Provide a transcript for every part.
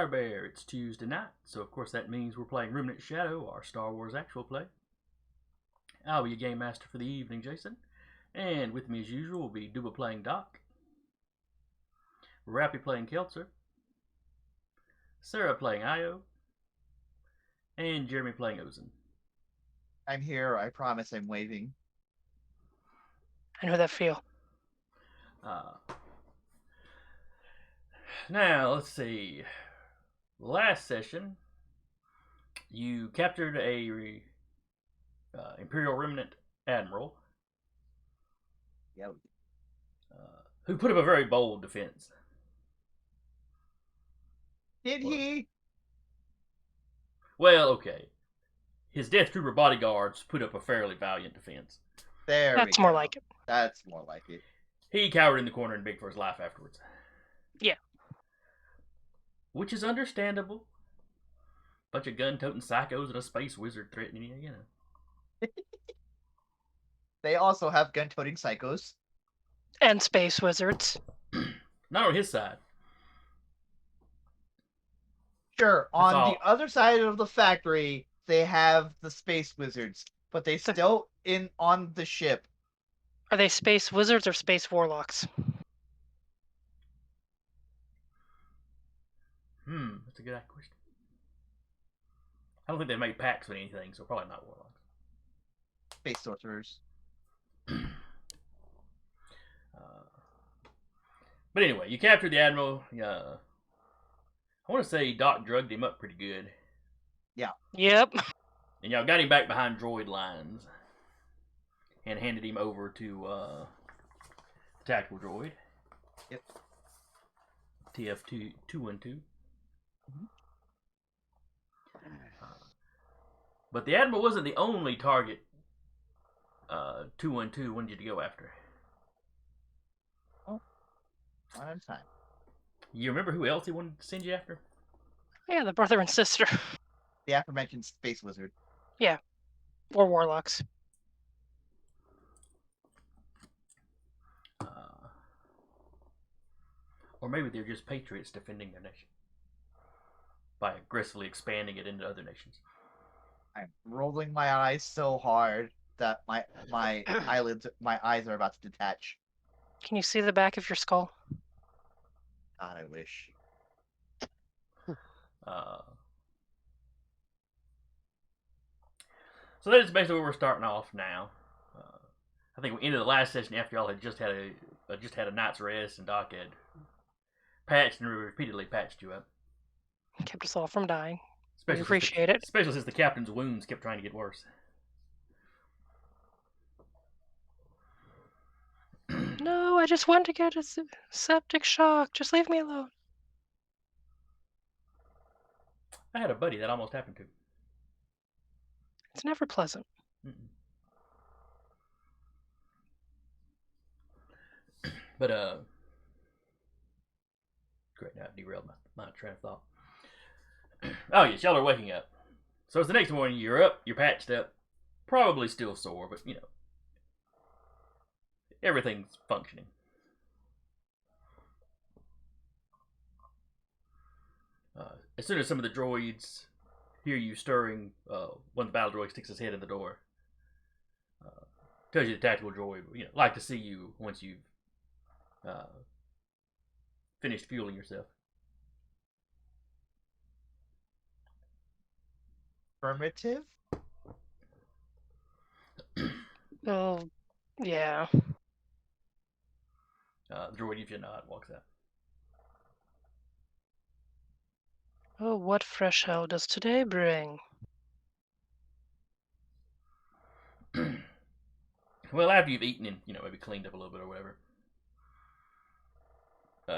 Bear. It's Tuesday night, so of course that means we're playing Remnant Shadow, our Star Wars actual play. I'll be your game master for the evening, Jason, and with me as usual will be Duba playing Doc, Rappy playing Keltzer, Sarah playing Io, and Jeremy playing Ozen. I'm here. I promise I'm waving. I know that feel. Now, let's see. Last session, you captured a Imperial Remnant Admiral Yep. who put up a very bold defense. Did he? Well, okay. His Death Trooper bodyguards put up a fairly valiant defense. That's more like it. That's more like it. He cowered in the corner and begged for his life afterwards. Yeah. Which is understandable. Bunch of gun-toting psychos and a space wizard threatening you, you know. They also have gun-toting psychos. And space wizards. Not on his side. Sure, on all. the other side of the factory, they have the space wizards, but they still on the ship. Are they space wizards or space warlocks? That's a good question. I don't think they make pacts with anything, so probably not warlocks. Space sorcerers. But anyway, you captured the Admiral. I want to say Doc drugged him up pretty good. Yeah. Yep. And y'all got him back behind droid lines and handed him over to the tactical droid. Yep. TF212. But the Admiral wasn't the only target 212 wanted you to go after. Oh, one at a time. You remember who else he wanted to send you after? Yeah, the brother and sister. The aforementioned space wizard. Yeah. Or warlocks. Or maybe they're just patriots defending their nation by aggressively expanding it into other nations. I'm rolling my eyes so hard that my eyelids, my eyes are about to detach. Can you see the back of your skull? God, I wish. So that's basically where we're starting off now. I think we ended the last session after y'all had just had a night's rest, and Doc had patched and repeatedly patched you up. Kept us all from dying. We appreciate it. Especially since the captain's wounds kept trying to get worse. No, I just want to get a septic shock. Just leave me alone. I had a buddy that almost happened to. It's never pleasant. But great, now I derailed my train of thought. Oh yes, y'all are waking up. So it's the next morning. You're up. You're patched up. Probably still sore, but you know everything's functioning. As soon as some of the droids hear you stirring, one of the battle droids sticks his head in the door. Tells you the tactical droid, like to see you once you've finished fueling yourself. Affirmative? Oh, yeah. The droid gives you a nod, walks out. Oh, what fresh hell does today bring? Well, after you've eaten and maybe cleaned up a little bit or whatever,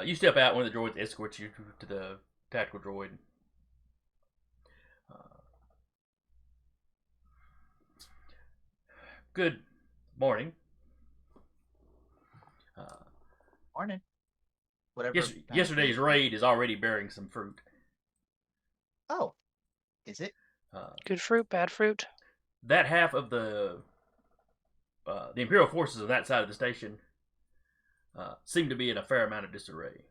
you step out. One of the droids escorts you to the tactical droid. Good morning. Morning. Whatever. Yesterday's raid is already bearing some fruit. Oh, is it? Good fruit, bad fruit? That half of the Imperial forces on that side of the station seem to be in a fair amount of disarray.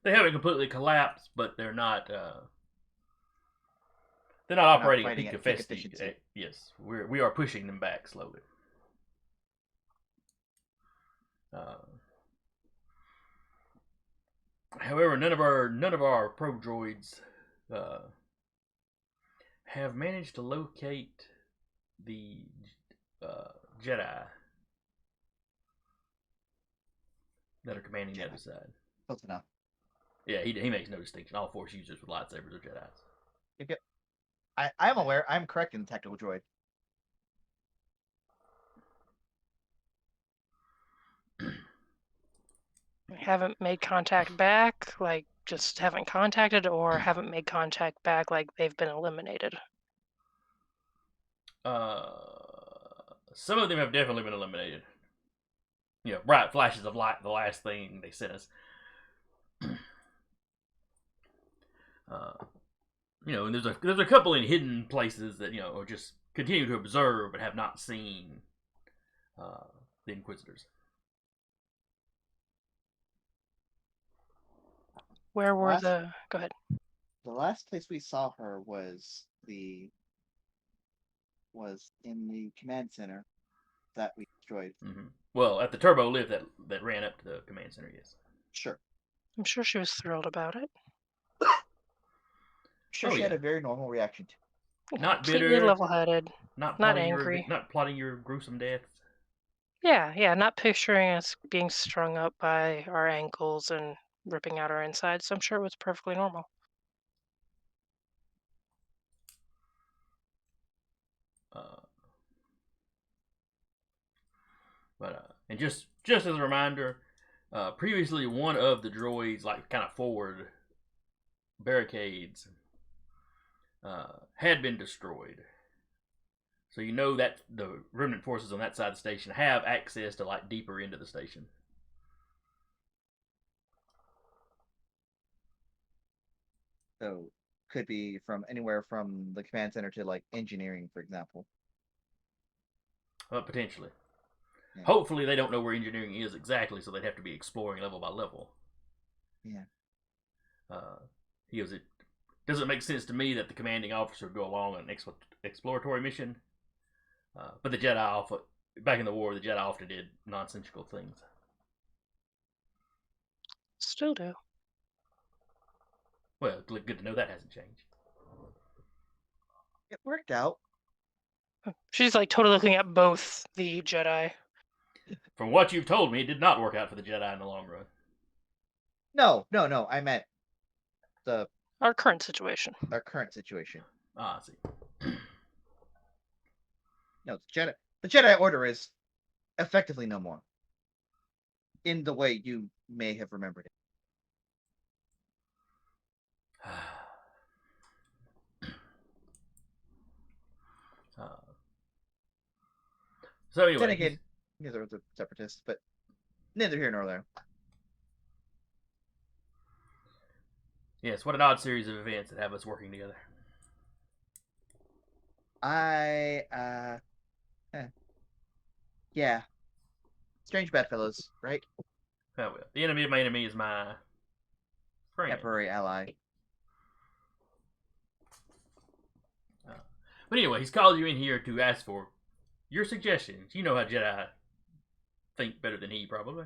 They haven't completely collapsed, but they're not. They're not operating at fighting peak at peak efficiency. efficiency. Yes, we are pushing them back slowly. However, none of our probe droids have managed to locate the Jedi that are commanding the other side. Close enough. Yeah, he makes no distinction. All Force users with lightsabers are Jedi's. Okay. I'm aware. I'm correct in the tactical droid. Haven't made contact back, like just haven't contacted, or haven't made contact back, like they've been eliminated. Some of them have definitely been eliminated. You know, bright flashes of light, the last thing they sent us. You know, and there's a couple in hidden places that, you know, are just continue to observe but have not seen the Inquisitors. Where were Last- the? Go ahead. The last place we saw her was in the command center that we destroyed. Mm-hmm. Well, at the turbo lift that ran up to the command center, yes. Sure. I'm sure she was thrilled about it. Sure, Oh, she had yeah. a very normal reaction to it. Not Completely bitter, level-headed, not not plotting angry. not plotting your gruesome death. Yeah, not picturing us being strung up by our ankles and ripping out our insides. So I'm sure it was perfectly normal. And just as a reminder, previously one of the droids, like kind of forward barricades, had been destroyed. So you know that the remnant forces on that side of the station have access to like deeper into the station. So could be from anywhere from the command center to like engineering, for example. Potentially. Yeah. Hopefully they don't know where engineering is exactly, so they'd have to be exploring level by level. Yeah. He goes, it doesn't make sense to me that the commanding officer would go along on an exploratory mission. But the Jedi, back in the war, the Jedi often did nonsensical things. Still do. Well, good to know that hasn't changed. It worked out. She's like totally looking at both the Jedi. From what you've told me, it did not work out for the Jedi in the long run. No. I meant Our current situation. our current situation. I see. No, the Jedi Order is effectively no more. In the way you may have remembered it. So anyway, Then again, neither was a separatist, but neither here nor there. yes, what an odd series of events that have us working together. Yeah. Strange bedfellows, right? Oh well, the enemy of my enemy is my friend. Temporary ally. But anyway, he's called you in here to ask for your suggestions. You know how Jedi think better than he, probably.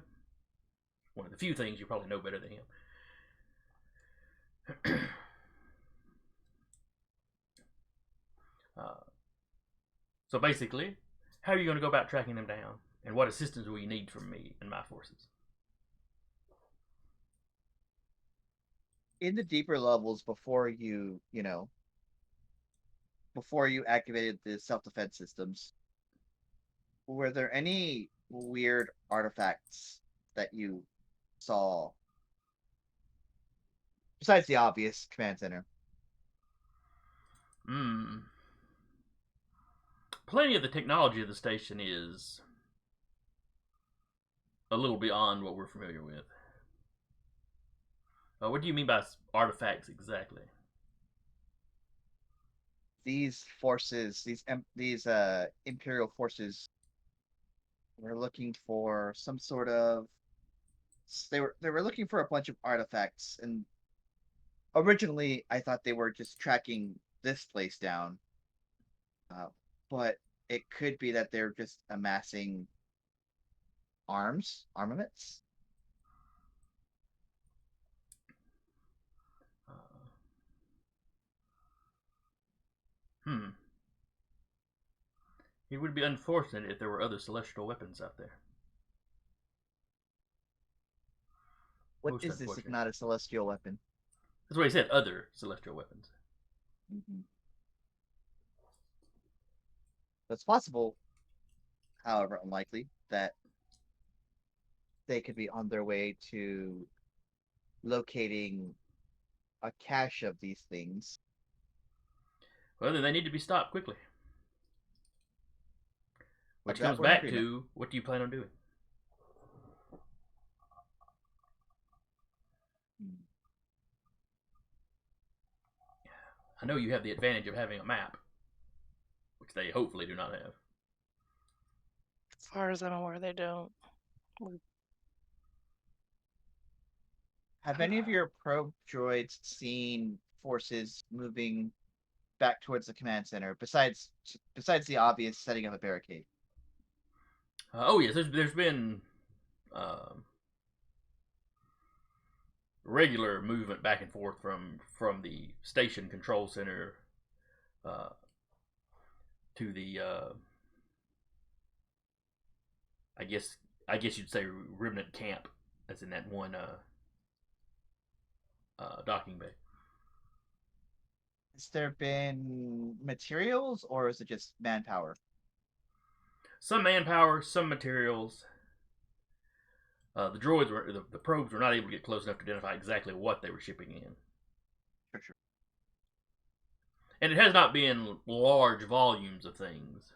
One of the few things you probably know better than him. So basically, how are you going to go about tracking them down? And what assistance will you need from me and my forces? In the deeper levels, before you activated the self-defense systems, were there any weird artifacts that you saw besides the obvious command center? Plenty of the technology of the station is a little beyond what we're familiar with. What do you mean by artifacts exactly? These forces, these Imperial forces, were looking for some sort of They were looking for a bunch of artifacts, and originally I thought they were just tracking this place down, uh, but it could be that they're just amassing armaments. Uh, hmm. It would be unfortunate if there were other celestial weapons out there. What Most is this if unfortunate. not a celestial weapon? That's what he said. Other celestial weapons. Mm-hmm. It's possible, however unlikely, that they could be on their way to locating a cache of these things. Well, then they need to be stopped quickly. Of Which that comes we're in back agreement. to, what do you plan on doing? Hmm. I know you have the advantage of having a map, which they hopefully do not have. As far as I'm aware, they don't. Have any of your probe droids seen forces moving back towards the command center besides the obvious setting of a barricade? Oh yes, there's been um, regular movement back and forth from the station control center uh, to the I guess you'd say Remnant camp that's in that one docking bay. Has there been materials or is it just manpower? Some manpower, some materials. The droids were the probes were not able to get close enough to identify exactly what they were shipping in, Sure. and it has not been large volumes of things,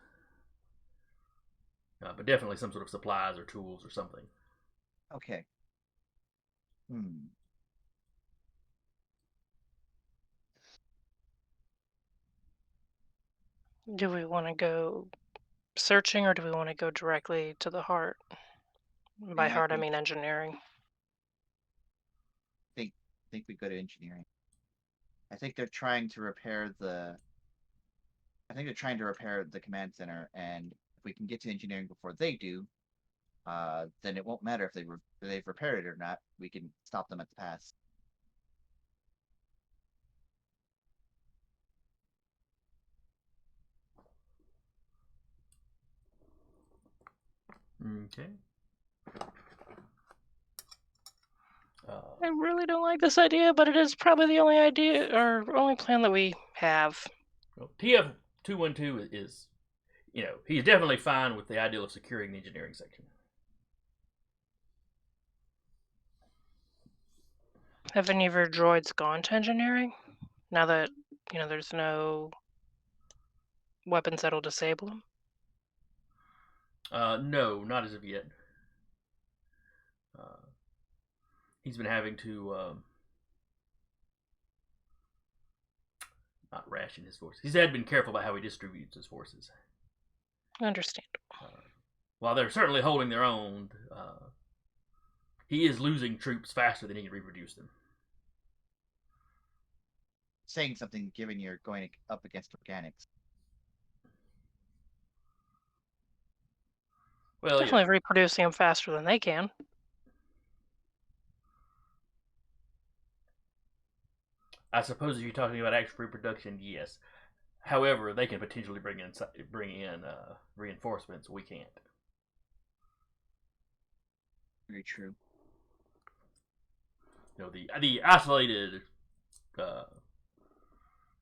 but definitely some sort of supplies or tools or something. Okay. Hmm. Do we want to go searching or do we want to go directly to the heart? By And I heart, I mean engineering. think think we go to engineering. I think they're trying to repair the I think they're trying to repair the command center, and if we can get to engineering before they do, then it won't matter if they've repaired it or not. We can stop them at the pass. Okay. I really don't like this idea, but it is probably the only idea or only plan that we have. Well, TF 212 is, he's definitely fine with the idea of securing the engineering section. Have any of your droids gone to engineering? Now that, there's no weapons that'll disable them? No, not as of yet. Uh, he's been having to not ration his forces. He's had been careful about how he distributes his forces. Understandable. While they're certainly holding their own, he is losing troops faster than he can reproduce them. Saying something given you're going up against organics. Well, Definitely reproducing them faster than they can. I suppose if you're talking about actual reproduction, yes. However, they can potentially bring in reinforcements. We can't. Very true. The isolated, the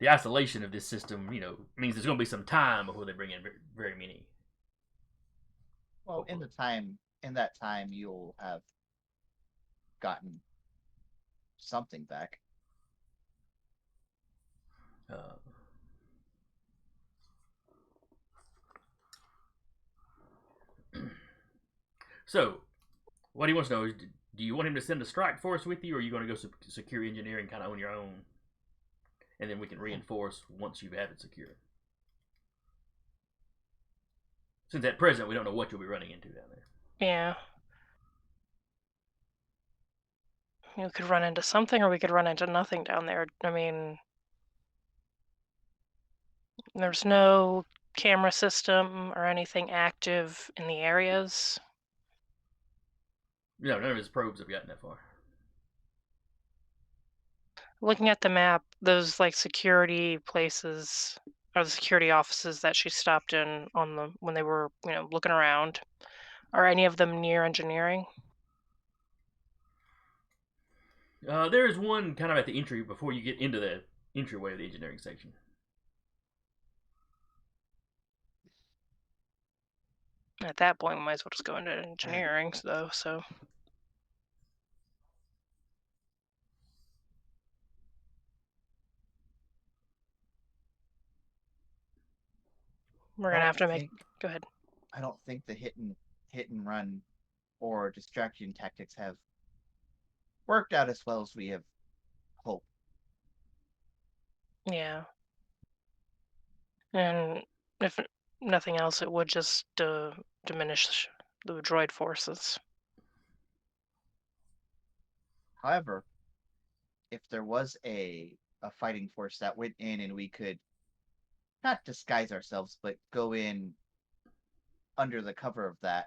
isolation of this system, means there's going to be some time before they bring in very many. Well, in that time, you'll have gotten something back. Uh, so, what he wants to know is, do you want him to send a strike force with you, or are you going to go secure engineering kind of on your own, and then we can reinforce once you've had it secure? Since at present we don't know what you'll be running into down there. Yeah. You could run into something, or we could run into nothing down there. I mean, there's no camera system or anything active in the areas. No, none of his probes have gotten that far. Looking at the map, those like security places or the security offices that she stopped in on the when they were, looking around, are any of them near engineering? There is one kind of at the entry before you get into the entryway of the engineering section. At that point, we might as well just go into engineering, though. So we're gonna have to make. Go ahead. I don't think the hit and run or distraction tactics have worked out as well as we have hoped. Yeah. And if nothing else, it would just diminish the droid forces. However, if there was a fighting force that went in and we could not disguise ourselves, but go in under the cover of that,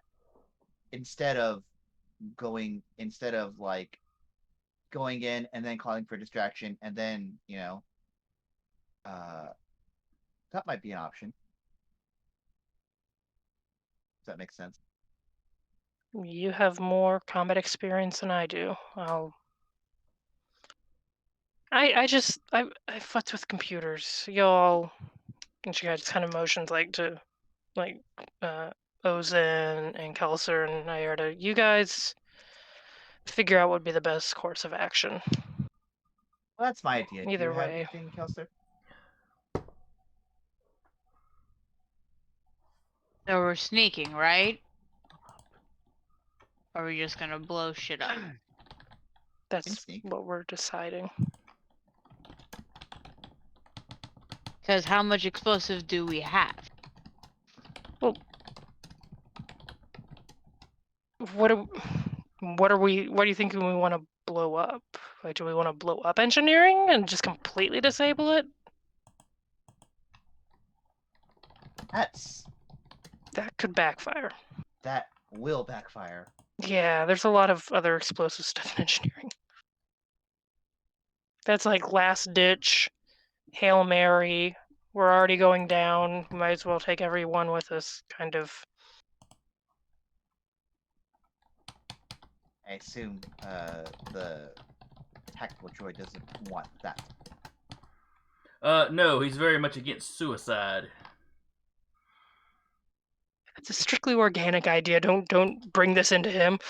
instead of like going in and then calling for distraction and then that might be an option. Does that make sense? You have more combat experience than I do. I futz with computers. Y'all, and she just kind of motions to Ozen and Kelser and Ayerta. You guys figure out what would be the best course of action. Well, that's my idea. Do you Either have way. anything, Kelser? So we're sneaking, right? Or are we just gonna blow shit up? That's sneak. what we're deciding. Because how much explosive do we have? Well, what do you think we want to blow up? Like, do we want to blow up engineering and just completely disable it? That could backfire. That will backfire. Yeah, there's a lot of other explosive stuff in engineering. That's like last ditch, Hail Mary. We're already going down. We might as well take everyone with us, kind of. I assume the tactical droid doesn't want that. No, he's very much against suicide. It's a strictly organic idea. Don't bring this into him.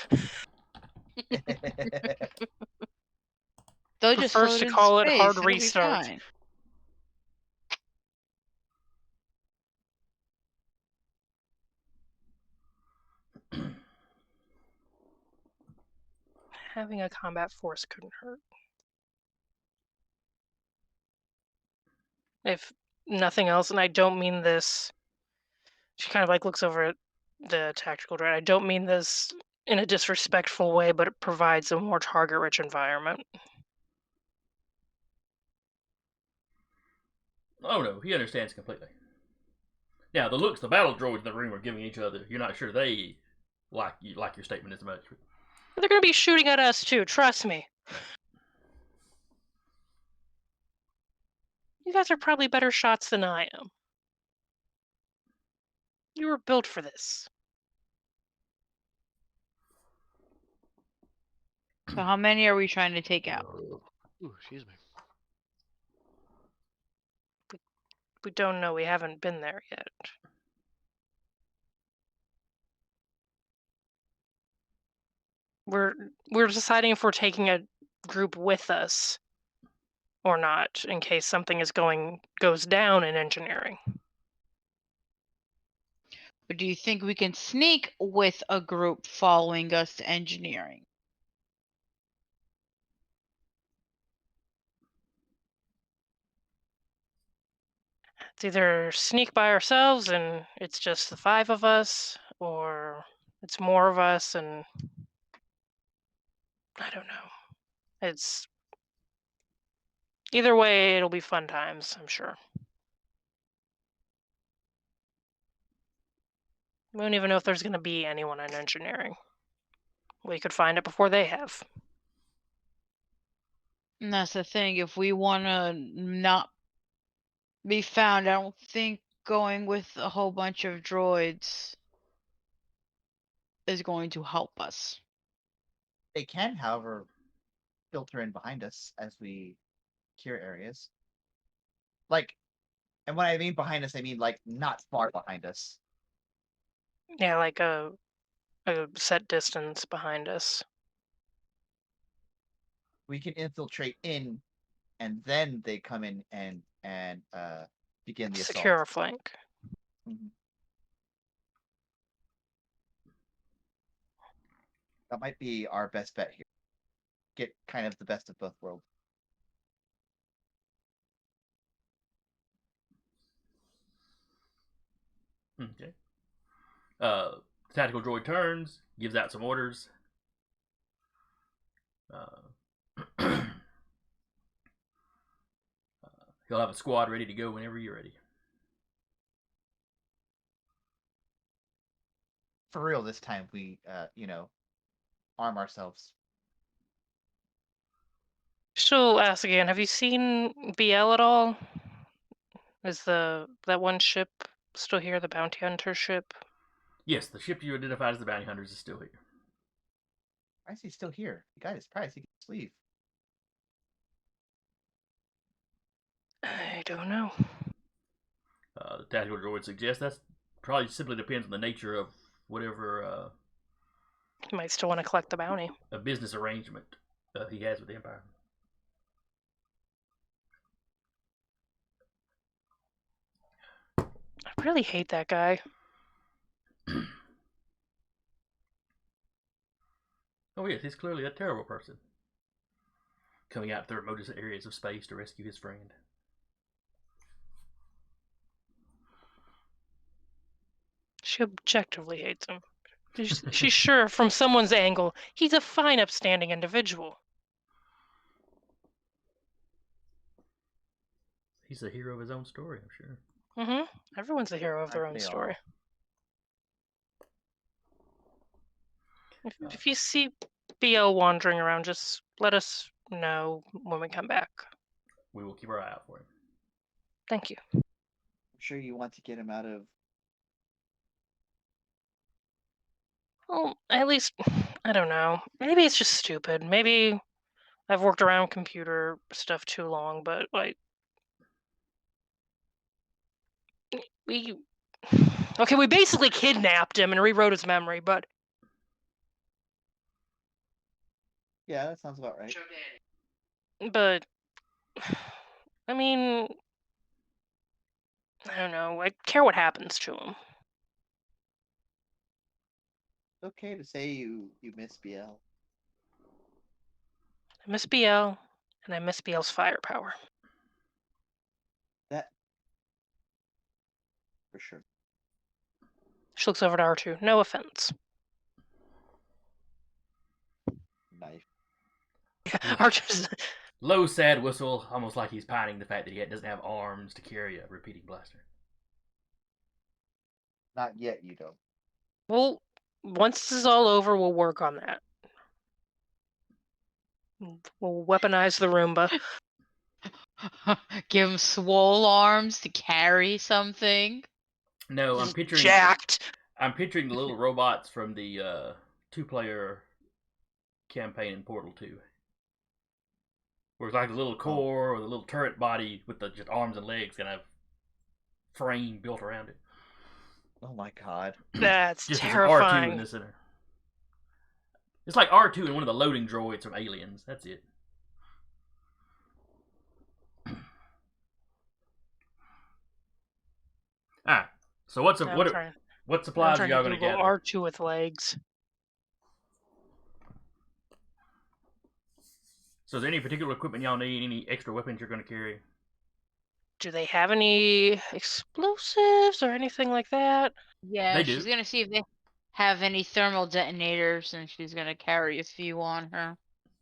They'll just Prefers float to in call it space. hard It'll be restart. fine. Having a combat force couldn't hurt. If nothing else, and I don't mean this. She kind of looks over at the tactical droid. I don't mean this in a disrespectful way, but it provides a more target-rich environment. Oh no, he understands completely. Now, the looks the battle droids in the room are giving each other, you're not sure they like your statement as much. They're going to be shooting at us too, trust me. You guys are probably better shots than I am. You were built for this. So how many are we trying to take out? Ooh, excuse me. We don't know. We haven't been there yet. We're deciding if we're taking a group with us or not, in case something goes down in engineering. But do you think we can sneak with a group following us to engineering? It's either sneak by ourselves and it's just the 5 of us, or it's more of us and I don't know. It's either way, it'll be fun times, I'm sure. We don't even know if there's going to be anyone in engineering. We could find it before they have. And that's the thing. If we want to not be found, I don't think going with a whole bunch of droids is going to help us. They can, however, filter in behind us as we clear areas. Like, and when I mean behind us, I mean like not far behind us. Yeah, like a set distance behind us. We can infiltrate in, and then they come in and begin the Secure our assault. flank. Mhm. That might be our best bet here. Get kind of the best of both worlds. Okay. The tactical droid turns, gives out some orders. He'll have a squad ready to go whenever you're ready. For real, this time we, arm ourselves. She'll ask again, have you seen BL at all? Is that one ship still here, the bounty hunter ship? Yes, the ship you identified as the bounty hunters is still here. Why is he still here? He got his prize. He can just leave. I don't know. The tactical droid suggests that probably simply depends on the nature of whatever He might still want to collect the bounty. a business arrangement he has with the Empire. I really hate that guy. Oh yes, he's clearly a terrible person. Coming out to the remotest areas of space to rescue his friend. She objectively hates him. She's sure, from someone's angle, he's a fine, upstanding individual. He's a hero of his own story, I'm sure. Mm-hmm. Everyone's the hero of their Aren't own they story. all? If you see BL wandering around, just let us know when we come back. We will keep our eye out for him. Thank you. I'm sure you want to get him out of. Well, at least, I don't know. Maybe it's just stupid. Maybe I've worked around computer stuff too long, but like, we basically kidnapped him and rewrote his memory, but Yeah, that sounds about right. I mean, I don't know. I care what happens to him. It's okay to say you miss BL. I miss BL, and I miss BL's firepower. That for sure. She looks over to R2. No offense. Knife. R2's Low, sad whistle, almost like he's pining the fact that he doesn't have arms to carry a repeating blaster. Not yet, you don't. well, once this is all over, we'll work on that. We'll weaponize the Roomba. Give him swole arms to carry something. No, I'm picturing Jacked. I'm picturing the little robots from the 2-player campaign in Portal 2. Where it's like the little core or the little turret body with the just arms and legs kind of frame built around it. Oh my god. That's just terrifying. as an R2 in the center. It's like R2 and one of the loading droids from Aliens. That's it. So what supplies are y'all gonna gather? R2 with legs. So is there any particular equipment y'all need? Any extra weapons you're gonna carry? Do they have any explosives or anything like that? Yeah, They do. she's gonna see if they have any thermal detonators, and she's gonna carry a few on her.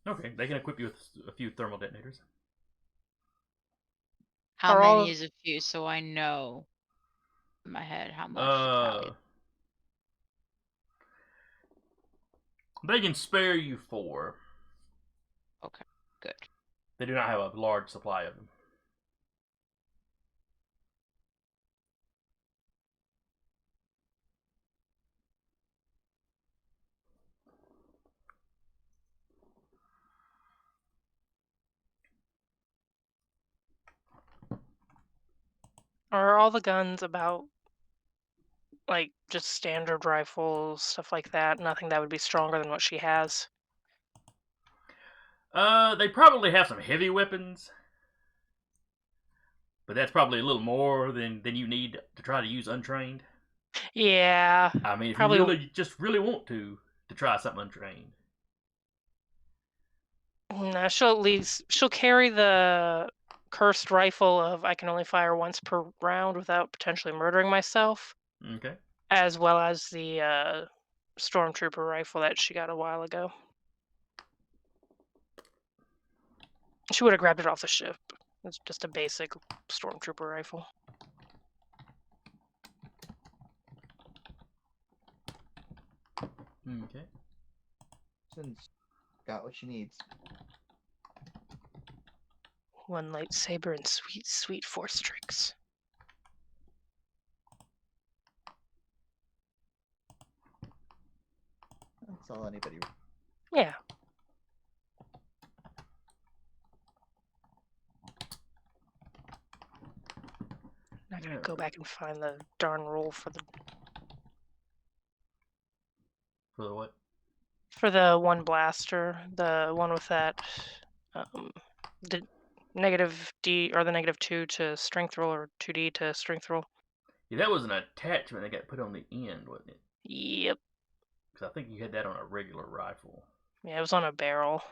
Okay, they can equip you with a few thermal detonators. How Are all many of- is a few so I know in my head how much to tally? They can spare you 4. Okay, good. They do not have a large supply of them. Are all the guns about like just standard rifles, stuff like that? Nothing that would be stronger than what she has. They probably have some heavy weapons, but that's probably a little more than you need to try to use untrained. Yeah, I mean, if probably. you really want to try something untrained. No, she'll carry the cursed rifle of I can only fire once per round without potentially murdering myself, Okay. as well as the stormtrooper rifle that she got a while ago. She would have grabbed it off the ship. It's just a basic stormtrooper rifle. Okay. Since got what she needs. One lightsaber and sweet, sweet force tricks. That's all anybody. Yeah. Not gonna go back and find the darn roll for the what? for the one blaster, the one with that the negative D or the -2 to strength roll or 2D to strength roll. Yeah, that was an attachment that got put on the end, wasn't it? Yep. Because I think you had that on a regular rifle. Yeah, it was on a barrel.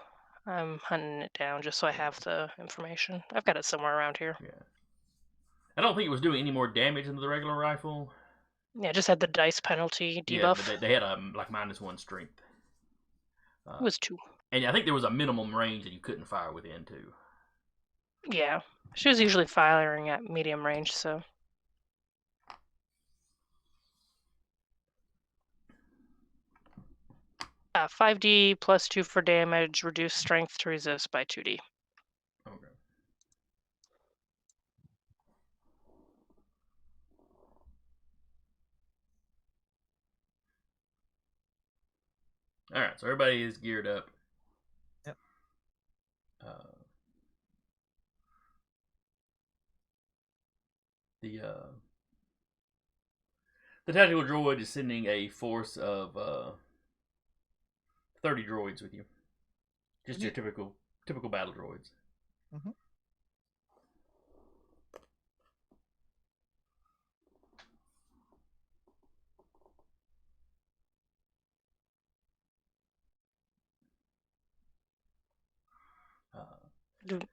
I'm hunting it down just so I have the information. I've got it somewhere around here. Yeah. I don't think it was doing any more damage than the regular rifle. Yeah, just had the dice penalty Yeah, debuff. but they had a like -1 strength. It was 2. And I think there was a minimum range that you couldn't fire within too. Yeah. She was usually firing at medium range, so 5D plus 2 for damage, reduce strength to resist by 2D. Okay. All right, so everybody is geared up. Yep. The tactical droid is sending a force of 30 droids with you. Just your typical battle droids. Mm-hmm.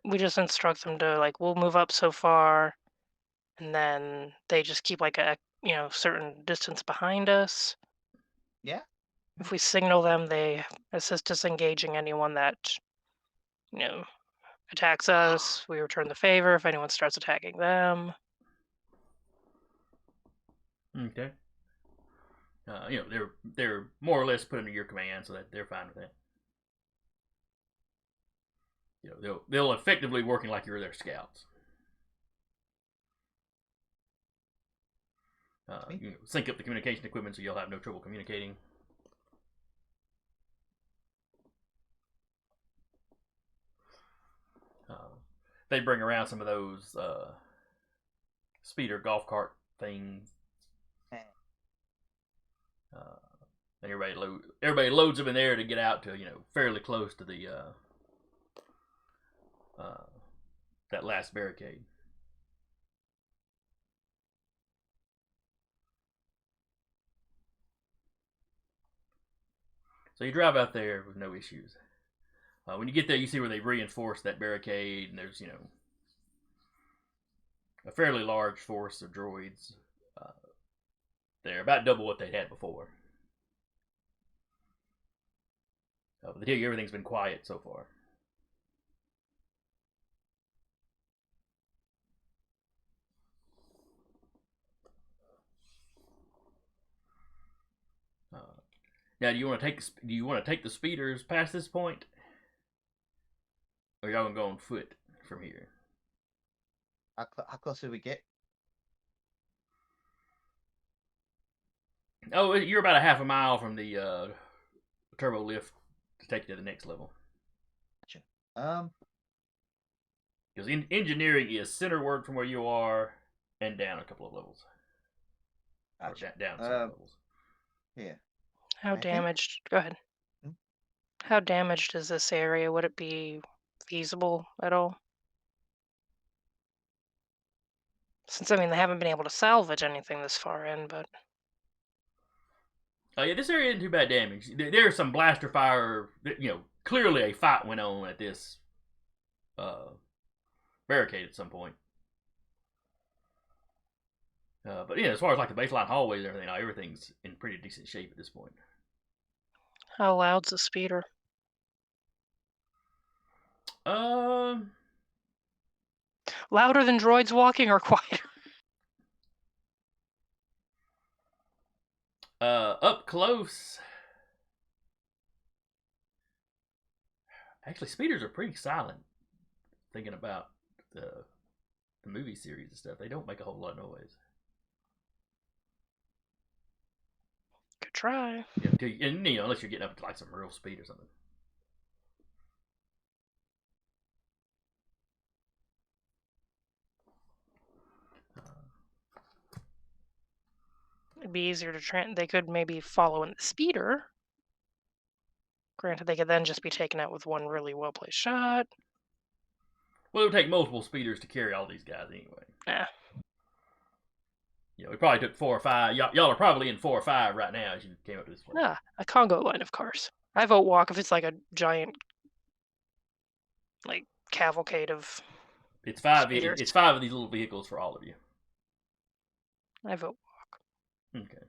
We just instruct them to like we'll move up so far, and then they just keep like a certain distance behind us. Yeah. If we signal them, they assist us engaging anyone that attacks us. We return the favor if anyone starts attacking them. Okay. They're more or less put under your command, so that they're fine with that. They'll effectively working like you're their scouts. Sync up the communication equipment so you'll have no trouble communicating. They bring around some of those speeder golf cart things. And everybody loads them in there to get out to fairly close to the that last barricade. So you drive out there with no issues. When you get there, you see where they reinforced that barricade, and there's a fairly large force of droids there, about double what they had before. But I tell you, everything's been quiet so far. Now, do you want to take the speeders past this point, or y'all gonna go on foot from here? How close did we get? Oh, you're about a half a mile from the turbo lift to take you to the next level. Gotcha. Because engineering is centerward from where you are and down a couple of levels. Gotcha. Down several levels. Yeah. How I think- damaged? Go ahead. Hmm? How damaged is this area? Would it be feasible at all? Since, I mean, they haven't been able to salvage anything this far in, but... Oh yeah, this area isn't too bad damage. There's some blaster fire. Clearly a fight went on at this barricade at some point. But as far as like the baseline hallways and everything, everything's in pretty decent shape at this point. How loud's the speeder? Um, Louder than droids walking or quieter? up close. Actually, speeders are pretty silent. Thinking about the movie series and stuff, they don't make a whole lot of noise. Good try. Yeah, and unless you're getting up to like some real speed or something. It'd be easier to they could maybe follow in the speeder. Granted, they could then just be taken out with one really well-placed shot. Well, it would take multiple speeders to carry all these guys anyway. Yeah. We probably took 4 or 5. Y'all are probably in 4 or 5 right now as you came up to this place. Ah, a Congo line of cars. I vote walk if it's like a giant, like, cavalcade of... It's 5. speeders. It's 5 of these little vehicles for all of you. I vote walk. Okay.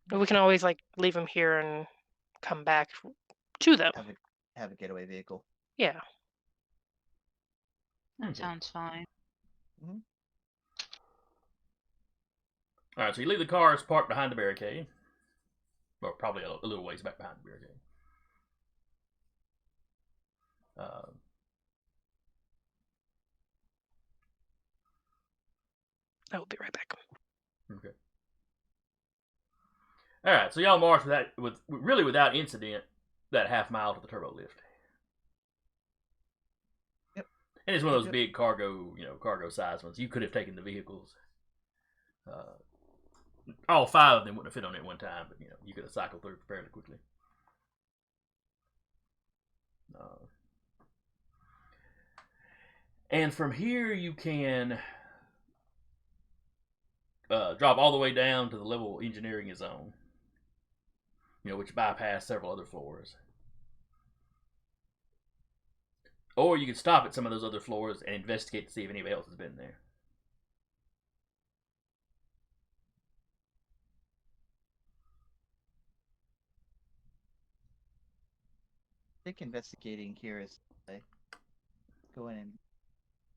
But we can always, like, leave them here and come back to them. Have a getaway vehicle. Yeah. That Okay. sounds fine. All right, so you leave the cars parked behind the barricade, or probably a little ways back behind the barricade. I will be right back. Okay. All right, so y'all march without incident that half mile to the turbo lift. Yep. And it's one of those Yep. big cargo size ones. You could have taken the vehicles. All 5 of them wouldn't have fit on it at one time, but you could have cycled through fairly quickly. And from here you can drop all the way down to the level engineering is on. Which bypass several other floors. Or you could stop at some of those other floors and investigate to see if anybody else has been there. I think investigating here is going in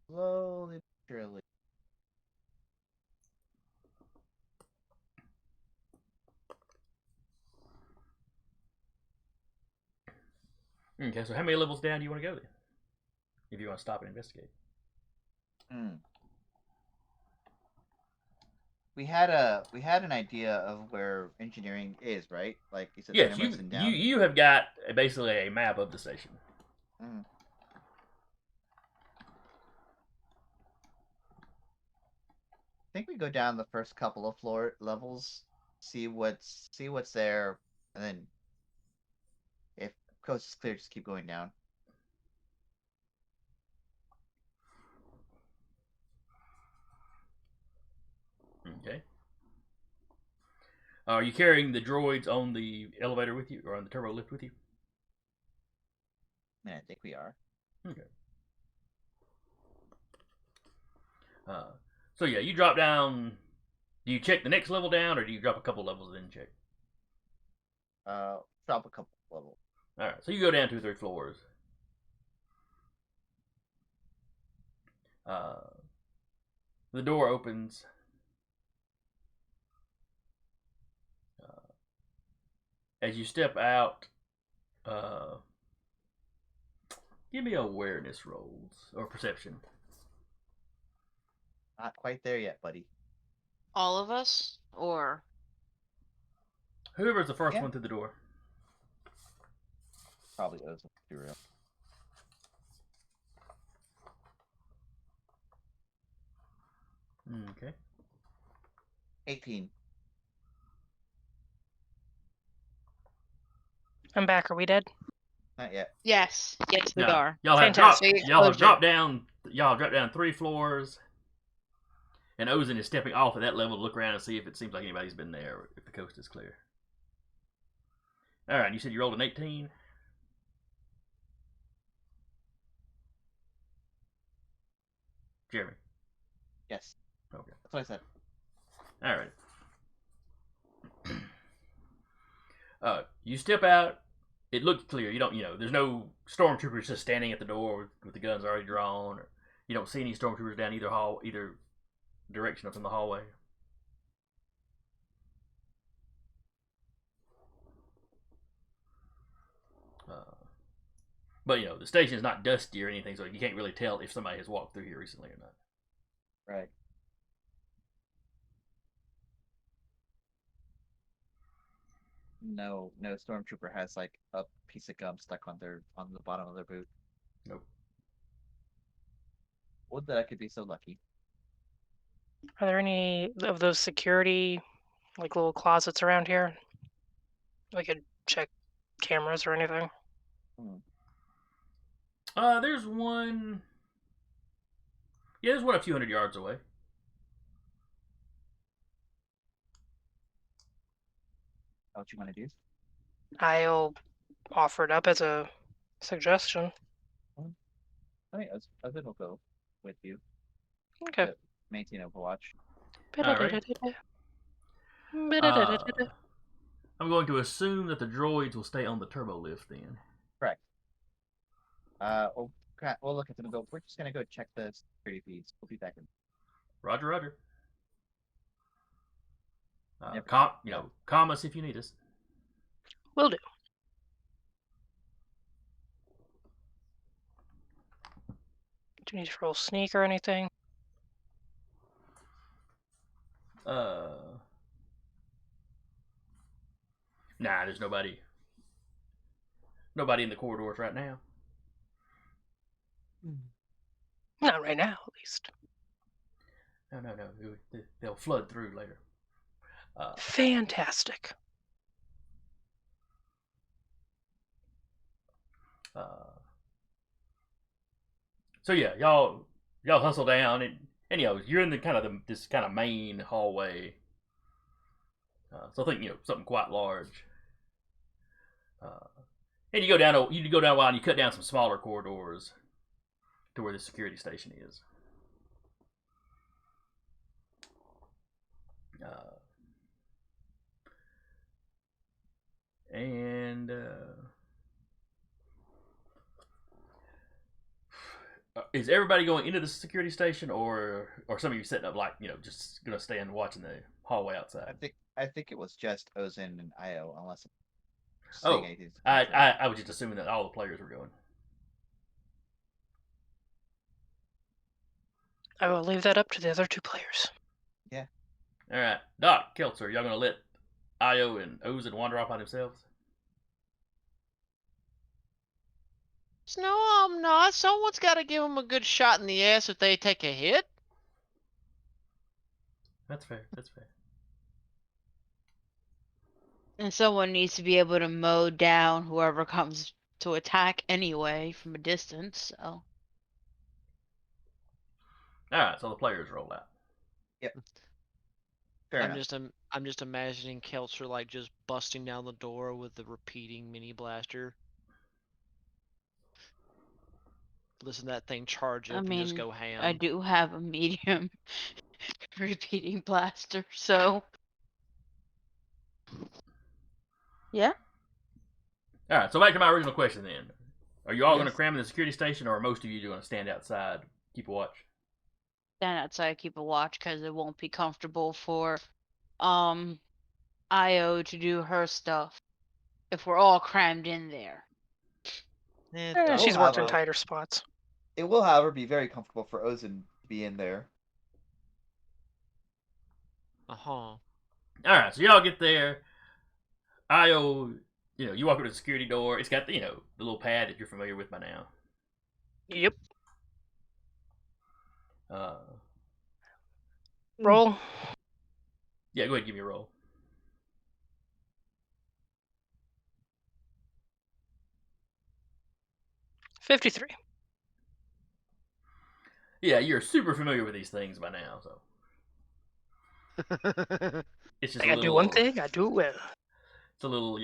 slowly, surely. Okay, so how many levels down do you want to go then? If you want to stop and investigate. We had an idea of where engineering is, right? Like you said, Yes, cinemas and down. you have got basically a map of the station. Mm. I think we go down the first couple of floor levels, see what's there, and then if coast is clear, just keep going down. Okay. Are you carrying the droids on the elevator with you, or on the turbo lift with you? I think we are. Okay. So yeah, you drop down. Do you check the next level down, or do you drop a couple levels and then check? Drop a couple levels. All right, so you go down 2 or 3 floors. The door opens. As you step out, give me awareness rolls or perception. Not quite there yet, buddy. All of us? Or Whoever's the first Yeah. one through the door. Probably owes to be real. Okay. 18. I'm back. Are we dead? Not yet. yes, we Yeah, are. y'all have Fantastic. dropped. Y'all have Explosion. dropped down. Y'all have dropped down 3 floors. And Ozen is stepping off at that level to look around and see if it seems like anybody's been there, or if the coast is clear. All right, you said you rolled an 18. Jeremy. Yes. Okay. That's what I said. All right. You step out. It looks clear. You don't. There's no stormtroopers just standing at the door with the guns already drawn. Or you don't see any stormtroopers down either direction up in the hallway. But the station is not dusty or anything, so you can't really tell if somebody has walked through here recently or not. Right. No stormtrooper has like a piece of gum stuck on the bottom of their boot. Nope. Would that I could be so lucky. Are there any of those security, like little closets around here? We could check cameras or anything. There's one. Yeah, there's one a few hundred yards away. What you want to do? I'll offer it up as a suggestion. I think Ozin will go with you. Okay. To maintain Overwatch. Alright. I'm going to assume that the droids will stay on the turbo lift then. Correct. We'll look at them and go. We're just gonna go check the security feeds. We'll be back in. Roger, roger. Yep. Calm us if you need us. Will do. Do you need to roll sneak or anything? Nah, there's nobody. Nobody in the corridors right now. Not right now, at least. No. They'll flood through later. Fantastic. So yeah, y'all hustle down, and you're in this kind of main hallway. So I think something quite large. And you go down a while, and you cut down some smaller corridors to where the security station is. And is everybody going into the security station, or some of you setting up just gonna stand watching the hallway outside? I think it was just Ozin and Io, unless. I was just assuming that all the players were going. I will leave that up to the other 2 players. Yeah. All right, Doc, Keltzer, y'all gonna let Io and Ozen wander off by themselves? No, I'm not. Someone's got to give them a good shot in the ass if they take a hit. That's fair. And someone needs to be able to mow down whoever comes to attack anyway from a distance. So. All right, so the players roll out. Yep. Fair I'm enough. just imagining Keltzer just busting down the door with the repeating mini blaster. Listen to that thing charge up and just go ham. I do have a medium repeating blaster, so yeah. All right, so back to my original question then. Are you all going to Yes. cram in the security station, or are most of you going to stand outside, keep a watch? Stand outside, keep a watch, because it won't be comfortable for Io to do her stuff if we're all crammed in there. She's I'll worked in have a- tighter spots. It will, however, be very comfortable for Ozin to be in there. All right, so y'all get there. Io, you walk up to the security door. It's got the little pad that you're familiar with by now. Yep. Hmm. Roll. Yeah, go ahead and give me a roll. $53. Yeah, you're super familiar with these things by now, so it's just I a gotta do little. one thing. I do it well. It's a little,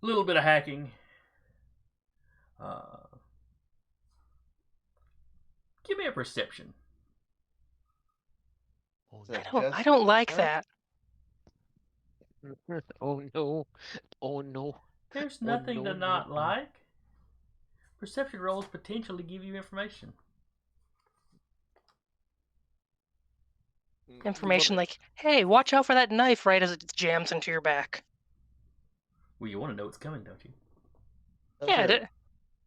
little bit of hacking. Give me a perception. Oh, Is that I just don't like her? that. no. Oh no. Oh no. There's Oh, nothing no, to no, not no. like. Perception rolls potentially give you information. Information like, hey, watch out for that knife right as it jams into your back. Well, you want to know what's coming, don't you?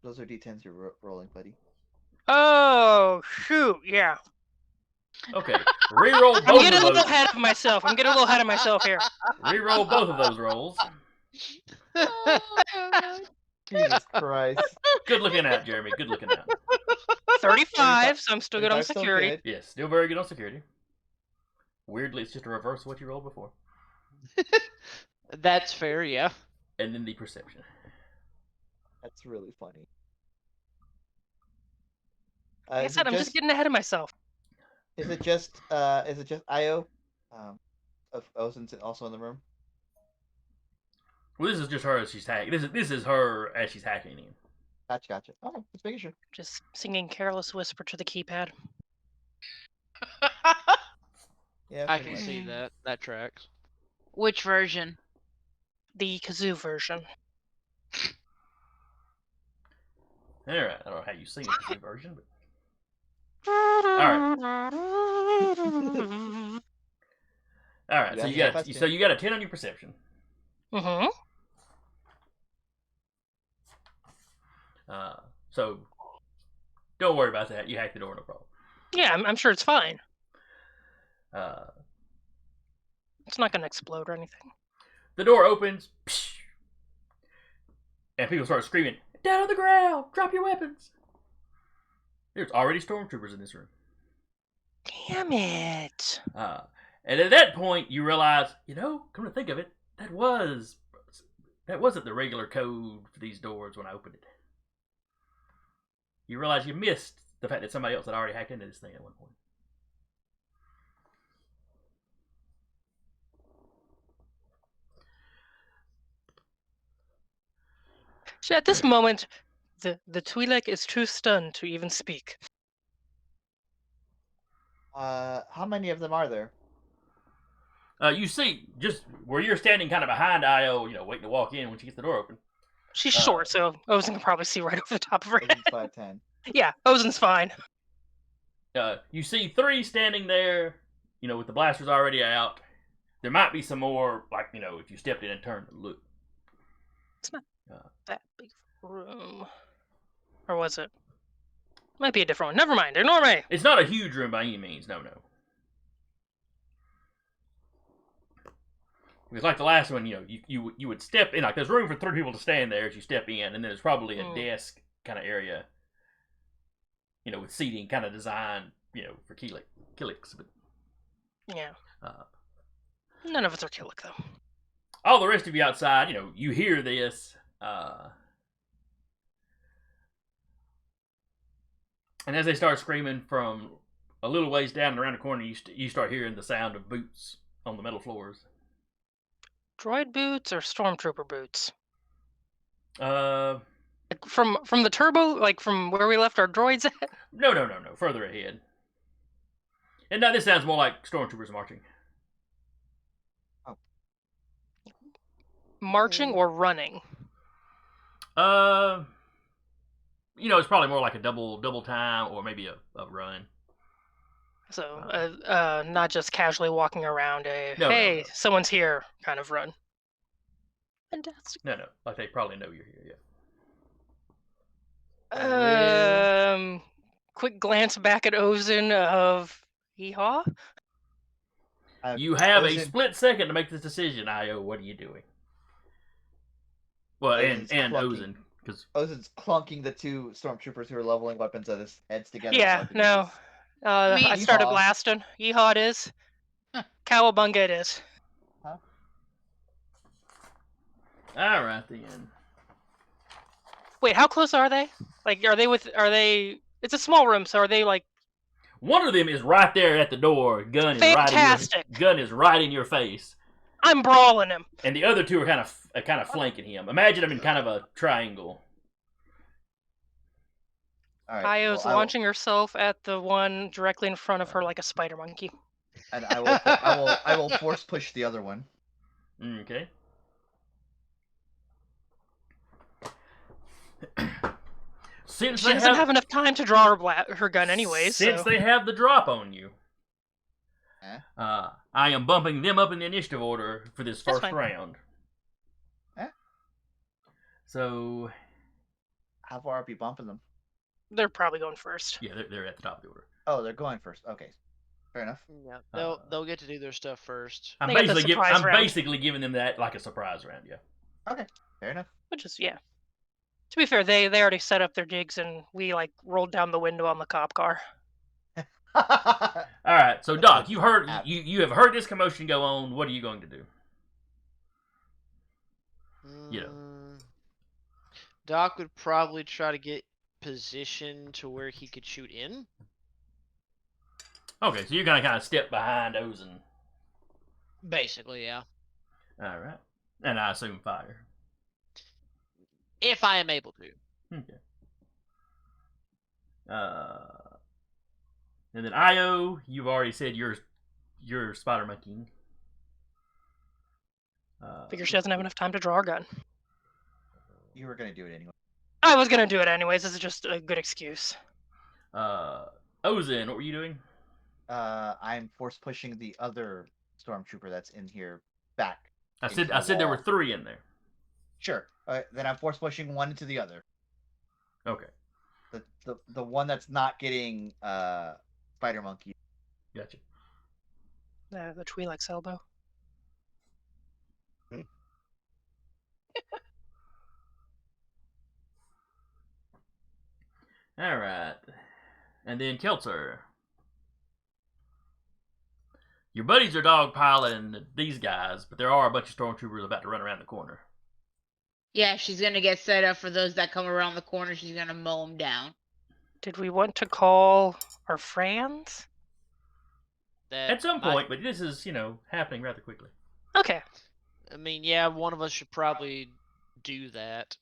Those are D10s you're rolling, buddy. Oh, shoot, yeah. Okay, re-roll I'm both getting of a little those. ahead of myself. Here. Re-roll both of those rolls. Jesus Christ. Good looking out, Jeremy. Good looking out. 35, so I'm still good on 35 still security. good. Yes, still very good on security. Weirdly, it's just a reverse of what you rolled before. That's fair, yeah. And then the perception. That's really funny. Like I Is said, it I'm just getting ahead of myself. Is it just Io? Of Ozin's also in the room? Well, this is just her as she's hacking. This is her as she's hacking in. Gotcha. Oh, just making sure. Just singing Careless Whisper to the keypad. Yeah, I pretty can much. see that. That tracks. Which version? The kazoo version. All right, I don't know how you sing the version, but all right. So You you asked got the so you got a 10 on your perception. Mm-hmm. So don't worry about that. You hacked the door, no problem. Yeah, I'm sure it's fine. Uh, It's not gonna explode or anything. the door opens, and people start screaming, "Down on the ground! Drop your weapons!" There's already stormtroopers in this room. Damn it. And at that point, you realize, come to think of it, that wasn't the regular code for these doors when I opened it. You realize you missed the fact that somebody else had already hacked into this thing at one point. So at this moment, the Twi'lek is too stunned to even speak. How many of them are there? You see, just where you're standing kind of behind Io, waiting to walk in when she gets the door open. She's short, so Ozen can probably see right over the top of her head. Ozin's 5'10". Yeah, Ozen's fine. You see 3 standing there, with the blasters already out. There might be some more, like, if you stepped in and turned to look. It's not that big of a room. Or was it? Might be a different one. Never mind, ignore me. It's not a huge room by any means, no. It's like the last one, you would step in, like there's room for 3 people to stand there as you step in, and then there's probably a desk kind of area, with seating kind of designed, for Killiks. But Yeah. None of us are Killik, though. all the rest of you outside, you hear this, and as they start screaming from a little ways down and around the corner, you start hearing the sound of boots on the metal floors. Droid boots or stormtrooper boots? Uh, Like from the turbo, like from where we left our droids at? No. Further ahead. And now this sounds more like stormtroopers marching. Oh. Marching or running? It's probably more like a double time or maybe a run. So, not just casually walking around No, hey, no. someone's here kind of run. Fantastic. No. Like they probably know you're here. Well- Quick glance back at Ozen of Yeehaw. You have a Ozen- split second to make this decision, Io. What are you doing? Well, Ozen's and clunking. Ozen, because Ozen's clunking the two stormtroopers who are leveling weapons at his heads together. Yeah, so I think no. it's I started Yeehaw. blasting. Yeehaw it is. Cowabunga it is. all right then. Wait, how close are they? Like, are they? It's a small room, so are they like? One of them is right there at the door. Gun Fantastic. is right in your face, I'm brawling him. and the other two are kind of flanking him. Imagine them in kind of a triangle. All right. Io's well, launching herself at the one directly in front of her like a spider monkey. and I will force push the other one. Okay. Since She they doesn't have enough time to draw her gun anyways. Since so. they have the drop on you, Eh? I am bumping them up in the initiative order for this That's first fine. round. Eh? So, How far up you bumping them? They're probably going first. yeah, they're at the top of the order. Oh, they're going first. Okay, fair enough. Yeah, Uh, they'll get to do their stuff first. I'm They get the surprise round. basically giving them that like a surprise round, yeah. Fair enough. Which is yeah. To be fair, they already set up their digs and we like rolled down the window on the cop car. All right, so Doc, you App. have heard this commotion go on. What are you going to do? Yeah. Doc would probably try to get position to where he could shoot in. Okay, so you're gonna kind of step behind Ozen. Basically, yeah. All right, and I assume fire. If I am able to. Okay. And then Io, you've already said you're spider monkeying. Figure she doesn't have enough time to draw her gun. You were gonna do it anyway. I was gonna do it anyways. This is just a good excuse. Ozen, what were you doing? I'm force pushing the other stormtrooper that's in here back. I into said the there were wall. 3 in there. Sure. Then I'm force pushing one into the other. Okay, The one that's not getting spider monkey. gotcha. The Twi'lek's elbow. All right, and then Keltzer. Your buddies are dogpiling these guys, but there are a bunch of stormtroopers about to run around the corner. Yeah, she's gonna get set up for those that come around the corner. She's gonna mow them down. Did we want to call our friends? At some point, but this is, happening rather quickly. Okay. I mean, yeah, one of us should probably do that.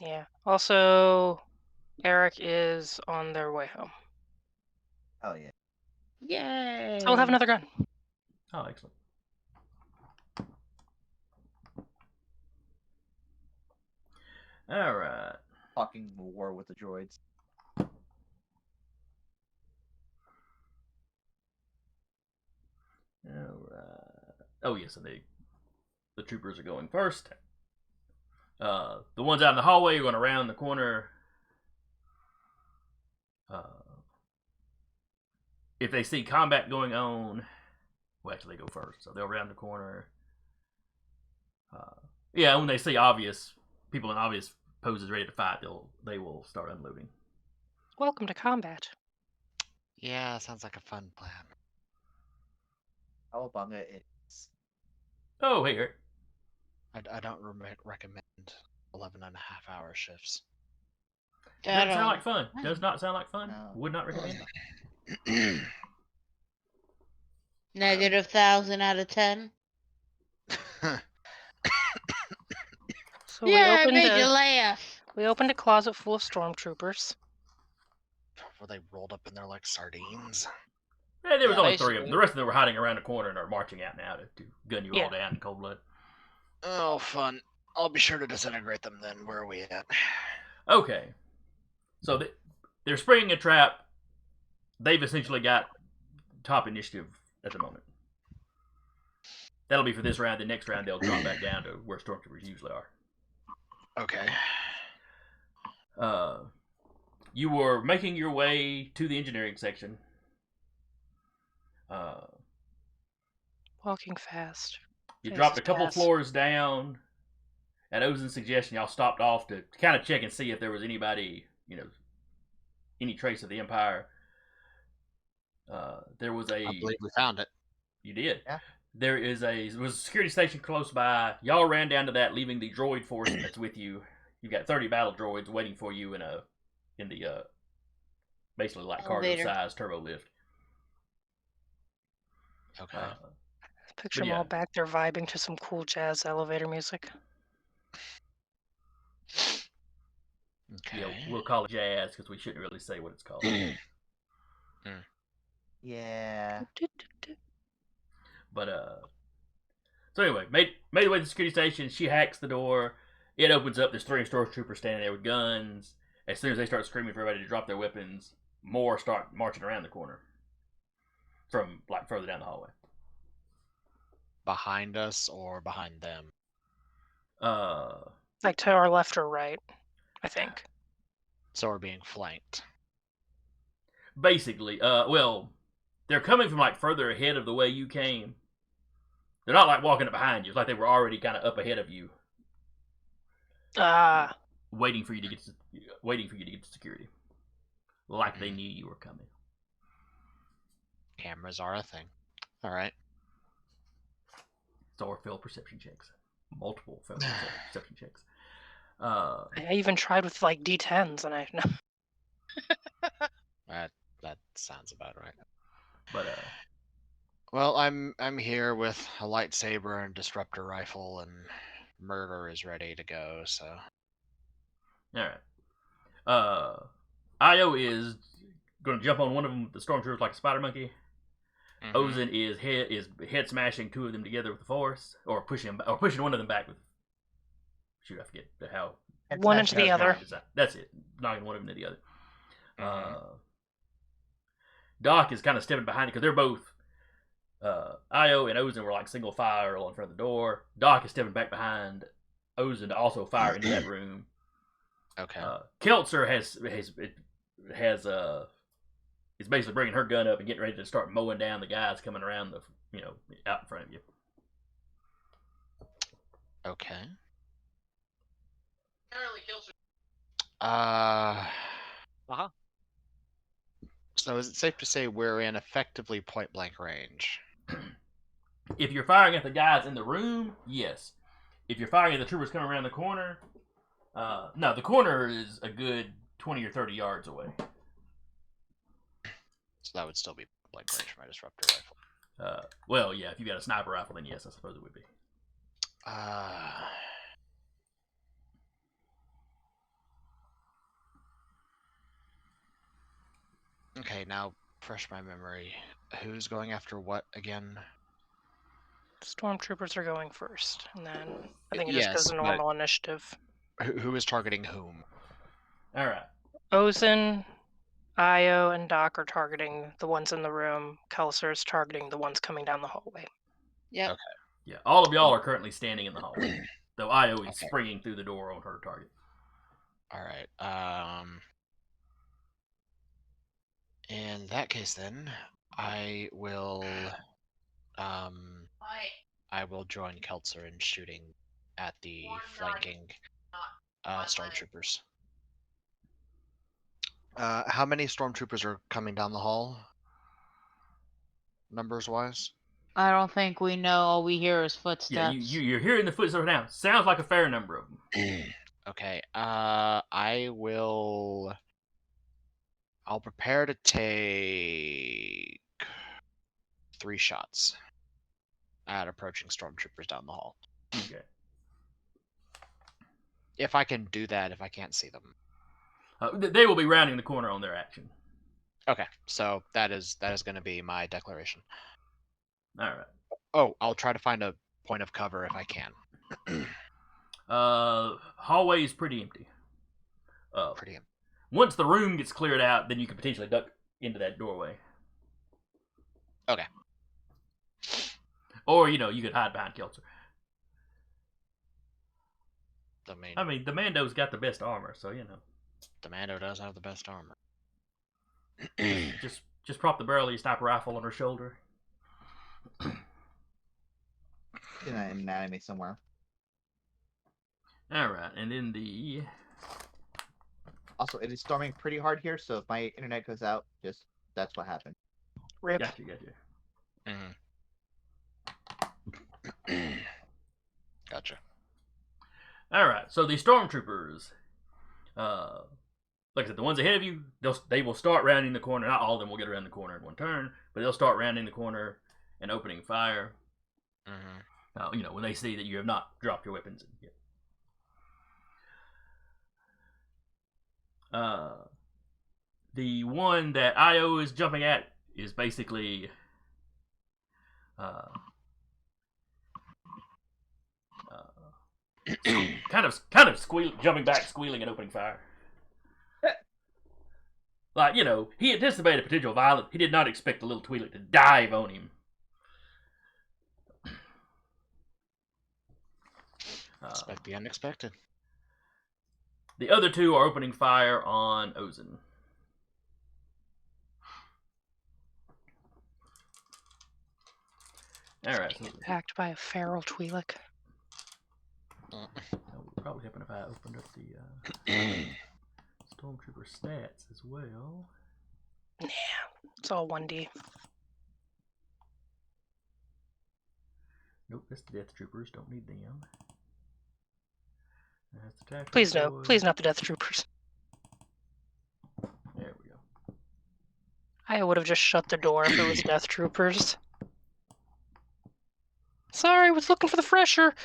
Yeah. Also, Eric is on their way home. Oh yeah. Yay! So we'll have another gun. Oh, excellent. All right. Talking war with the droids. All right. Oh yes, and the troopers are going first. The ones out in the hallway are going around the corner. If they see combat going on, well, actually they go first, so they'll round the corner. Yeah, when they see people in obvious poses ready to fight, they will start unloading. Welcome to combat. Yeah, sounds like a fun plan. Cowabunga is. Oh, hey, Eric. I don't recommend 11.5-hour shifts. Doesn't sound like fun. Does not sound like fun. No. Would not recommend. -1,000 out of 10. So Yeah, I made you laugh. we opened a closet full of stormtroopers. Were they rolled up in there like sardines? Yeah, there was Yeah, only 3 of them. basically. The rest of them were hiding around the corner and are marching out now to gun you Yeah. all down in cold blood. Oh, fun. I'll be sure to disintegrate them then. Where are we at? Okay. So they're springing a trap. They've essentially got top initiative at the moment. That'll be for this round. The next round, they'll drop back down to where stormtroopers usually are. Okay. You were making your way to the engineering section. Walking fast. You Faces dropped a couple pass. floors down. At Ozen's suggestion, y'all stopped off to kind of check and see if there was anybody, any trace of the Empire. There was I believe we found it. You did. Yeah. There was a security station close by. Y'all ran down to that, leaving the droid force that's with you. You've got 30 battle droids waiting for you in the basically like Elevator. cargo-sized turbo lift. Okay. Picture But them yeah. all back there vibing to some cool jazz elevator music. Okay. We'll call it jazz because we shouldn't really say what it's called. Yeah. But so anyway, made the way to the security station. She hacks the door. It opens up. There's 3 stormtroopers standing there with guns. As soon as they start screaming for everybody to drop their weapons, more start marching around the corner from like further down the hallway. Behind us or behind them? Like to our left or right, I think. So we're being flanked. Basically, well, they're coming from like further ahead of the way you came. They're not like walking up behind you. It's like they were already kind of up ahead of you, waiting for you to get to security, like they knew you were coming. Cameras are a thing. All right. So failed perception checks, multiple failed perception checks. I even tried with like D10s, and I That sounds about right. But Well, I'm here with a lightsaber and disruptor rifle, and murder is ready to go. So. all right. Io is going to jump on one of them, the stormtroopers, like a spider monkey. Mhm. Ozen is head smashing 2 of them together with the force, or pushing one of them back with. Shoot, I forget how. Head one into smashing the out other. guns. That's it. Knocking one of them to the other. Mhm. Doc is kind of stepping behind it because they're both. Io and Ozen were like single fire in front of the door. Doc is stepping back behind Ozen to also fire into that room. Okay. Keltzer is basically bringing her gun up and getting ready to start mowing down the guys coming around out in front of you. Okay. Uh-huh. So is it safe to say we're in effectively point blank range? If you're firing at the guys in the room, yes. If you're firing at the troopers coming around the corner, no, the corner is a good 20 or 30 yards away. So that would still be blank range for my disruptor rifle. Well, yeah, if you got a sniper rifle, then yes, I suppose it would be. Okay, now fresh my memory. Who's going after what again? Stormtroopers are going first, and then I think it Yes, just goes to but- normal initiative. Who is targeting whom? All right. Ozen, Io, and Doc are targeting the ones in the room. Kelser is targeting the ones coming down the hallway. Yep. Okay. Yeah, all of y'all are currently standing in the hallway, though Io is Okay. springing through the door on her target. All right. In that case, then I will join Keltzer in shooting at the flanking stormtroopers. How many stormtroopers are coming down the hall? Numbers wise? I don't think we know. All we hear is Yeah, footsteps. you're hearing the footsteps now. Sounds like a fair number of them. Okay. I'll prepare to take 3 shots at approaching stormtroopers down the hall. Okay. If I can do that, if I can't see them. They will be rounding the corner on their action. Okay, so that is going to be my declaration. All right. Oh, I'll try to find a point of cover if I can. Hallway is pretty empty. Pretty. Once the room gets cleared out, then you could potentially duck into that doorway. Okay. Or, you could hide behind Keltzer. I mean, the Mando's got the best armor, so, the Mando does have the best armor. just prop the barrel of your sniper rifle on her shoulder. In an anatomy somewhere. Alright, and then the... Also, it is storming pretty hard here, so if my internet goes out, that's what happened. Rip. Gotcha. Gotcha. Alright, so the stormtroopers, like I said, the ones ahead of you, they will start rounding the corner. Not all of them will get around the corner in one turn, but they'll start rounding the corner and opening fire. When they see that you have not dropped your weapons yet. The one that IO is jumping at is basically kind of jumping back, squealing, and opening fire. Like, he anticipated potential violence. He did not expect the little Twi'lek to dive on him. Expect the unexpected. The other two are opening fire on Ozen. Alright. Being attacked by a feral Twi'lek. That would probably happen if I opened up the Stormtrooper stats as well. Yeah, it's all 1D. Nope, that's the Death Troopers. Don't need them. That's the tactical Please no, boys. please not the Death Troopers. There we go. I would have just shut the door if it was Death Troopers. Sorry, I was looking for the fresher.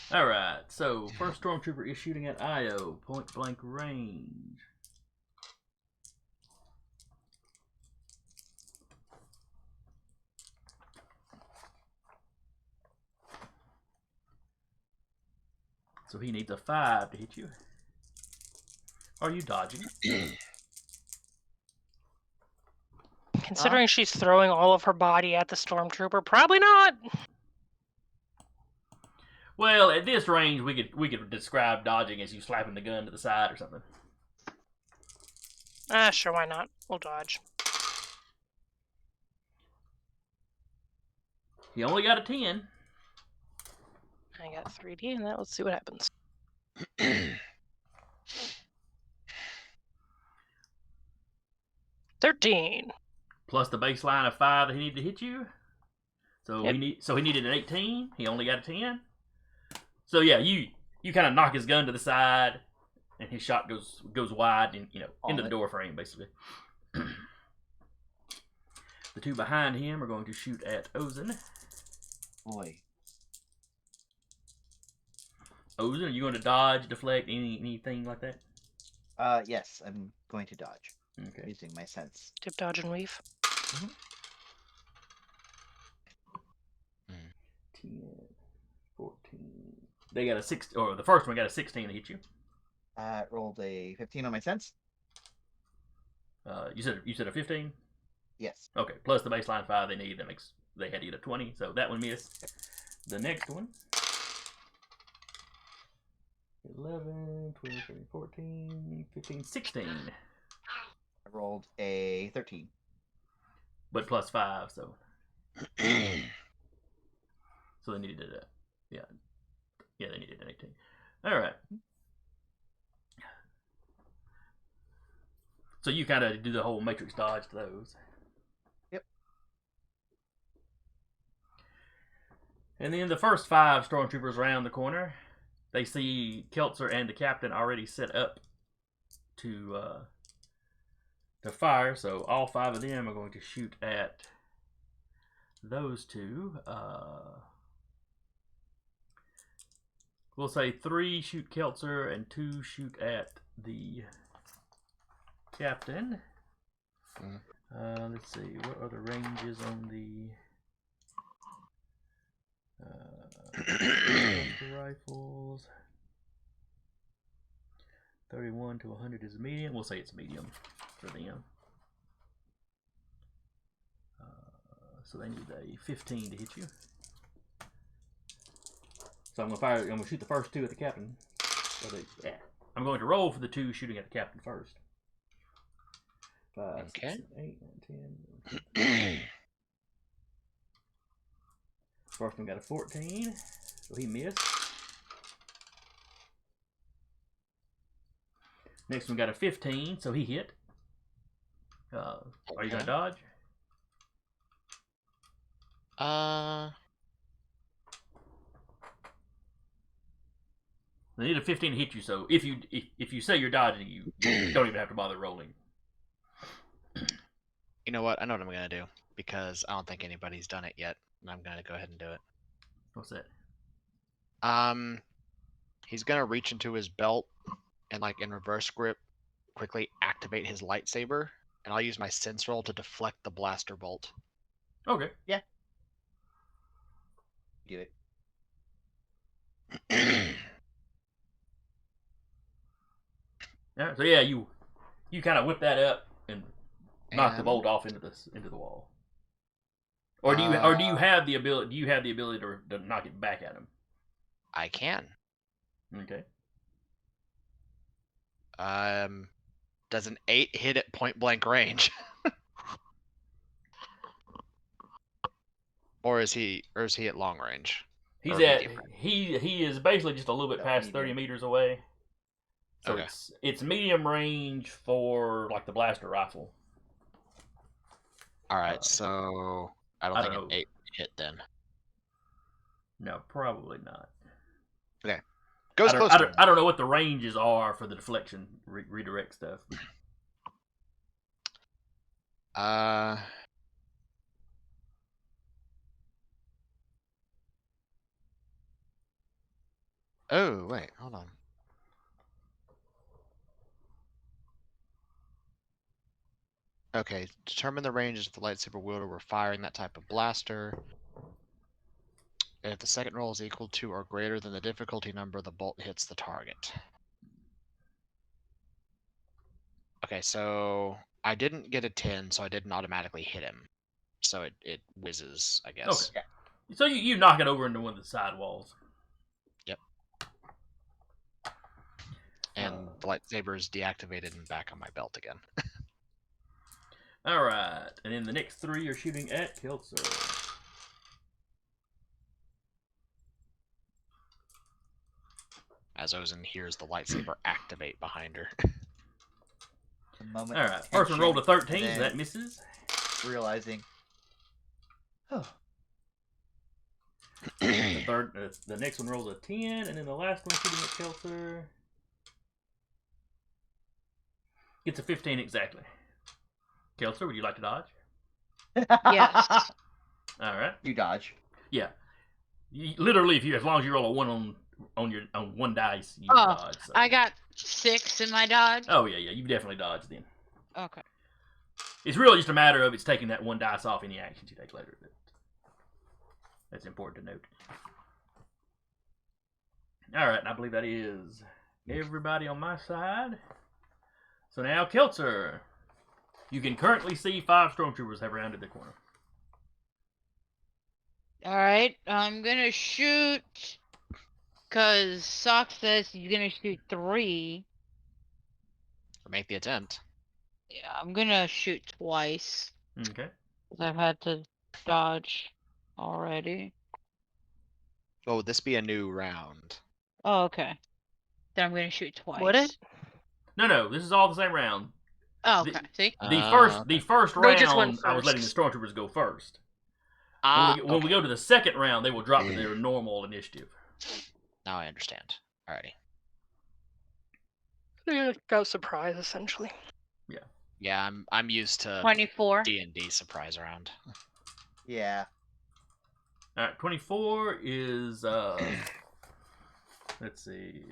Alright, so first Stormtrooper is shooting at IO, point blank range. So he needs a 5 to hit you. Are you dodging? Considering she's throwing all of her body at the Stormtrooper, probably not. Well, at this range, we could describe dodging as you slapping the gun to the side or something. Sure, why not? We'll dodge. He only got a 10. I got 3D in that. Let's see what happens. 13. Plus the baseline of 5 that he needed to hit you. So Yep. he needed an 18. He only got a 10. So yeah, you kind of knock his gun to the side, and his shot goes wide and into the door frame basically. The two behind him are going to shoot at Ozen. Boy. Ozen, are you going to dodge, deflect, anything like that? Yes, I'm going to dodge. Okay. Using my sense. Dip, dodge, and weave. 10, 14. They got a 6, or the first one got a 16 to hit you. Rolled a 15 on my sense. You said a 15. Yes. Okay, plus the baseline 5 they need. That makes they had to get a 20, so that one missed. The next one. 11, 12, 13, 14, 15, 16. I rolled a 13. But plus 5, so. So they needed a. Yeah, they needed an 18. Alright. So you kind of do the whole matrix dodge to those. Yep. And then the first 5 stormtroopers around the corner, they see Keltzer and the captain already set up to fire. So all 5 of them are going to shoot at those two. We'll say 3 shoot Keltzer and 2 shoot at the captain. Let's see, what are the ranges on the Blaster rifles. 31 to 100 is medium. We'll say it's medium for them. So they need a 15 to hit you. So I'm gonna shoot the first 2 at the captain. I'm going to roll for the 2 shooting at the captain first. 5, Okay. 6, 7, 8, 9, 10. First one got a 14, so he missed. Next one got a 15, so he hit. Are you gonna dodge? They need a 15 to hit you, so if you say you're dodging, you don't even have to bother rolling. You know what? I know what I'm gonna do because I don't think anybody's done it yet, and I'm gonna go ahead and do it. What's that? He's gonna reach into his belt and, like, in reverse grip, quickly activate his lightsaber, and I'll use my sense roll to deflect the blaster bolt. Okay. Yeah. Do it. Yeah. So yeah, you kind of whip that up and knock the bolt off into the wall. Or do you have the ability? Do you have the ability to knock it back at him? I can. Okay. Does an 8 hit at point blank range? or is he at long range? He's Or at medium range? he is basically just a little bit past 30 meters away. So Okay. it's medium range for like the blaster rifle. All right, so I don't think an 8 hit then. No, probably not. Okay. Goes close. I don't know what the ranges are for the deflection redirect stuff. Oh, wait, hold on. Okay, determine the ranges of the lightsaber wielder were firing that type of blaster. If the second roll is equal to or greater than the difficulty number, the bolt hits the target. Okay, so I didn't get a 10, so I didn't automatically hit him. So it whizzes, I guess. Okay. So you knock it over into one of the side walls. Yep. And the lightsaber is deactivated and back on my belt again. All right, and then the next 3 are shooting at Kelso. As Ozen hears the lightsaber activate behind her. The moment All right, first one rolled a 13, so that misses. Realizing. Oh. The next one rolls a 10, and then the last one shooting at Kelso gets a 15 exactly. Kelso, would you like to dodge? Yes. All right. You dodge. Yeah. Literally, as long as you roll a 1 on one dice, you dodge. So. I got 6 in my dodge. Oh yeah, you definitely dodge then. Okay. It's really just a matter of it's taking that 1 dice off any actions you take later. That's important to note. All right, and I believe that is everybody on my side. So now, Keltzer, you can currently see 5 stormtroopers have rounded the corner. Alright, I'm gonna shoot. Because Sock says he's gonna shoot 3. Or make the attempt. Yeah, I'm gonna shoot twice. Okay. 'Cause I've had to dodge already. Oh, would this be a new round? Oh, okay. Then I'm gonna shoot twice. Would it? No, this is all the same round. Oh, okay. See? The first They just round, went I was letting the first. stormtroopers go first. When we go to the second round, they will drop to their normal initiative. Now I understand. Alrighty. They're like a surprise, essentially. Yeah, I'm used to 24. D&D surprise round. Yeah. All right, 24 is let's see.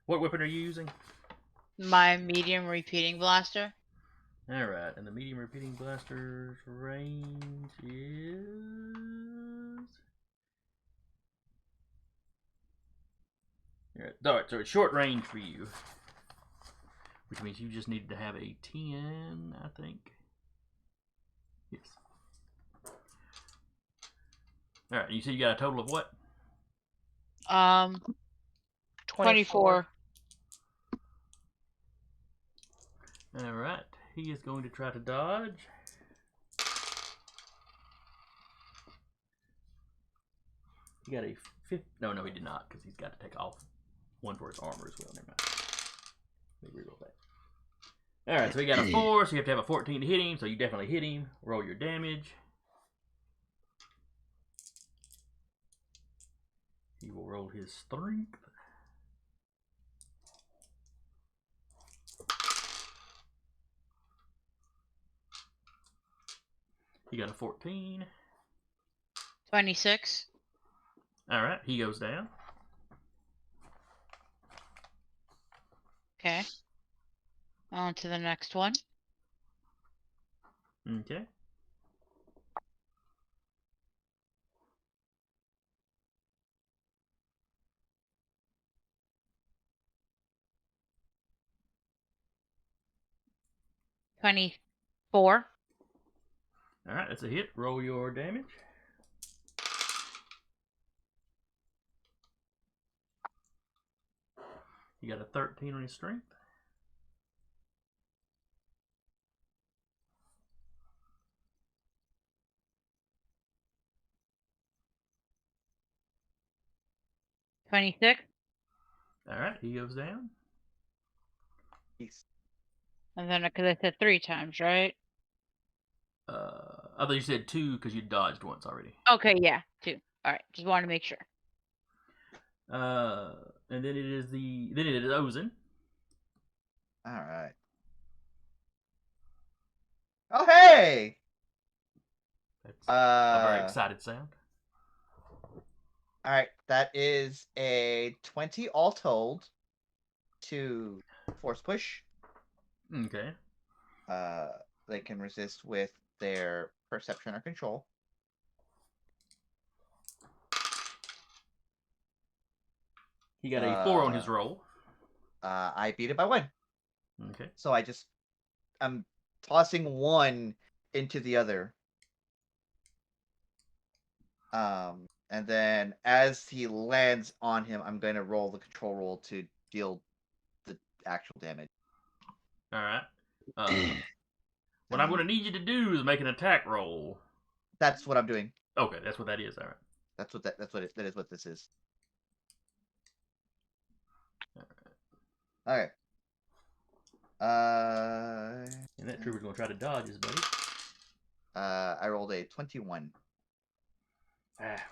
What weapon are you using? My medium repeating blaster. All right, and the medium repeating blaster's range is Alright, so it's short range for you. Which means you just needed to have a 10, I think. Yes. Alright, you said you got a total of what? 24. Alright, he is going to try to dodge. He got a 50. No, he did not, because he's got to take off one for his armor as well. Never mind. Let me reroll that. Alright, so he got a 4, so you have to have a 14 to hit him, so you definitely hit him. Roll your damage. He will roll his strength. He got a 14. 26. Alright, he goes down. Okay. On to the next one. Okay. $24. Alright, that's a hit. Roll your damage. He got a 13 on his strength. $26. Alright, he goes down. Peace. And then, because I said 3 times, right? I thought you said 2 because you dodged once already. Okay, yeah, 2. Alright, just wanted to make sure. And then it is Ozen. All right. Oh, hey! That's a very excited sound. All right, that is a 20 all told to force push. Okay. They can resist with their perception or control. He got a 4 on his roll. I beat it by 1. Okay. So I'm tossing 1 into the other. And then as he lands on him, I'm going to roll the control roll to deal the actual damage. All right. What I'm going to need you to do is make an attack roll. That's what I'm doing. Okay, that's what that is. All right. That is what this is. All right. And that trooper's going to try to dodge his buddy. I rolled a 21.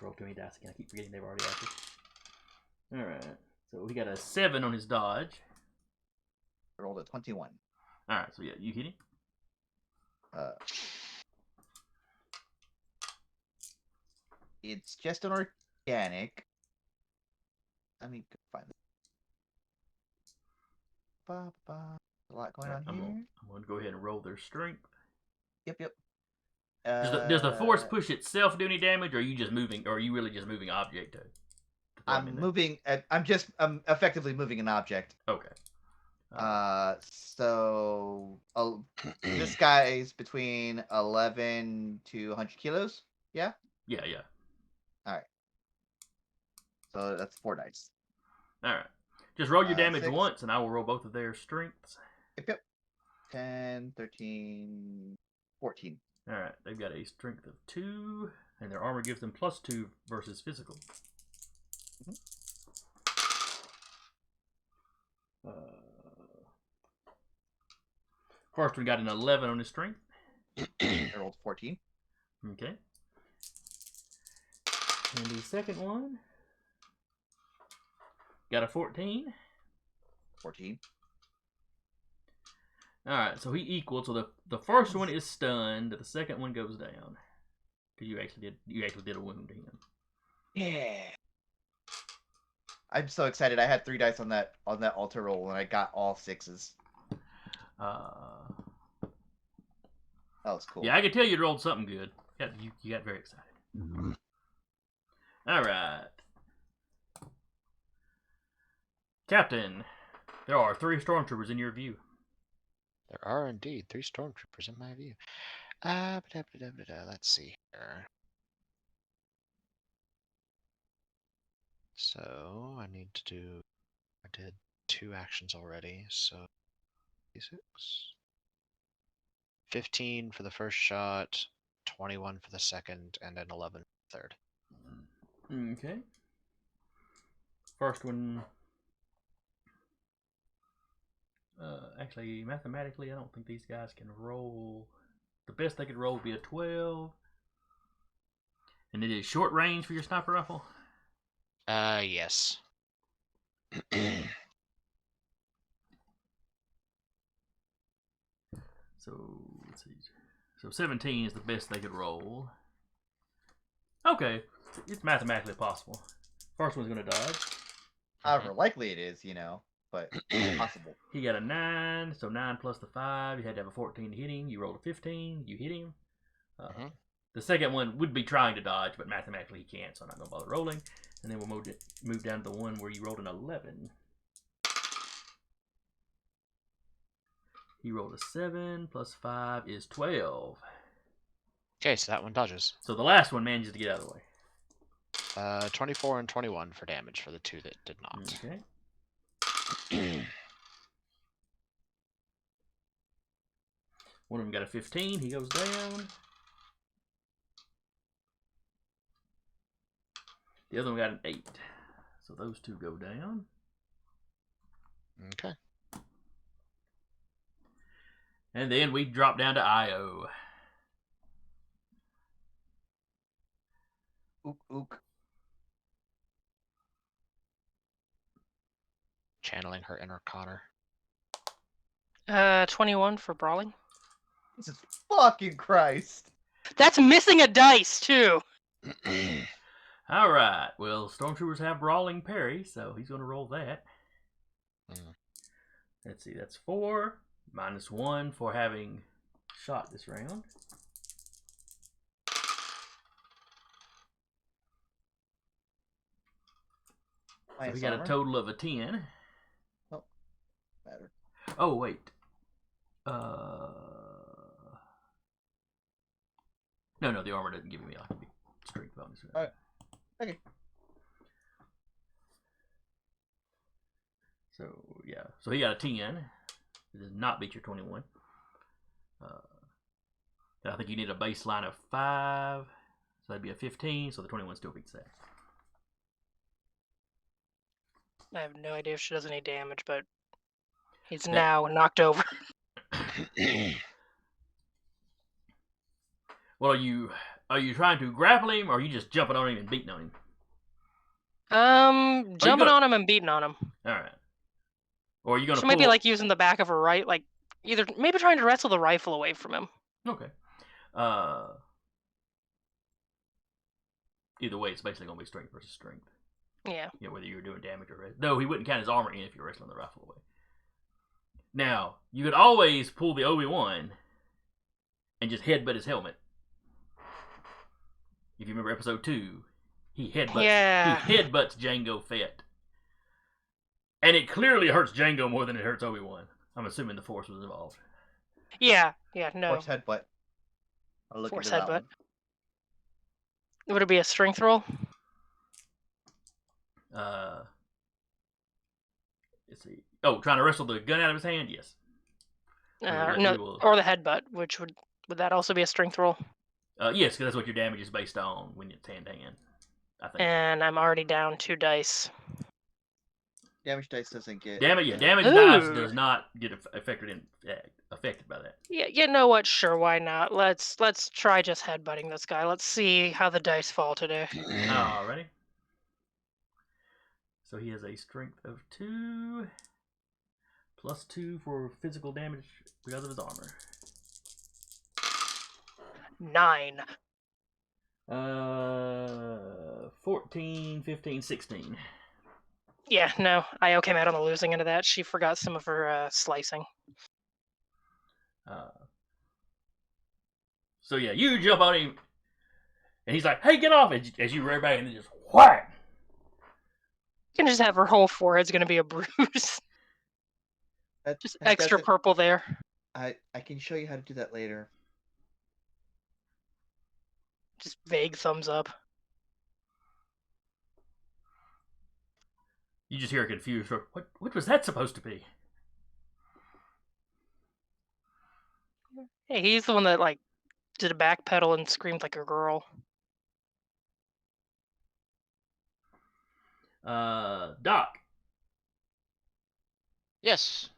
Roll too many dice again. I keep forgetting they've already acted. All right. So he got a 7 on his dodge. I rolled a 21. All right. So yeah, you hit him. It's just an organic. Let me go find it. A lot going on here. I'm going to go ahead and roll their strength. Yep. Does the force push itself do any damage, or are you just moving, or are you really just moving object to throw him in there? moving. I'm effectively moving an object. Okay. So this guy's between 11 to 100 kilos. Yeah. Yeah. All right. So that's 4 dice. All right. Just roll your damage 6. once, and I will roll both of their strengths. Yep. 10, 13, 14. All right. They've got a strength of 2, and their armor gives them +2 versus physical. First one got an 11 on his strength. I rolled 14. Okay. And the second one got a 14. 14. All right, so he equaled. So the first one is stunned. The second one goes down because you actually did a wound to him. Yeah. I'm so excited. I had 3 dice on that altar roll, and I got all 6s. That was cool. Yeah, I could tell you rolled something good. You got very excited. All right. Captain, there are 3 stormtroopers in your view. There are indeed 3 stormtroopers in my view. Let's see here. So I need to do. I did 2 actions already, so 6. 15 for the first shot, 21 for the second, and then 11 for the third. Okay. First one. Actually, mathematically, I don't think these guys can roll. The best they could roll would be a 12. And it is short range for your sniper rifle? Yes. So, let's see. So 17 is the best they could roll. Okay. It's mathematically possible. First one's going to dodge. However likely it is, you know, but possible. He got a 9, so 9 plus the 5. You had to have a 14 to hit him. You rolled a 15. You hit him. The second one would be trying to dodge, but mathematically he can't, so I'm not going to bother rolling. And then we'll move down to the one where you rolled an 11. He rolled a 7 plus 5 is 12. Okay, so that one dodges. So the last one manages to get out of the way. 24 and 21 for damage for the 2 that did not. Okay. One of them got a 15. He goes down. The other one got an 8. So those 2 go down. Okay. And then we drop down to IO. Ook, ook. Channeling her inner Connor. 21 for brawling. Jesus fucking Christ. That's missing a dice too. All right. Well, stormtroopers have brawling parry, so he's going to roll that. Let's see. That's 4 minus 1 for having shot this round. So we got a total of a 10. Oh, better. Oh, wait. No, the armor doesn't give me like a big strength bonus. Alright. Okay. So, yeah. So he got a 10. It does not beat your 21. I think you need a baseline of 5. So that'd be a 15. So the 21 still beats that. I have no idea if she does any damage, but he's now knocked over. Well, are you trying to grapple him, or are you just jumping on him and beating on him? Jumping on him and beating on him. All right. Or are you gonna? She might be like using the back of her right, like either maybe trying to wrestle the rifle away from him. Okay. Either way, it's basically gonna be strength versus strength. Yeah. You know, whether you're doing damage or no, he wouldn't count his armor in if you're wrestling the rifle away. Now, you could always pull the Obi-Wan and just headbutt his helmet. If you remember episode 2, he headbutts Jango Fett. And it clearly hurts Jango more than it hurts Obi-Wan. I'm assuming the Force was involved. Yeah, no. Force headbutt. I'll look Force into that headbutt. one. Would it be a strength roll? Let's see. Oh, trying to wrestle the gun out of his hand? Yes. Or the headbutt, which would that also be a strength roll? Yes, because that's what your damage is based on when it's hand to hand, I think. And I'm already down 2 dice. Damage dice doesn't get... Damage dice does not get affected by that. Yeah, you know what? Sure, why not? Let's try just headbutting this guy. Let's see how the dice fall today. Alrighty. So he has a strength of 2, plus 2 for physical damage because of his armor. 9. 14, 15, 16. Yeah, no, Io came out on the losing end of that. She forgot some of her slicing. So yeah, you jump on him, and he's like, "Hey, get off!" As you rear back, and then just whack. can just have her whole forehead's gonna be a bruise. Just extra purple there. I can show you how to do that later. Just vague thumbs up. You just hear a confused, what was that supposed to be? Hey, he's the one that like did a backpedal and screamed like a girl. Doc. Yes.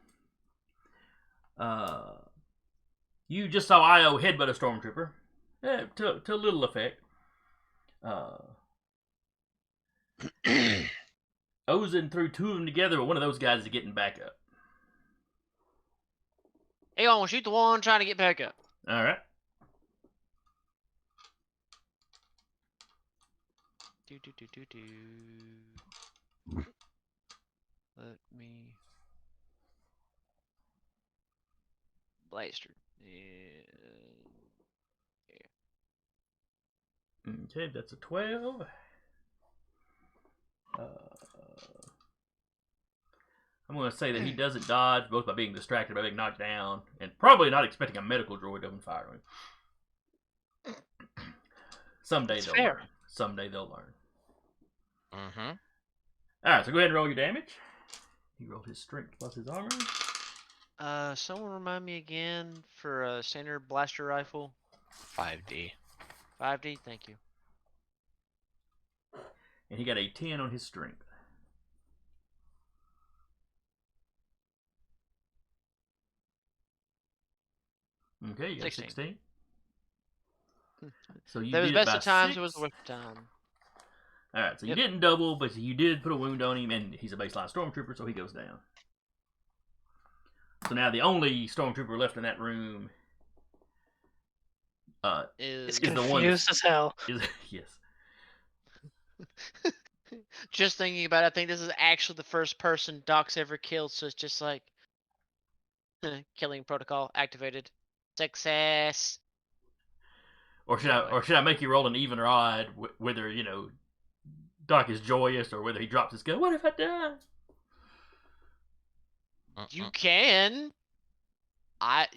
You just saw Io headbutt a stormtrooper. To little effect. Ozen threw two of them together, but one of those guys is getting back up. Hey, on, shoot the one trying to get back up. All right. Do. Let me. Blaster. Okay, that's a 12. I'm going to say that he doesn't dodge, both by being distracted, by being knocked down, and probably not expecting a medical droid to open fire on him. Someday That's they'll fair. learn. Someday they'll learn. Mm-hmm. Alright, so go ahead and roll your damage. He rolled his strength plus his armor. Someone remind me again for a standard blaster rifle. 5D. 5D, thank you. And he got a 10 on his strength. Okay, you got 16. So you There was did best by of times, 6. it was the worst of time. Alright, so Yep. you didn't double, but you did put a wound on him, and he's a baseline stormtrooper, so he goes down. So now the only stormtrooper left in that room It's Is the one confused as hell. yes. just thinking about it, I think this is actually the first person Doc's ever killed, so it's just like killing protocol activated. Success. Or should I make you roll an even or odd, whether Doc is joyous or whether he drops his gun? What if I die? You can. I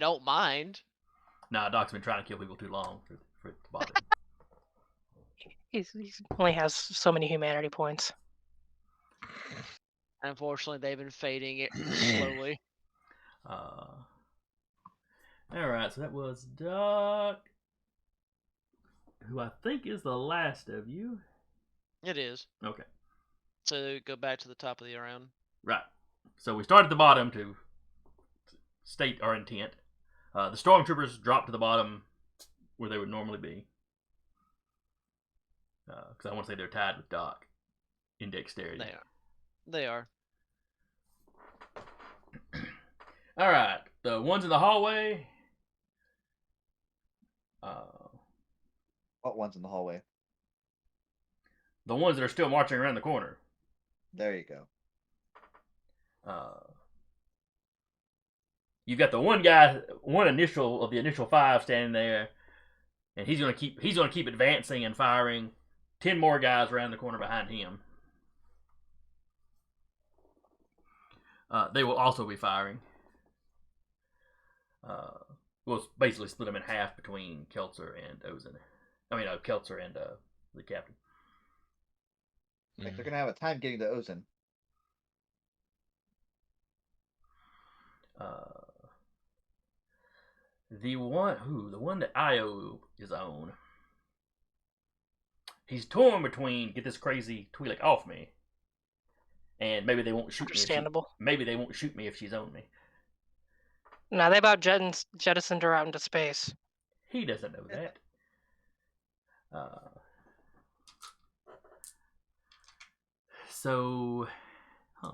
don't mind. Nah, Doc's been trying to kill people too long for it to bother him. He only has so many humanity points. Unfortunately, they've been fading it slowly. Alright, so that was Doc, who I think is the last of you. It is. Okay. So go back to the top of the round. Right. So we start at the bottom to state our intent. The stormtroopers drop to the bottom where they would normally be. Because I want to say they're tied with Doc in dexterity. They are. They are. All right. The ones in the hallway. What one's in the hallway? The ones that are still marching around the corner. There you go. You've got the one guy, one initial of the initial 5 standing there, and he's gonna keep advancing and firing. 10 more guys around the corner behind him. They will also be firing. We'll basically split them in half between Keltzer and Ozen. Keltzer and the captain. Like they're gonna have a time getting to Ozen. The one that Io is on. He's torn between get this crazy Twi'lek off me, and maybe they won't shoot Understandable. me. Maybe they won't shoot me if she's on me. Nah, they about jettisoned her out into space. He doesn't know that.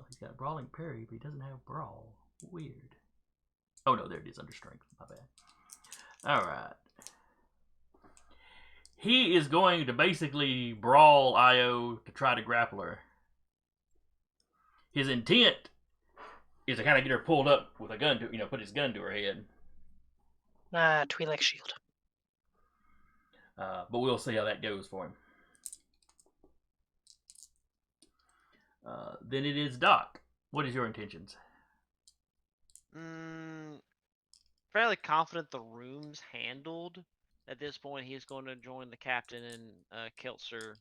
He's got brawling parry, but he doesn't have brawl. Weird. Oh no, there it is under strength. My bad. All right. He is going to basically brawl Io to try to grapple her. His intent is to kind of get her pulled up with a gun to, put his gun to her head. Twi'lek shield. But we'll see how that goes for him. Then it is Doc. What is your intentions? Fairly confident the room's handled. At this point, he's going to join the captain and Keltzer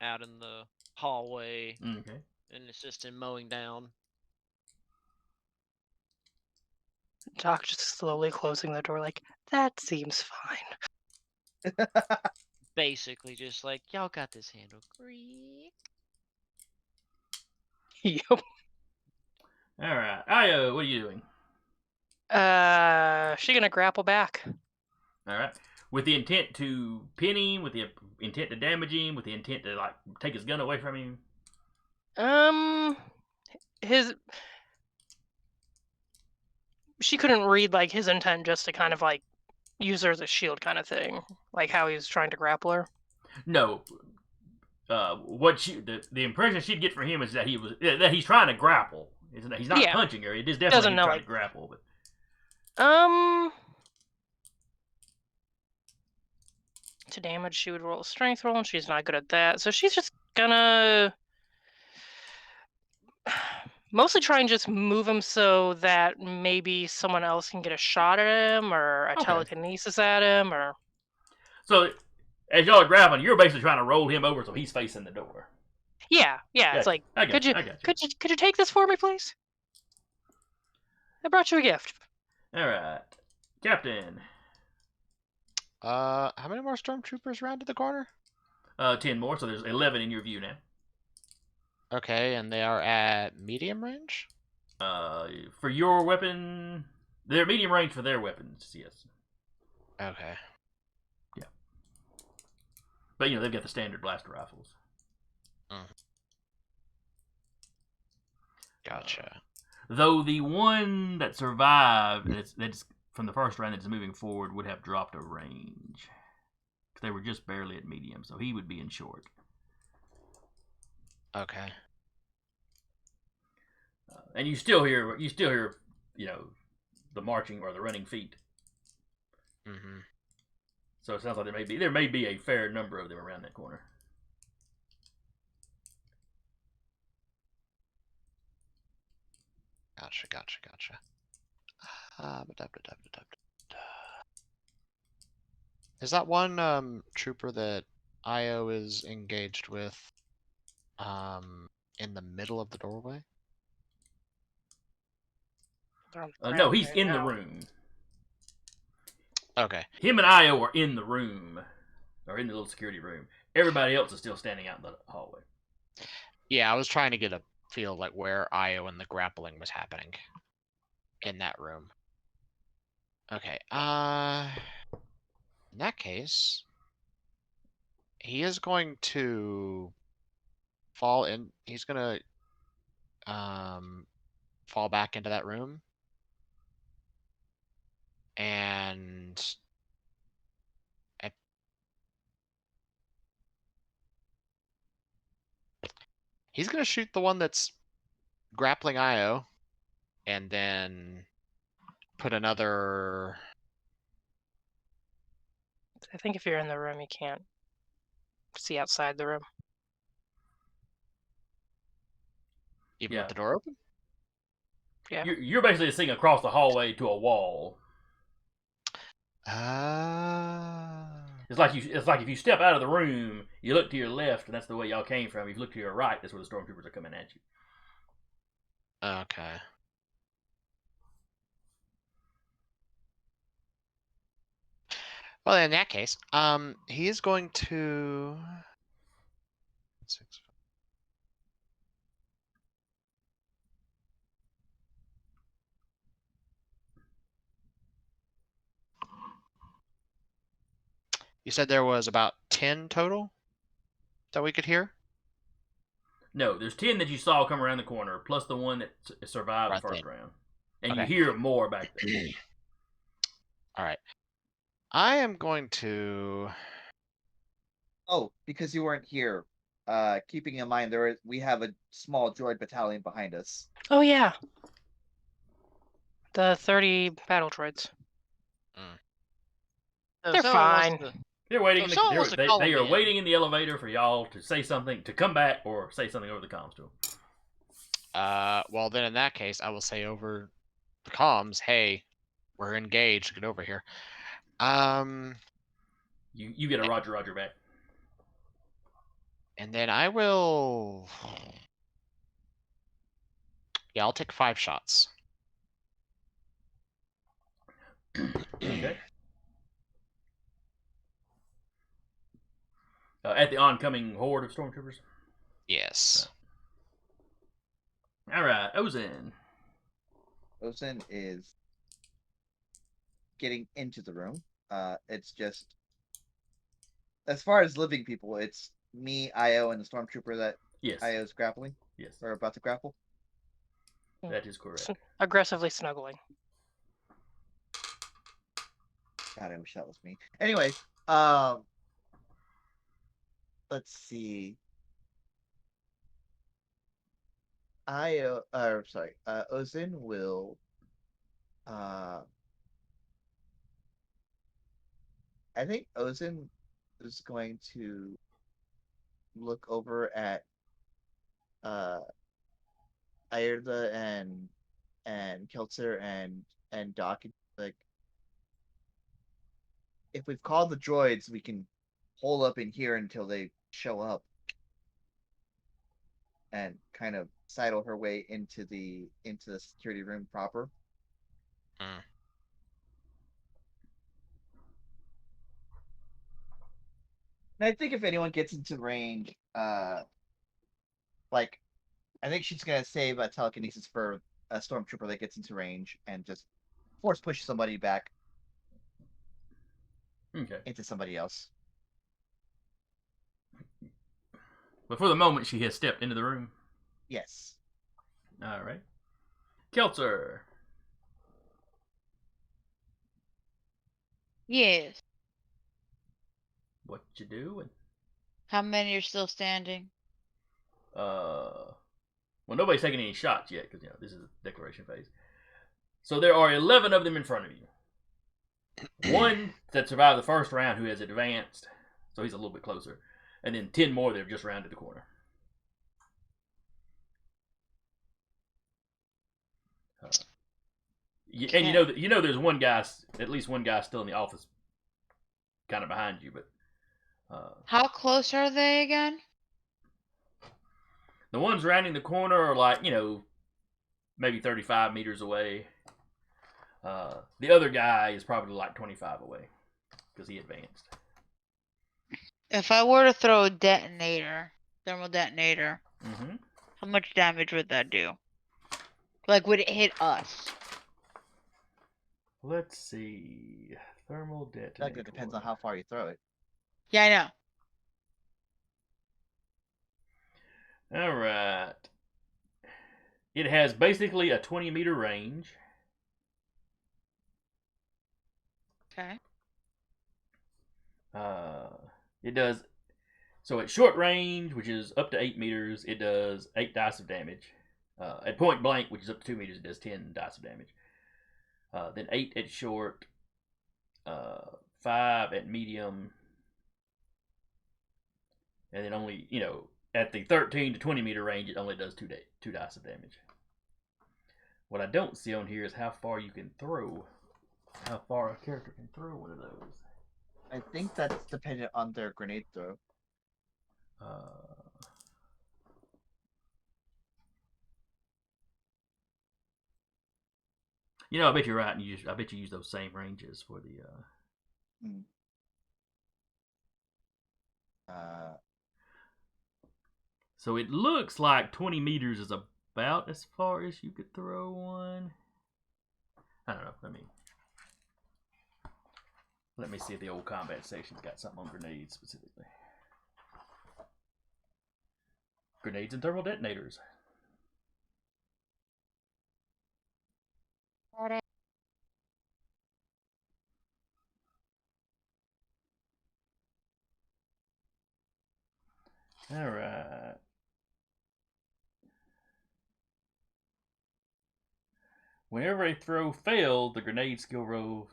out in the hallway Okay. and assist in mowing down. Doc just slowly closing the door, like, that seems fine. Basically, just like, y'all got this handled. Creak. Yep. All right. Io, what are you doing? She gonna grapple back. All right. With the intent to pin him, with the intent to damage him, with the intent to like take his gun away from him. She couldn't read like his intent, just to kind of like use her as a shield kind of thing, like how he was trying to grapple her. No. The impression she'd get from him is that he's trying to grapple. He's not Yeah. punching her. It is definitely Doesn't he's know, trying like- to grapple. But To damage, she would roll a strength roll, and she's not good at that. So she's just gonna mostly try and just move him so that maybe someone else can get a shot at him, or a Okay. telekinesis at him, or so as y'all are grappling, you're basically trying to roll him over so he's facing the door. yeah. It's Gotcha. like, I got could you. you I got you. could you take this for me, please? I brought you a gift. All right, Captain. How many more stormtroopers rounded the corner? 10 more, so there's 11 in your view now. Okay, and they are at medium range? For your weapon, they're medium range for their weapons, yes. Okay. But they've got the standard blaster rifles. Gotcha. Though the one that survived, that's from the first round that's moving forward, would have dropped a range. They were just barely at medium, so he would be in short. Okay. And you still hear, the marching or the running feet. Mm-hmm. So it sounds like there may be a fair number of them around that corner. Gotcha. Is that one trooper that Io is engaged with in the middle of the doorway? They're on the No, ground he's right in now. the room. Okay. Him and Io are in the room, or in the little security room. Everybody else is still standing out in the hallway. Yeah, I was trying to get a feel like where Io and the grappling was happening in that room. Okay. In that case, he is going to fall in. He's gonna fall back into that room, and he's gonna shoot the one that's grappling Io, and then put another. I think if you're in the room, you can't see outside the room. Even Yeah. with the door open? Yeah. You're basically seeing across the hallway to a wall. It's like if you step out of the room, you look to your left, and that's the way y'all came from. If you look to your right, that's where the stormtroopers are coming at you. Okay. Well, in that case, he is going to. You said there was about 10 total that we could hear? No, there's 10 that you saw come around the corner, plus the one that survived Right the first then. round. And Okay. you hear more back there. All right. I am going to. Oh, because you weren't here, keeping in mind we have a small droid battalion behind us. Oh yeah. The 30 battle droids. So They're someone wants fine. to- They're waiting. So someone wants to call they them are in. waiting in the elevator for y'all to say something, to come back, or say something over the comms to them. Well, then in that case, I will say over the comms, hey, we're engaged. Get over here. You get a Roger Roger back. And then I will. Yeah, I'll take 5 shots. Okay. At the oncoming horde of stormtroopers. Yes. All right, Ozan. Osen is getting into the room. It's just, as far as living people, it's me, Io, and the stormtrooper that Yes. Io's grappling Yes, or about to grapple. that is correct. Aggressively snuggling. God, I wish that was me. Anyway, let's see. Ozen will I think Ozen is going to look over at Ayrda and Keltzer and Doc, and like, if we've called the droids, we can hole up in here until they show up, and kind of sidle her way into the security room proper. Mm. And I think if anyone gets into range, like, I think she's gonna save a telekinesis for a stormtrooper that gets into range and just force push somebody back Okay. into somebody else. But for the moment, she has stepped into the room. Yes. All right. Keltzer. Yes. What you doing? How many are still standing? Well, nobody's taking any shots yet because this is a declaration phase. So there are 11 of them in front of you. One that survived the first round who has advanced, so he's a little bit closer, and then 10 more that have just rounded the corner. And you know there's one guy, at least one guy still in the office, kind of behind you, but How close are they again? the ones rounding the corner are like, maybe 35 meters away. The other guy is probably like 25 away because he advanced. If I were to throw a thermal detonator, Mm-hmm. how much damage would that do? Like, would it hit us? Let's see. Thermal detonator. That depends on how far you throw it. Yeah, I know. All right. It has basically a 20-meter range. Okay. It does. So at short range, which is up to 8 meters, it does 8 dice of damage. At point blank, which is up to 2 meters, it does 10 dice of damage. Then 8 at short, 5 at medium, and then only, at the 13 to 20 meter range, it only does 2 dice of damage. What I don't see on here is how far you can throw. How far a character can throw one of those. I think that's dependent on their grenade throw. I bet you're right, and I bet you use those same ranges for the. So it looks like 20 meters is about as far as you could throw one. I don't know. Let me see if the old combat section's got something on grenades specifically. Grenades and thermal detonators. All right. Whenever a throw failed, the grenade skill roll.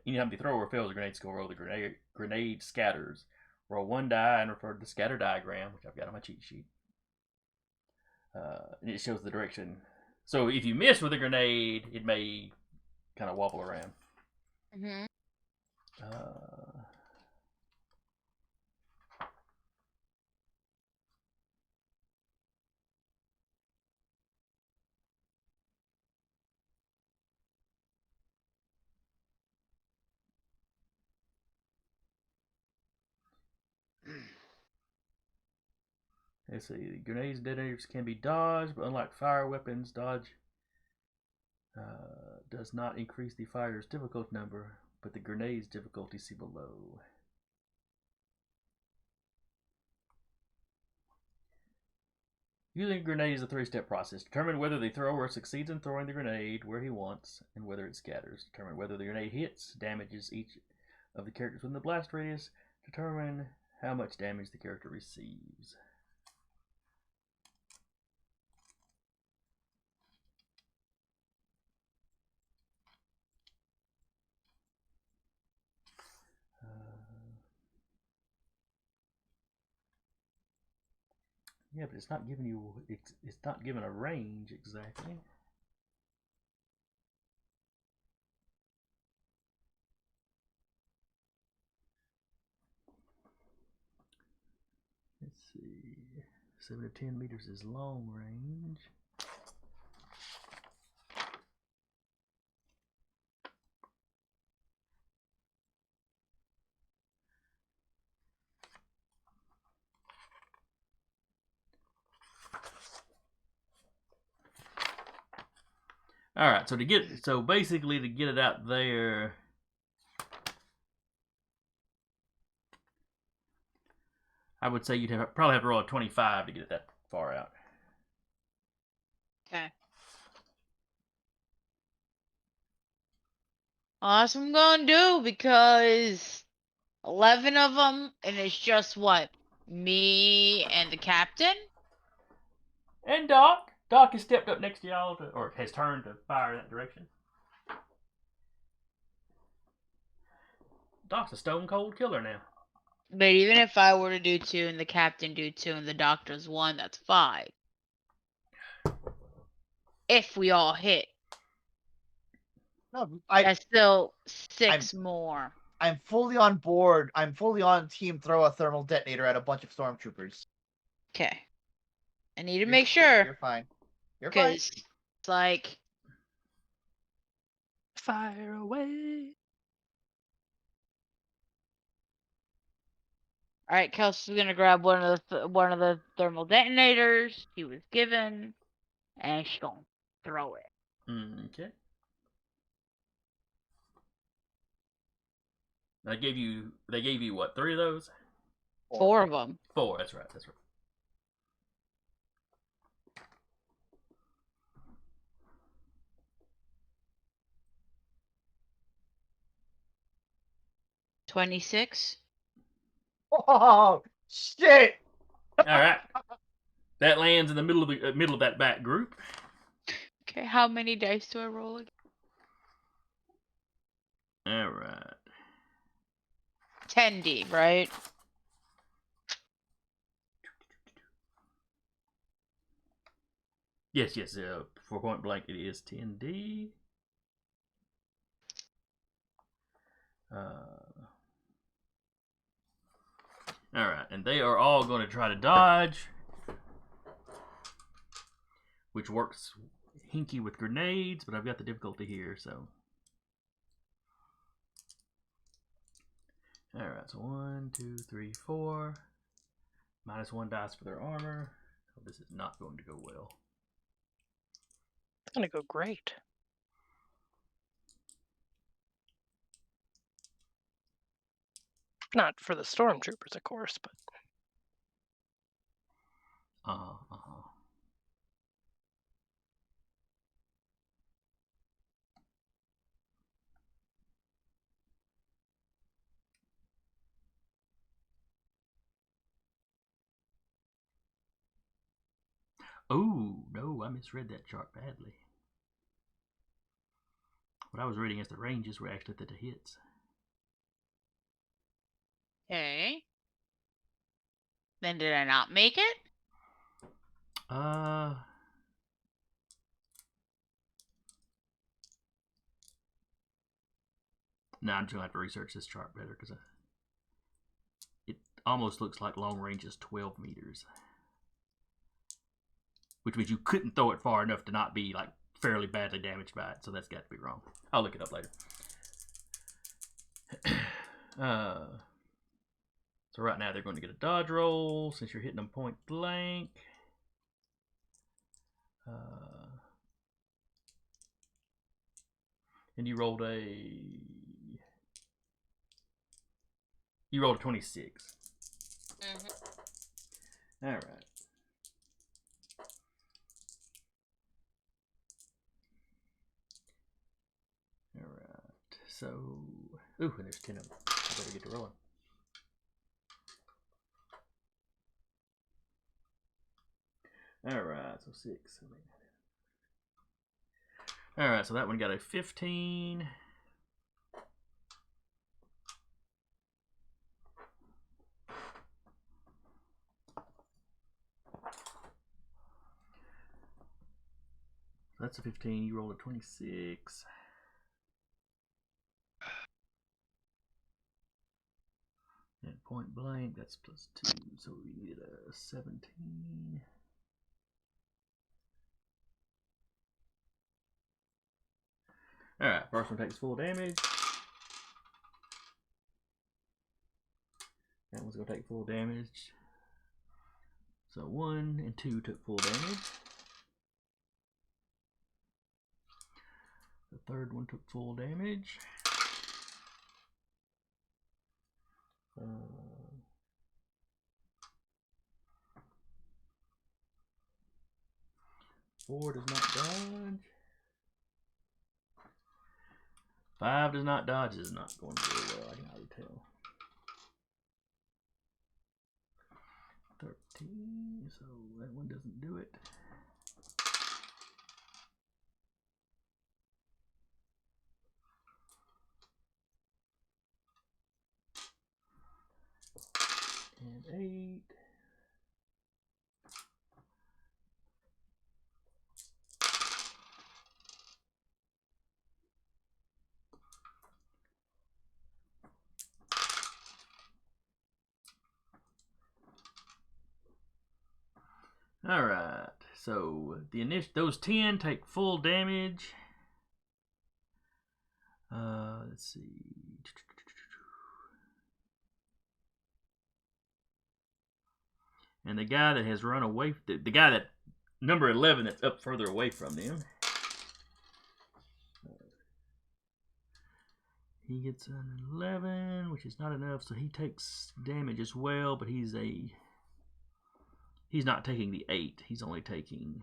Anytime the thrower fails a grenade skill roll, the grenade scatters. Roll 1 die and refer to the scatter diagram, which I've got on my cheat sheet. and it shows the direction. So if you miss with a grenade, it may kind of wobble around. Mm-hmm. Let's see. Grenades and detonators can be dodged, but unlike fire weapons, dodge does not increase the fire's difficulty number, but the grenade's difficulty see below. Using a grenade is a three-step process. Determine whether the thrower succeeds in throwing the grenade where he wants, and whether it scatters. Determine whether the grenade hits, damages each of the characters within the blast radius. Determine how much damage the character receives. Yeah, but it's not giving you. It's not giving a range exactly. Let's see. 7 to 10 meters is long range. All right, so basically to get it out there, I would say you'd probably have to roll a 25 to get it that far out. Okay. Well, that's what I'm gonna do because 11 of them, and it's just what, me and the captain. And Doc has stepped up next to y'all, or has turned to fire in that direction. Doc's a stone cold killer now. But even if I were to do 2 and the captain do 2 and the doctor's 1, that's 5. If we all hit, No, that's still 6 more. I'm fully on board. I'm fully on team throw a thermal detonator at a bunch of stormtroopers. Okay. I need to make sure. You're fine. You're fine. Because it's like, Fire away. all right, Kelsey's gonna grab one of the thermal detonators he was given, and she's gonna throw it. Okay. They gave you what? 3 of those? 4 of them. 4. That's right. That's right. $26. Oh shit! All right. That lands in the middle of that back group. Okay, how many dice do I roll again? All right. 10D, right? Yes. For point blank, it is 10D. All right, and they are all going to try to dodge, which works hinky with grenades, but I've got the difficulty here, so. All right, so 1, 2, 3, 4. -1 dice for their armor. Oh, this is not going to go well. It's gonna go great. Not for the stormtroopers, of course, but Oh, no, I misread that chart badly. What I was reading as the ranges were actually the hits. Okay. Then did I not make it? No, I'm just gonna have to research this chart better because it almost looks like long range is 12 meters, which means you couldn't throw it far enough to not be like fairly badly damaged by it. So that's got to be wrong. I'll look it up later. So right now they're going to get a dodge roll since you're hitting them point blank. And you rolled a 26. All right. All right. So, ooh, and there's 10 of them. I better get to rolling. All right, so 6. All right, so that one got a 15. That's a 15. You rolled a 26. And point blank, that's plus 2. So we get a 17. Alright, first one takes full damage. That one's going to take full damage. So 1 and 2 took full damage. The third one took full damage. 4 does not dodge. 5 does not dodge. This is not going very well, I can already tell. 13, so that one doesn't do it. And 8. All right, so those 10 take full damage. Let's see. And the guy that has run away, the guy that number 11 that's up further away from them, he gets an 11, which is not enough, so he takes damage as well, but he's not taking the 8. He's only taking,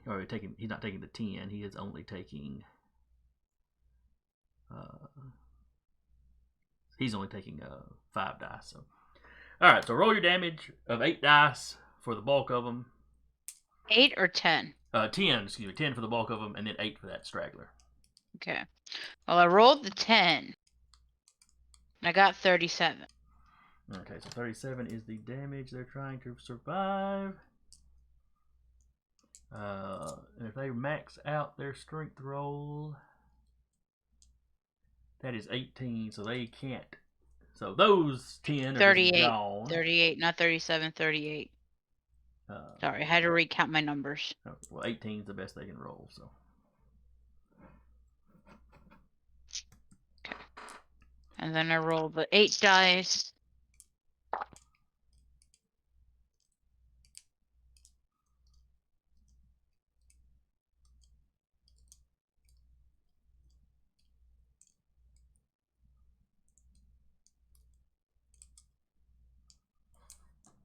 he's not taking the 10. He is only taking, he's only taking 5 dice. So, all right. So roll your damage of 8 dice for the bulk of them. 8 or 10? 10. Excuse me. 10 for the bulk of them, and then 8 for that straggler. Okay. Well, I rolled the 10. And I got 37. Okay. So 37 is the damage they're trying to survive. And if they max out their strength roll, that is 18, so they can't. So those 10 are 38. just gone. 38, not 37, 38. Sorry, I had to recount my numbers. Okay, well, 18 is the best they can roll, so. Okay. And then I rolled the 8 dice.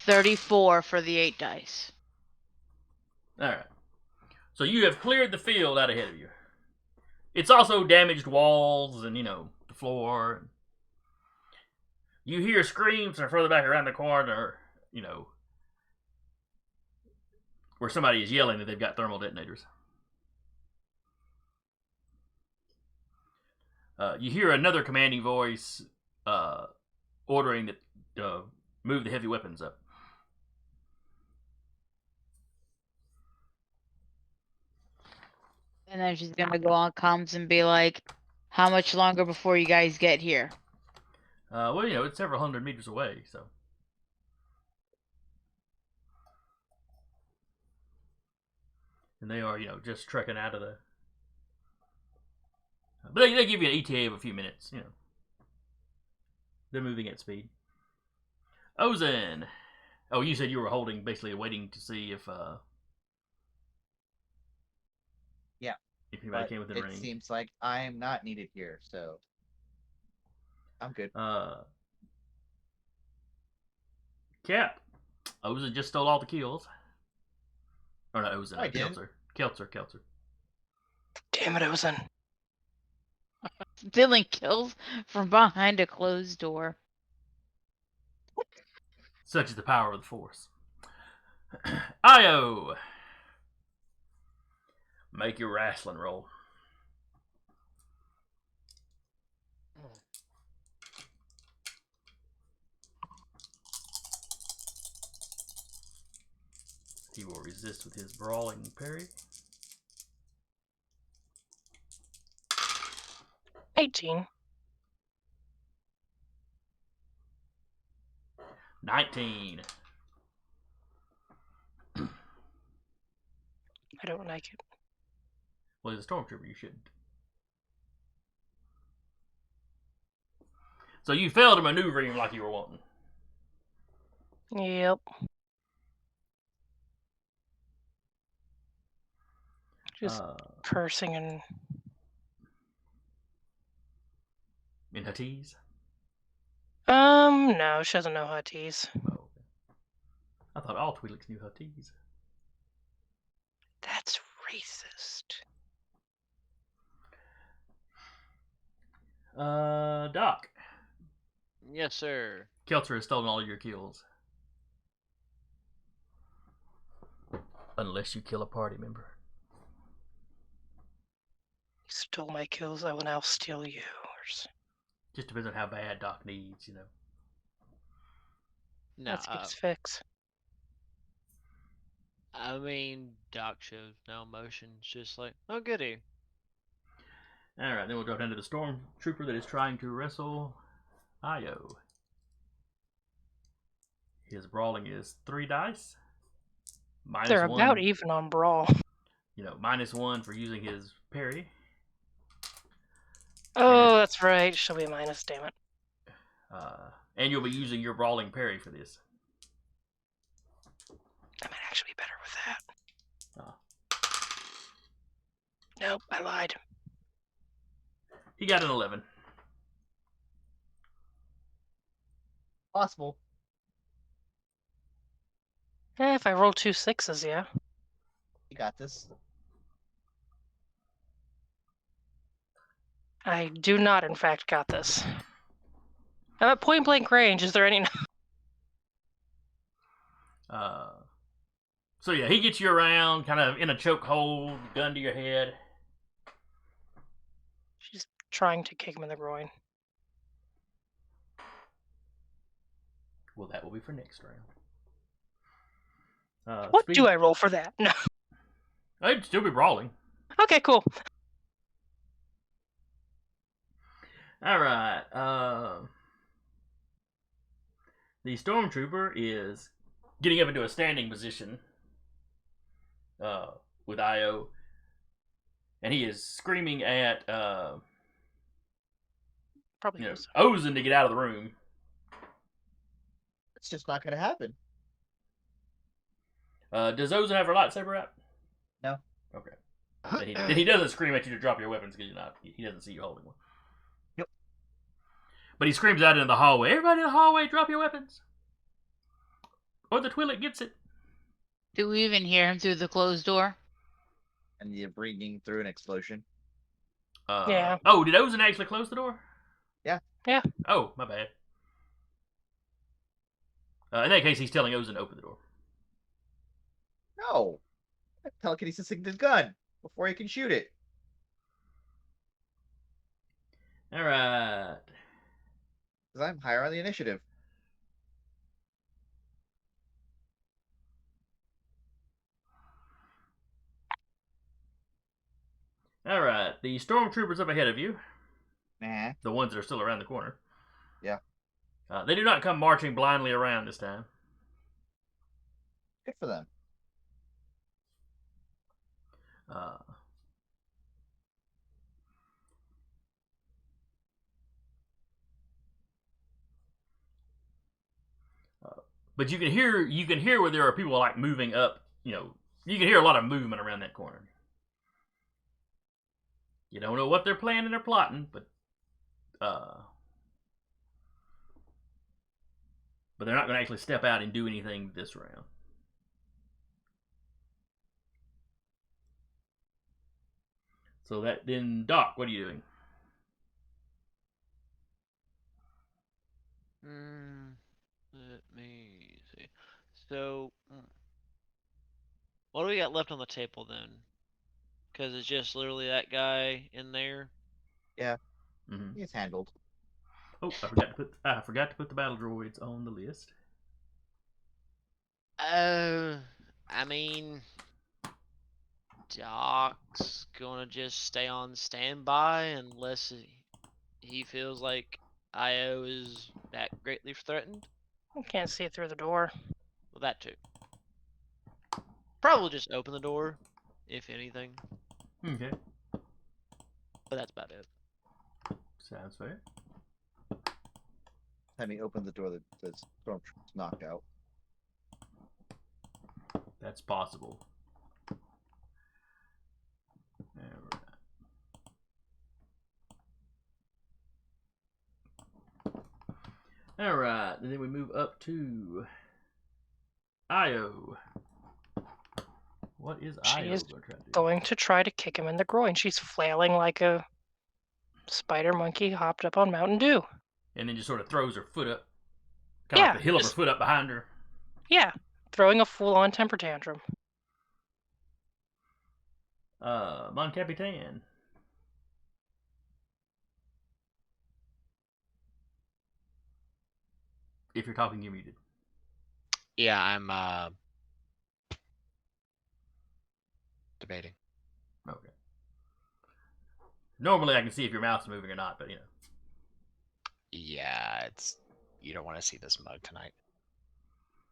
$34 for the 8 dice. All right. So you have cleared the field out ahead of you. It's also damaged walls and, the floor. You hear screams from further back around the corner, where somebody is yelling that they've got thermal detonators. You hear another commanding voice ordering that move the heavy weapons up. And then she's gonna go on comms and be like, "How much longer before you guys get here?" Well, it's several hundred meters away, so. And they are, just trekking out of the. But they give you an ETA of a few minutes, They're moving at speed. Ozen! Oh, you said you were holding, basically waiting to see if. Yeah. If anybody But came within it range. seems like I am not needed here, so I'm good. Cap. Ozen just stole all the kills. Or not Ozen, I didn't. Keltzer. Damn it, Ozen. Stealing kills from behind a closed door. Such is the power of the Force. Io! Make your wrestling roll. He will resist with his brawling parry. 18. 19. I don't like it. Well, he's a stormtrooper, you shouldn't. So you failed to maneuver him like you were wanting. Yep. Just cursing and. In Huttese? No, she doesn't know Huttese. Oh, okay. I thought all Twi'leks knew Huttese. That's racist. Doc. Yes, sir. Keltzer has stolen all your kills. Unless you kill a party member. You stole my kills, I will now steal yours. Just depends on how bad Doc needs, No, That's Geek's fix. I mean, Doc shows no emotion. It's just like, oh, goody. Alright, then we'll drop down to the stormtrooper that is trying to wrestle Io. His brawling is 3 dice. They're -1. about even on brawl. -1 for using his parry. Oh, that's right. She'll be a minus, damn it. And you'll be using your brawling parry for this. I might actually be better with that. Nope, I lied. He got an 11. Possible. If I roll 2 6s, yeah. You got this. I do not, in fact, got this. I'm at point blank range. Is there any? So yeah, he gets you around, kind of in a choke hold, gun to your head. She's trying to kick him in the groin. Well, that will be for next round. What do I roll for that? No. I'd still be brawling. Okay, cool. All right. The stormtrooper is getting up into a standing position with Io, and he is screaming at Probably Ozen to get out of the room. It's just not going to happen. Does Ozen have her lightsaber out? No. Okay. Then he doesn't scream at you to drop your weapons because he doesn't see you holding one. Yep. But he screams out into the hallway. Everybody in the hallway, drop your weapons. Or the Twi'lek gets it. Do we even hear him through the closed door? And you're bringing through an explosion. Yeah. Oh, did Ozen actually close the door? Yeah. Yeah. Oh, my bad. In that case, he's telling Ozen to open the door. No. Telekinesis his gun before he can shoot it. All right. Because I'm higher on the initiative. got the stormtroopers up ahead of you, Nah. the ones that are still around the corner. Yeah. They do not come marching blindly around this time. Good for them. But you can hear where there are people like moving up. You can hear a lot of movement around that corner. You don't know what they're planning or plotting, but they're not going to actually step out and do anything this round. So then Doc, what are you doing? Let me see. So, what do we got left on the table then? Because it's just literally that guy in there. Mm-hmm. He's handled. Oh, I forgot to put the battle droids on the list. I mean, Doc's gonna just stay on standby unless he feels like IO is that greatly threatened. I can't see through the door. Well, that too. Probably just open the door, if anything. Okay, But that's about it. sounds fair. Time he opened the door, the stormtrooper's knocked out. That's possible. Alright. Alright, and then we move up to Io. What is She Io is going to try to do? Going to try to kick him in the groin. She's flailing like a spider monkey hopped up on Mountain Dew. And then just sort of throws her foot up. Kind of like the heel of her foot up behind her. Yeah, throwing a full-on temper tantrum. Mon Capitan. If you're talking, you're muted. Yeah, I'm debating. Okay. Normally I can see if your mouth's moving or not, but Yeah, you don't want to see this mug tonight.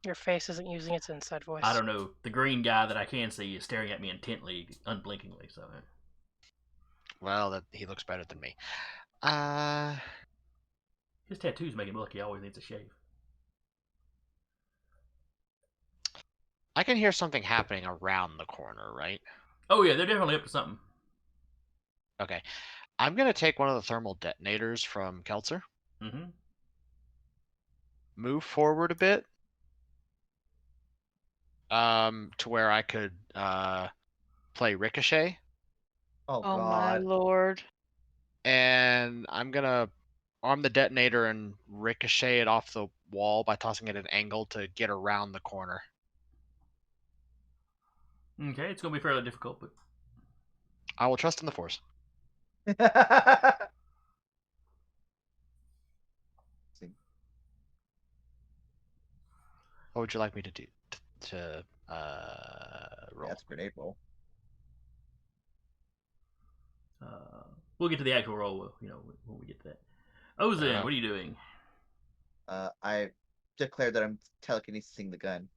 Your face isn't using its inside voice. I don't know. The green guy that I can see is staring at me intently, unblinkingly, so. Well, he looks better than me. His tattoos make him look he always needs a shave. I can hear something happening around the corner, right? Oh yeah, they're definitely up to something. Okay. I'm going to take one of the thermal detonators from Keltzer. Mm-hmm. Move forward a bit. To where I could play Ricochet. Oh, Oh my God. lord. And I'm going to arm the detonator and ricochet it off the wall by tossing it at an angle to get around the corner. Okay, it's going to be fairly difficult, but I will trust in the Force. See, What would you like me to do? To roll? that's a grenade roll. we'll get to the actual roll, when we get to that. Ozan, what are you doing? I declared that I'm telekinesising the gun,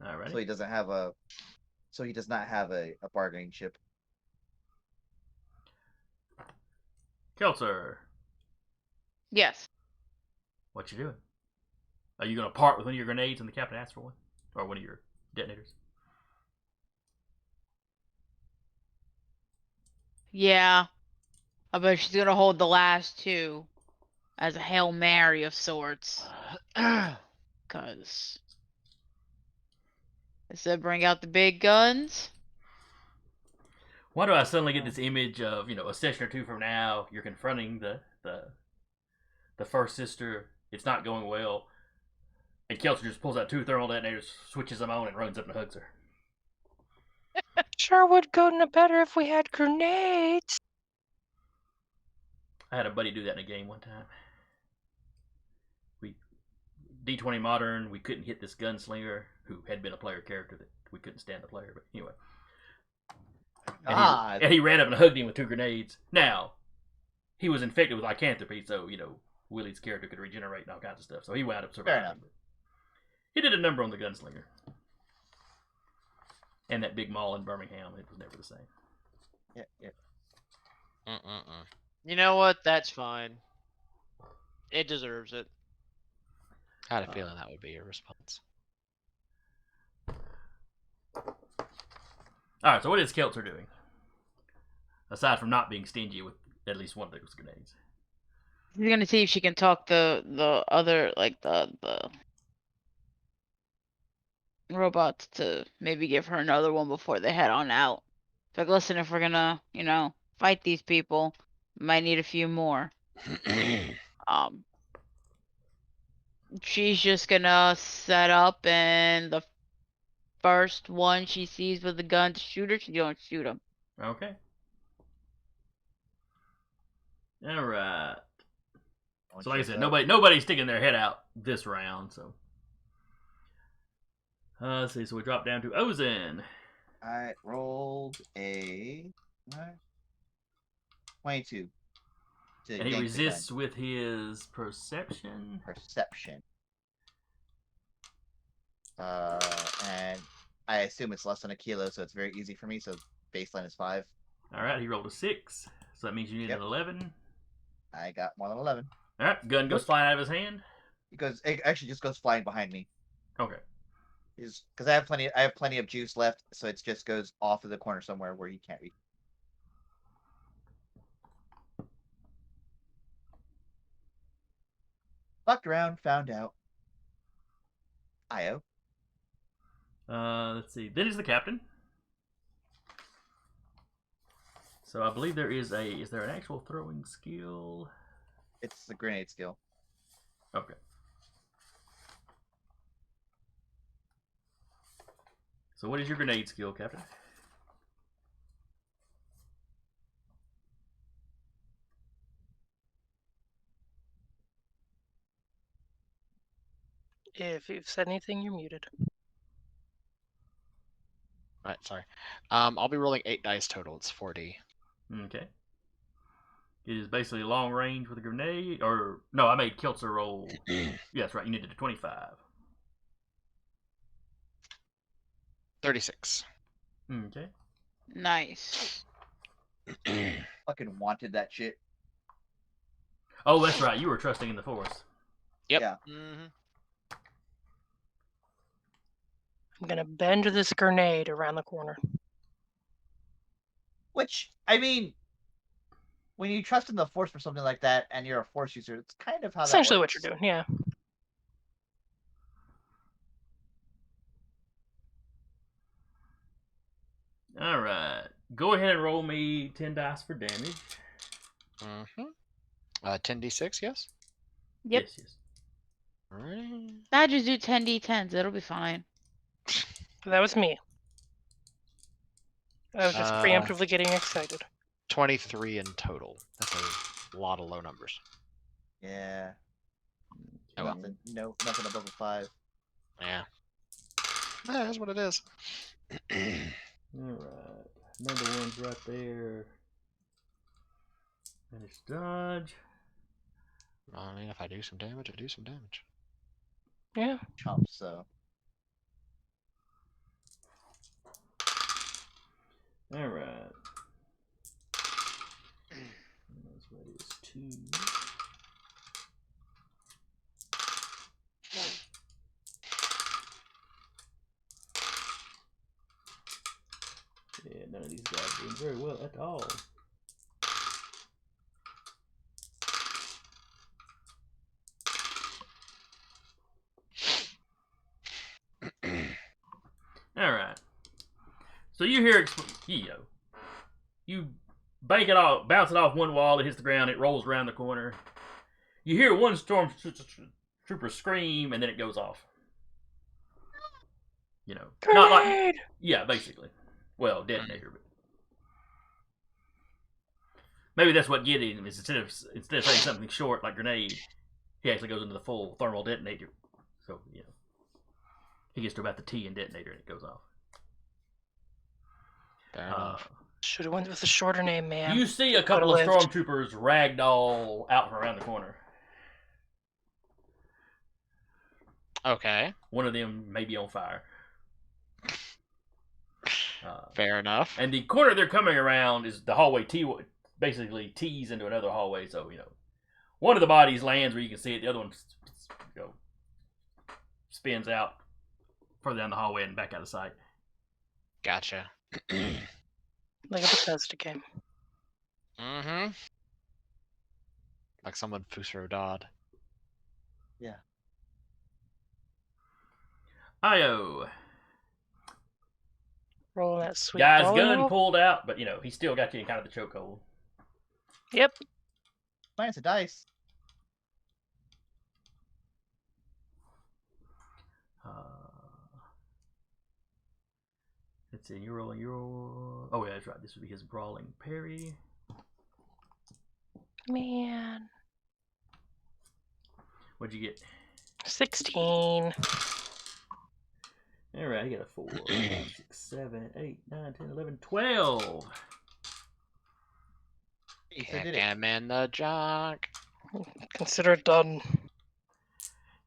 All right. so he does not have a bargaining chip. Keltzer, Yes. what you doing? Are you going to part with one of your grenades and the captain asks for one? Or one of your detonators? Yeah. I bet she's gonna hold the last two as a Hail Mary of sorts. Cause I said bring out the big guns. Why do I suddenly get this image of, a session or two from now, you're confronting the first sister, it's not going well, and Keltzer just pulls out two thermal detonators, switches them on, and runs up and hugs her. Sure would go no better if we had grenades. I had a buddy do that in a game one time. D20 Modern, we couldn't hit this gunslinger who had been a player character that we couldn't stand the player, but anyway. God. And he ran up and hugged him with 2 grenades. Now, he was infected with lycanthropy, so, Willie's character could regenerate and all kinds of stuff. So he wound up surviving. enough. He did a number on the gunslinger. And that big mall in Birmingham, it was never the same. Yeah. You know what? That's fine. It deserves it. I had a feeling that would be your response. Alright, so what is Keltzer doing? Aside from not being stingy with at least one of those grenades. She's gonna see if she can talk the other, like the robots to maybe give her another one before they head on out. It's like, listen, if we're gonna, fight these people, we might need a few more. She's just gonna set up, and the first one she sees with a gun to shoot her, she don't shoot him. Okay. Alright. So like I said, nobody's sticking their head out this round, so. Let's see, so we drop down to Ozen. I rolled a 22. To And he yank the resists gun. with his perception. Perception. And I assume it's less than a kilo, so it's very easy for me. So baseline is 5. Alright, he rolled a 6. So that means you need Yep. an 11. I got more than 11. Alright, gun goes flying out of his hand. It actually just goes flying behind me. Okay. Because I have plenty of juice left, so it just goes off of the corner somewhere where he can't reach. Fucked around, found out. IO. Let's see. Then is the captain. So I believe there is there an actual throwing skill? It's the grenade skill. Okay. So what is your grenade skill, Captain? If you've said anything, you're muted. Right, sorry. I'll be rolling 8 dice total. It's 4D. Okay. It is basically long range with a grenade, or no, I made Keltzer roll. Yes, right. You needed a 25. 36. Okay. Nice. Fucking wanted that shit. Oh, that's right. You were trusting in the Force. Yep. Yeah. Mm-hmm. I'm gonna bend this grenade around the corner. Which, I mean, when you trust in the Force for something like that, and you're a Force user, it's kind of how Essentially that what works. you're doing, yeah. All right. Go ahead and roll me 10 dice for damage. Mm-hmm. 10d6, yes? Yep. Yes. Alright. I just do 10d10s. It'll be fine. That was me. I was just Uh, preemptively getting excited. 23 in total. That's a lot of low numbers. Yeah. Oh, well. Nothing above a 5. Yeah. That's what it is. All right. Number one's right there. Finish dodge. I mean, if I do some damage, I do some damage. Yeah. Chump, so. All right. That's what it is. 2. Yeah, none of these guys are doing very well at all. All right. So you hear, you bank it off, bounce it off one wall, it hits the ground, it rolls around the corner. You hear one stormtrooper scream, and then it goes off. You know, not like, Grenade! yeah, basically. Well, detonator, but maybe that's what getting him is instead of saying something short like grenade, he actually goes into the full thermal detonator. So he gets to about the T in detonator and it goes off. Fair enough. Should have went with a shorter name, man. You see a couple of Coulda lived. stormtroopers ragdoll out from around the corner. Okay, One of them may be on fire. fair enough. And the corner they're coming around is the hallway basically tees into another hallway. So, one of the bodies lands where you can see it. The other one spins out further down the hallway and back out of sight. Gotcha. Like a Bethesda game. Mm-hmm. Like someone Fusro Dodd. Io. Rolling that sweet Guy's brawling gun roll. pulled out, but, he still got you in kind of the chokehold. Yep. Plants of dice. Let's see, you're rolling your... Oh, yeah, that's right. This would be his brawling parry. Man. What'd you get? 16. All right, you got a 4, 5, 6, 7, 8, 9, 10, 11, 12. Hey, so Kick did it. him in the junk. Consider it done.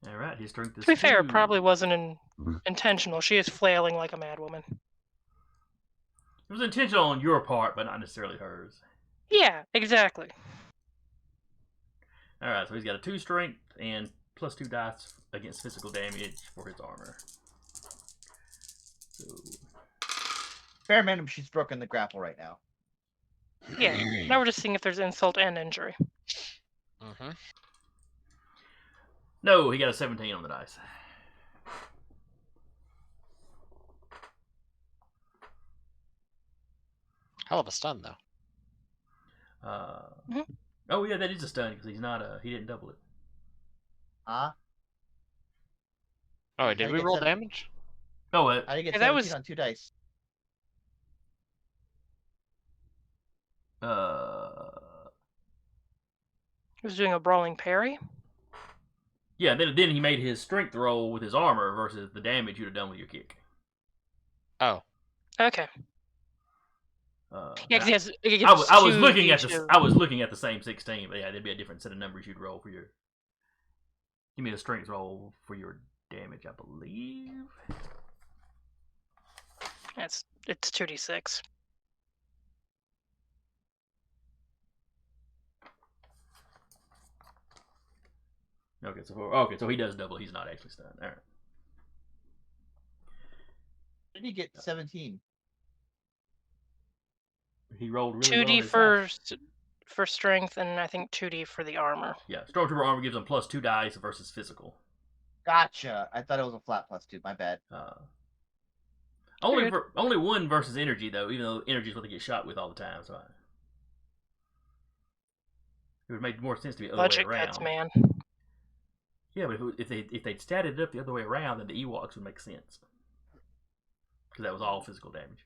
All right, his strength is To be fair, it 2. probably wasn't intentional. She is flailing like a mad woman. It was intentional on your part, but not necessarily hers. Yeah, exactly. All right, so he's got a 2 strength and plus 2 dice against physical damage for his armor. So, Fair minimum, she's broken the grapple right now. Yeah. Now we're just seeing if there's insult and injury. Mm-hmm. no, he got a 17 on the dice. Hell of a stun, though. Mhm. Oh yeah, that is a stun because he's not he didn't double it. Ah, Oh, How did do we you get roll 7? damage? Oh, how do you get Yeah, that 17 was- on 2 dice? He was doing a brawling parry. yeah. Then he made his strength roll with his armor versus the damage you'd have done with your kick. Oh, Okay. Yeah, and 'cause he I gets was 2 looking at each the of- I was looking at the same 16, but yeah, there'd be a different set of numbers you'd roll for your. Give me a strength roll for your damage, I believe. It's 2d6. Okay, so he does double. He's not actually stunned. All right. How did you get 17? He rolled really 2d well. on his dice. for strength, and I think 2d for the armor. Yeah, Stormtrooper armor gives him plus 2 dice versus physical. Gotcha. I thought it was a flat +2. My bad. Only Good. only 1 versus energy though, even though energy is what they get shot with all the time. So it would make more sense to be the other Budget way around. cuts, man. Yeah, but if they'd statted it up the other way around, then the Ewoks would make sense because that was all physical damage.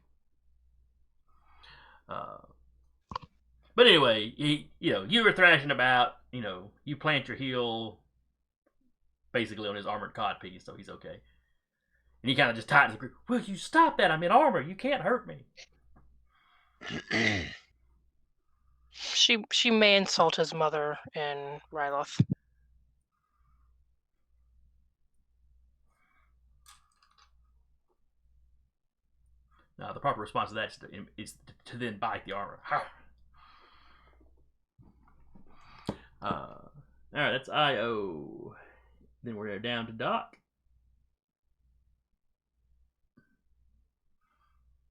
But anyway, you were thrashing about. You plant your heel basically on his armored codpiece, so he's okay. And he kind of just tightens the grip. Will you stop that? I'm in armor. You can't hurt me. She may insult his mother in Ryloth. Now, the proper response to that is to then bite the armor. All right, that's IO. Then we're down to Doc.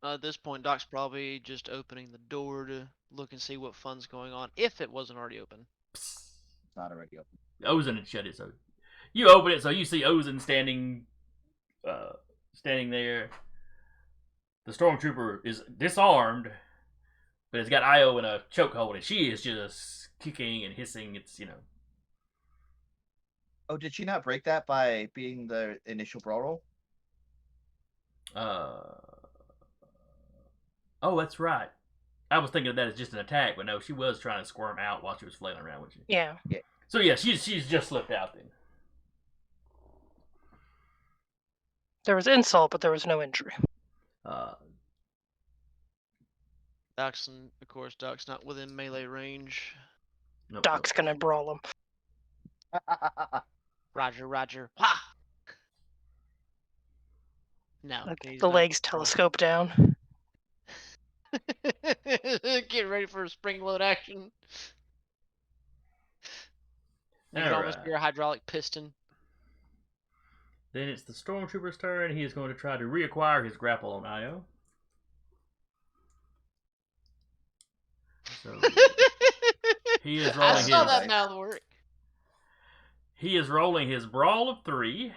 At this point, Doc's probably just opening the door to look and see what fun's going on, if it wasn't already open. It's not already open. Ozen had shut it, so you open it, so you see Ozen standing there. The stormtrooper is disarmed, but it's got Io in a chokehold, and she is just kicking and hissing. It's Oh, did she not break that by being the initial brawl roll? Oh, that's right. I was thinking of that as just an attack, but no, she was trying to squirm out while she was flailing around, wasn't she? Yeah. So yeah, she's just slipped out then. There was insult, but there was no injury. Doc's, of course, Doc's not within melee range. Nope, Doc's gonna brawl him. Roger, Roger. Ha! No. Like, he's the not legs brawl. telescope down. Get ready for a spring load action. You can almost Alright. hear a hydraulic piston. Then it's the Stormtrooper's turn. He is going to try to reacquire his grapple on Io. So he is I rolling saw his. that mouth work. He is rolling his brawl of 3.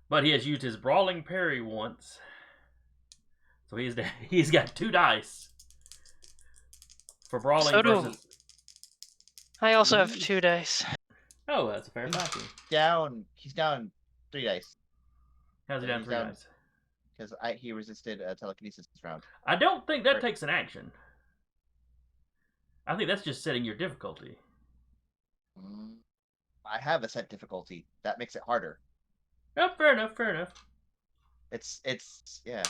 But he has used his brawling parry once. So he's got 2 dice for brawling So do versus. I also have 2 dice. Oh, that's a fair copy. He's down 3 dice How's he Yeah, down he's 3 down. dice? because he resisted telekinesis this round. I don't think that Right. takes an action. I think that's just setting your difficulty. I have a set difficulty that makes it harder. Oh, fair enough. Fair enough. It's yeah.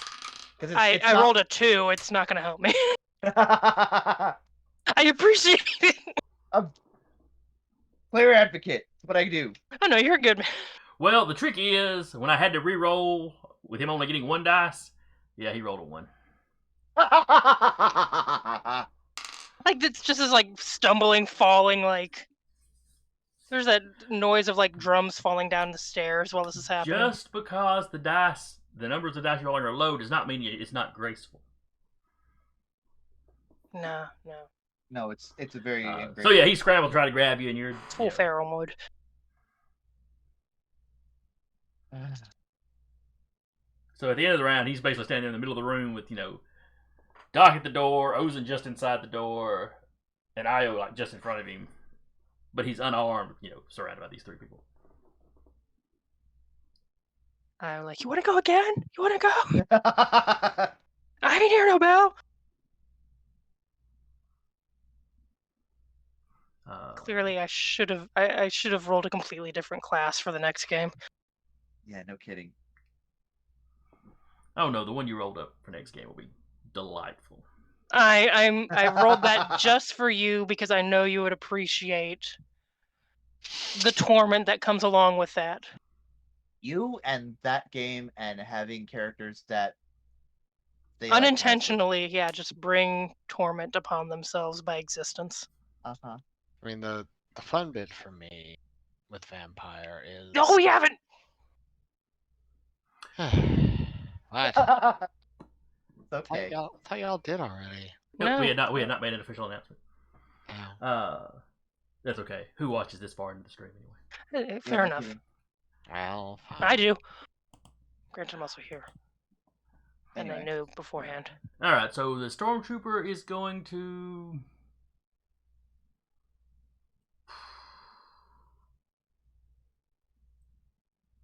Because I rolled a 2. It's not gonna help me. I appreciate it. player advocate. That's what I do. Oh no, you're good, man. Well, the trick is when I had to re-roll with him only getting 1 dice. Yeah, he rolled a 1. Like, it's just as like stumbling, falling, like there's that noise of like drums falling down the stairs while this is happening. Just because the numbers of dice you're rolling are low, does not mean it's not graceful. No. No, it's a very So yeah, he scrambled, trying to grab you, and you're It's full yeah. feral mode. So at the end of the round, he's basically standing in the middle of the room with Doc at the door, Ozen just inside the door, and Io like just in front of him, but he's unarmed, surrounded by these 3 people. I'm like, you want to go again? You want to go? I ain't hear no bell. Clearly, I should have rolled a completely different class for the next game. Yeah, no kidding. Oh no, the one you rolled up for next game will be delightful. I rolled that just for you because I know you would appreciate the torment that comes along with that. You and that game and having characters that they Unintentionally, yeah, just bring torment upon themselves by existence. Uh-huh. I mean, the fun bit for me with Vampire is. No, we haven't. What? It's okay. I thought y'all did already. No, No. we had not made an official announcement. Oh. That's okay. Who watches this far into the stream anyway? Fair no enough. kidding. Well, I do. Granted, I'm also here. And I Anyway. knew beforehand. All right, so the Stormtrooper is going to.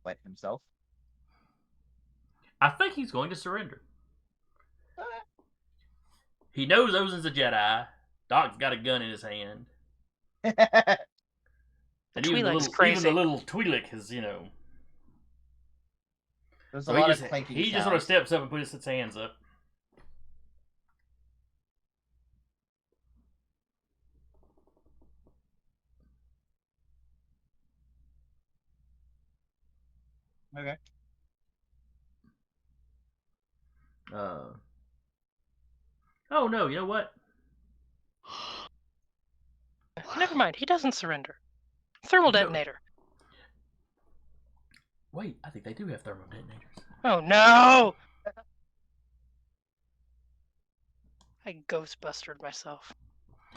Wet himself. I think he's going to surrender. He knows Ozen's a Jedi. Doc's got a gun in his hand. And even Twi'lek's even crazy. the little Twi'lek is, There's a So lot he of just, clanking he just sort of sounds. steps up and puts his hands up. Okay. Oh no, you know what? Never mind, he doesn't surrender. Thermal No. detonator. Wait, I think they do have thermal detonators. Oh no! I ghostbustered myself.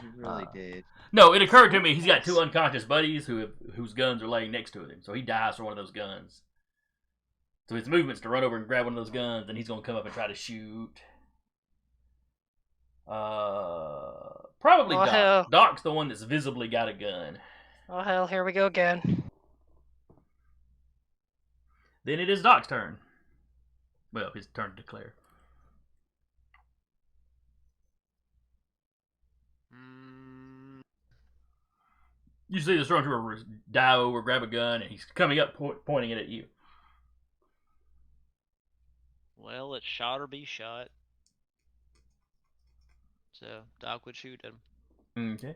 You really did. No, it occurred to me he's got 2 unconscious buddies whose guns are laying next to him, so he dies for one of those guns. So his movement's to run over and grab one of those guns, and he's gonna come up and try to shoot. Probably Oh, Doc. hell. Doc's the one that's visibly got a gun. Oh hell, here we go again. Then it is Doc's turn. Well, his turn to declare. You see the Stormtrooper dive over, grab a gun, and he's coming up, pointing it at you. Well, it's shot or be shot. So Doc would shoot him. Okay.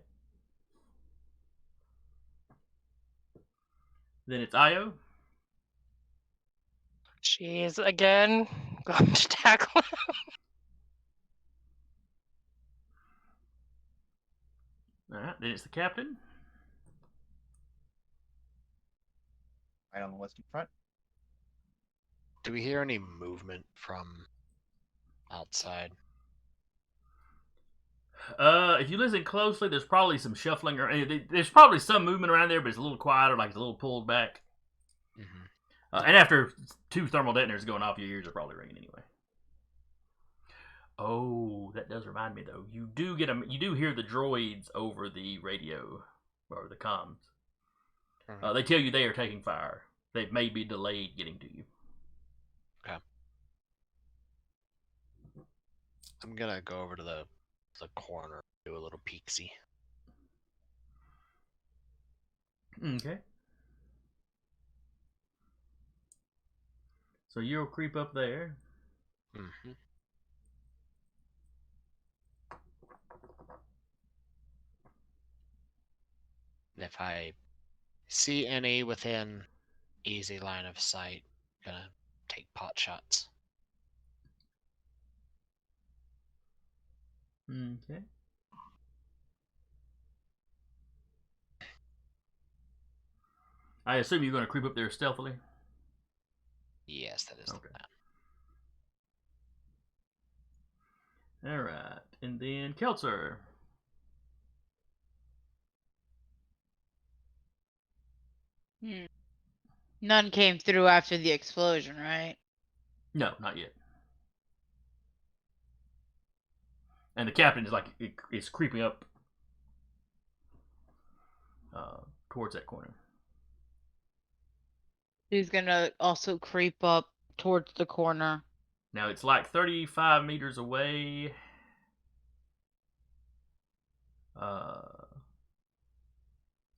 Then it's Io. She's again going to tackle him. All right. Then it's the captain. Right on the western front. Do we hear any movement from outside? If you listen closely, there's probably some shuffling, or there's probably some movement around there, but it's a little quieter, like it's a little pulled back. Mm-hmm. And after 2 thermal detonators going off, your ears are probably ringing anyway. Oh, that does remind me though. You do hear the droids over the radio or the comms. Mhm. They tell you they are taking fire. They may be delayed getting to you. Okay. I'm gonna go over to the corner, do a little peek-see. Okay. So you'll creep up there. Mm-hmm. If I see any within easy line of sight, gonna take pot shots. Okay. I assume you're going to creep up there stealthily. Yes, that is Okay. the plan. All right, and then Keltzer. None came through after the explosion, right? No, not yet. And the captain is creeping up towards that corner. He's gonna also creep up towards the corner. Now it's like 35 meters away.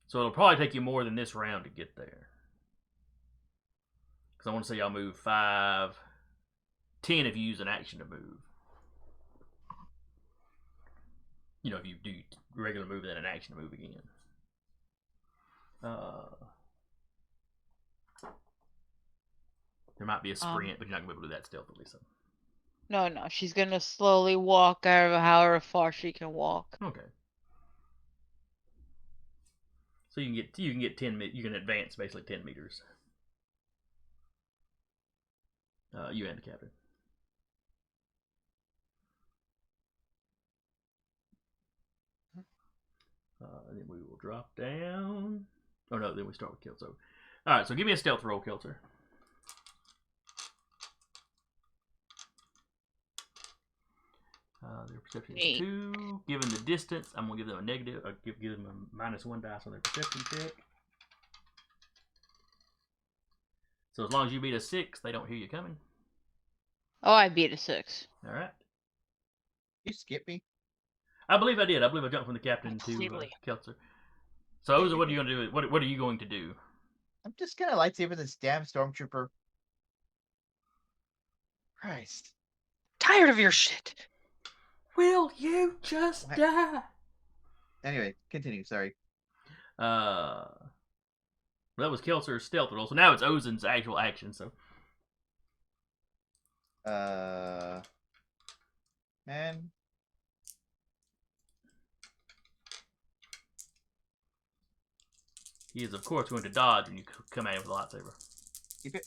So it'll probably take you more than this round to get there. Because I want to say y'all move 5, 10 if you use an action to move. You know, if you do regular move, then an action to move again. There might be a sprint, but you're not going to be able to do that stealthily. So. No, she's gonna slowly walk however far she can walk. Okay. So you can get 10. You can advance basically 10 meters. You and the captain. Then we will drop down. Oh no, then we start with Kelso. All right, so give me a stealth roll, Kelso. Their perception is 2. Given the distance, I'm gonna give them a negative. Give them a -1 dice on their perception check. So as long as you beat a 6, they don't hear you coming. Oh, I beat a 6. All right. You skip me. I believe I did. I believe I jumped from the captain to Completely. Kelso. So Oza, what are you gonna do? What are you going to do? I'm just gonna lightsaber this damn stormtrooper. Christ. Tired of your shit. Will you just What? die? Anyway, continue. Sorry. That was Kelser's stealth roll. So now it's Ozen's actual action. So Man. he is of course going to dodge when you come at him with a lightsaber. Keep it.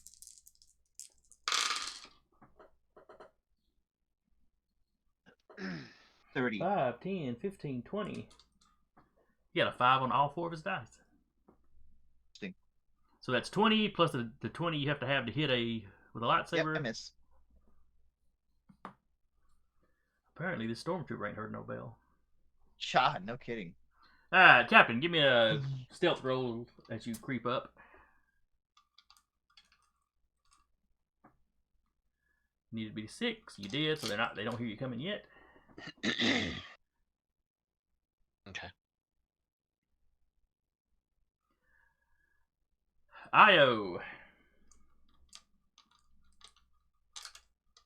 $30. 5, 10, 15, 20. He got a 5 on all 4 of his dice. Interesting. So that's 20 plus the 20 you have to hit with a lightsaber. Yep, I miss. Apparently this stormtrooper ain't heard no bell. Shot, no kidding. Alright, Captain, give me a stealth roll as you creep up. Needed to be 6. You did, so they don't hear you coming yet. Okay. Io.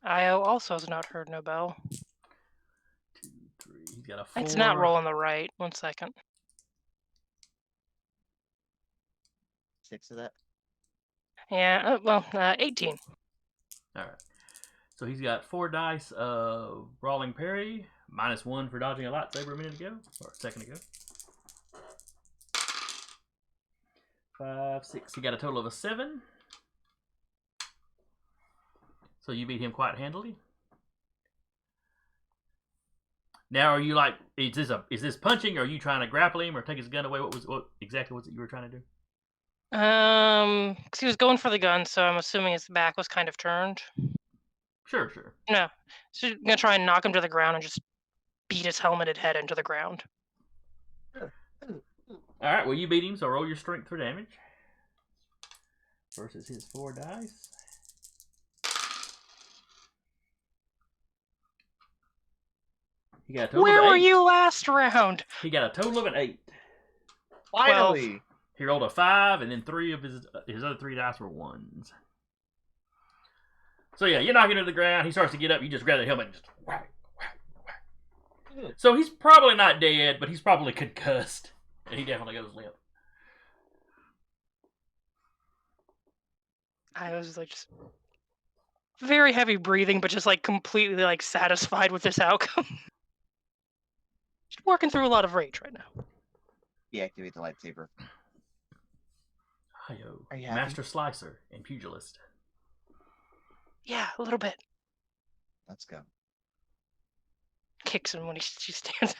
Io also has not heard no bell. 2, 3. He's got a 4. It's not rolling the right. 1 second. 6 of that. Yeah, well, 18. All right. So he's got 4 dice of brawling parry, -1 for dodging a lightsaber a minute ago or a second ago. 5, 6. He got a total of a 7. So you beat him quite handily. Now, are you like, is this punching? Or are you trying to grapple him or take his gun away? What exactly was it you were trying to do? 'Cause he was going for the gun, so I'm assuming his back was kind of turned. Sure. No, so gonna try and knock him to the ground and just beat his helmeted head into the ground. All right. Well, you beat him, so roll your strength for damage versus his 4 dice. He got a total Where of 8. were you last round? He got a total of an 8. Finally! He rolled a 5, and then 3 of his other 3 dice were 1s. So yeah, you knock him to the ground. He starts to get up. You just grab the helmet and just whack. So he's probably not dead, but he's probably concussed, and he definitely goes limp. I was like just very heavy breathing, but just like completely like satisfied with this outcome. Just working through a lot of rage right now. Deactivate the lightsaber. Hi-yo. Are you happy? Master Slicer and Pugilist. Yeah, a little bit. Let's go. Kicks him when she stands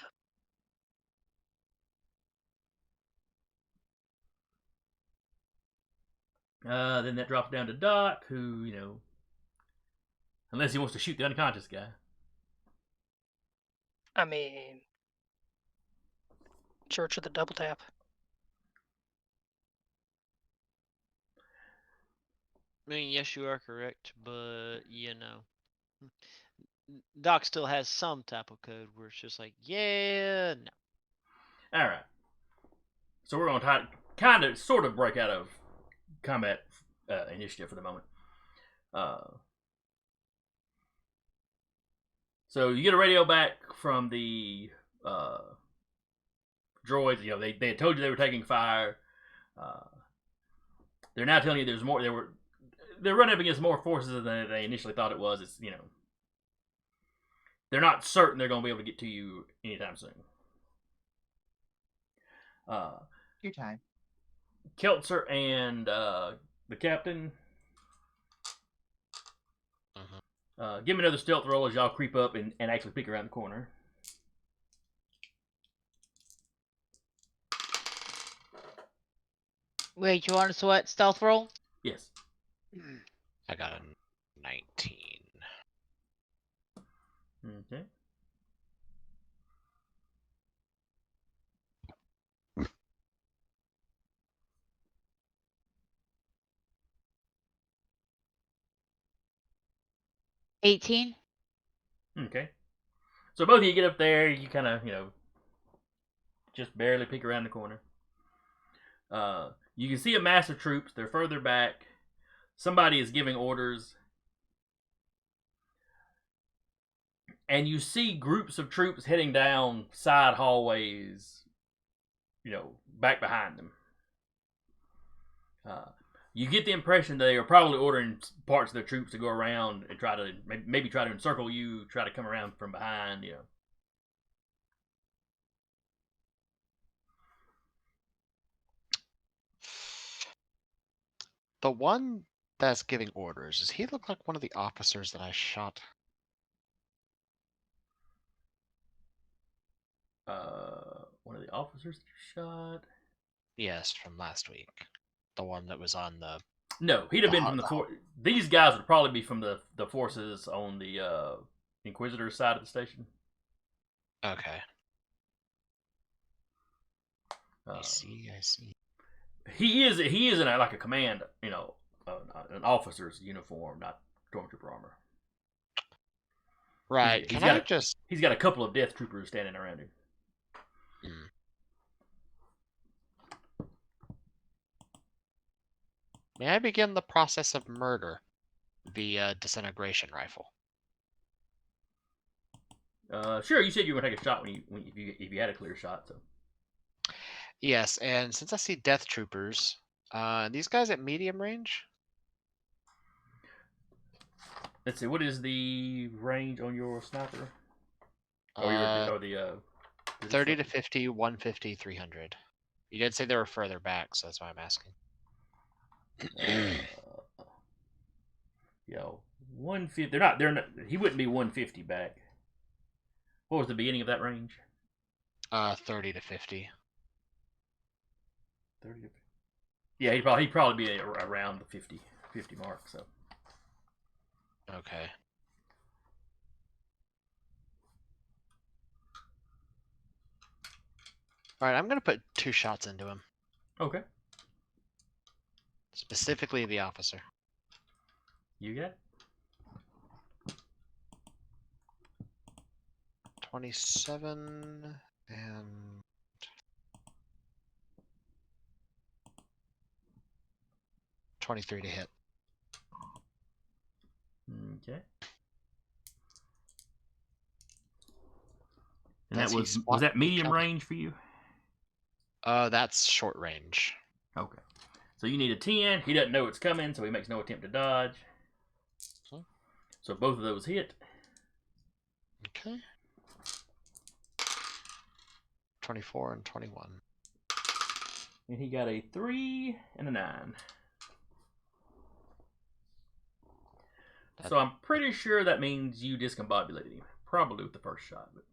up. Then that drops down to Doc, who, unless he wants to shoot the unconscious guy. I mean, Church of the Double Tap. I mean, yes, you are correct, but Doc still has some type of code where it's just like, yeah, no. All right. So we're going to kind of, sort of break out of combat initiative for the moment. So you get a radio back from the droids. They had told you they were taking fire. They're now telling you there's more. They're running up against more forces than they initially thought it was. It's they're not certain they're going to be able to get to you anytime soon. Your time. Keltzer and the captain. Give me another stealth roll as y'all creep up and actually peek around the corner. Wait, you want to sweat stealth roll? Yes. I got a 19. Okay. $18. Okay. So both of you get up there. You kind of, just barely peek around the corner. You can see a mass of troops. They're further back. Somebody is giving orders. And you see groups of troops heading down side hallways, back behind them. You get the impression they are probably ordering parts of their troops to go around and try to maybe try to encircle you, try to come around from behind, The one that's giving orders, does he look like one of the officers that I shot? One of the officers shot. Yes, from last week. The one that was on the... No, he'd have been from the these guys would probably be from the forces on the Inquisitor side of the station. Okay. I see. He is in like a command, an officer's uniform, not stormtrooper armor. Right. He's got a couple of death troopers standing around him. May I begin the process of murder via disintegration rifle? Sure. You said you were gonna take a shot if you had a clear shot. So Yes, and since I see death troopers, these guys at medium range. let's see. What is the range on your sniper? Or the 30 to 50, 150, 300. You did say they were further back, so that's why I'm asking. Yo, 150. They're not. He wouldn't be 150 back. What was the beginning of that range? 30 to 50. 30 to 50. Yeah, he'd probably be around the 50 mark. So Okay. All right, I'm gonna put 2 shots into him, okay, specifically the officer. you got it. 27 and 23 to hit. Okay. And Does that he was swat that medium each other? range for you? That's short range. Okay. So you need a 10. He doesn't know it's coming, so he makes no attempt to dodge. Okay. So both of those hit. Okay. 24 and 21. And he got a 3 and a 9. So I'm pretty sure that means you discombobulated him. Probably with the first shot. But...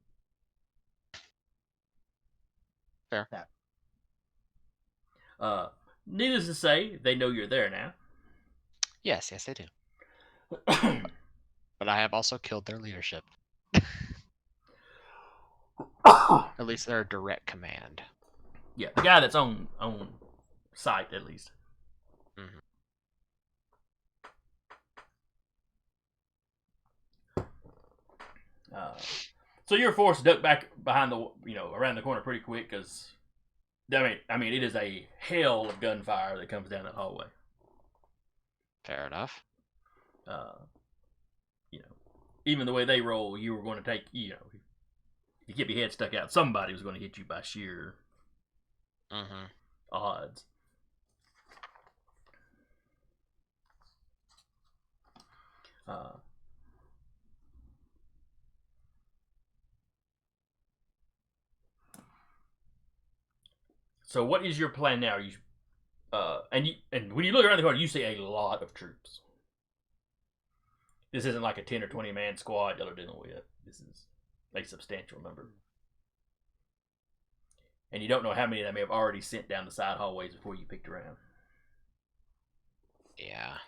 Fair. Yeah. Needless to say, they know you're there now. Yes, they do. But I have also killed their leadership. At least their direct command. Yeah, the guy that's on site at least. Mhm. So you're forced to duck back behind around the corner pretty quick because, I mean, it is a hell of gunfire that comes down that hallway. Fair enough. Even the way they roll, you were going to take, you get your head stuck out, somebody was going to hit you by sheer odds. So what is your plan now? And when you look around the corner, you see a lot of troops. This isn't like a 10 or 20 man squad y'all are dealing with. This is a substantial number. And you don't know how many of them have already sent down the side hallways before you picked around. Yeah.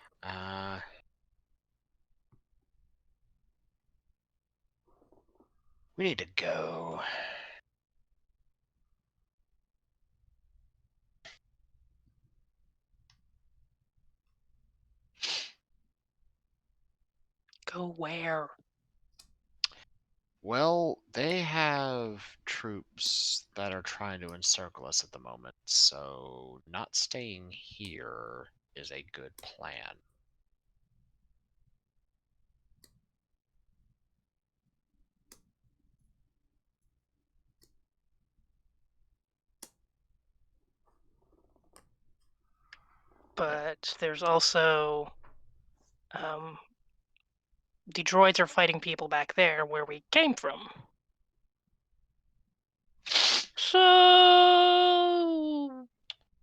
We need to go. Go where? Well, they have troops that are trying to encircle us at the moment, so not staying here is a good plan. But there's also the droids are fighting people back there where we came from. So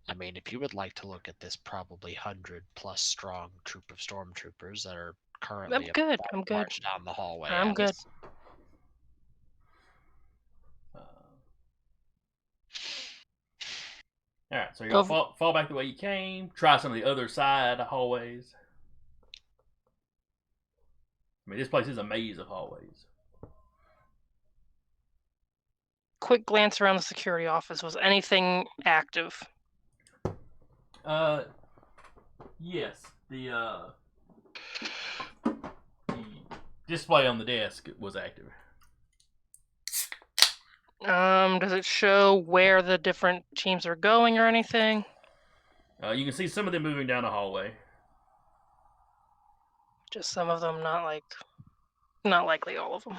I mean, if you would like to look at this probably 100+ strong troop of stormtroopers that are currently good. I'm good. marched down the hallway. I'm at good. us. All right, so you're gonna fall back the way you came. Try some of the other side hallways. I mean, this place is a maze of hallways. Quick glance around the security office. Was anything active? Yes. The display on the desk was active. Does it show where the different teams are going or anything? You can see some of them moving down the hallway. Just some of them, not likely all of them.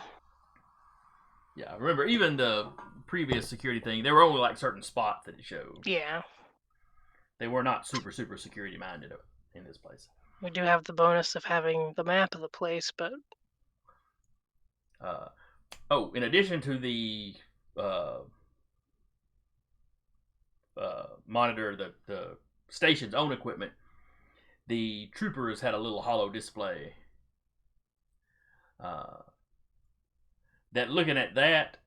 Yeah, remember, even the previous security thing, there were only like certain spots that it showed. Yeah. They were not super security minded in this place. We do have the bonus of having the map of the place, but In addition to the monitor, the station's own equipment, the troopers had a little hollow display. That looking at that,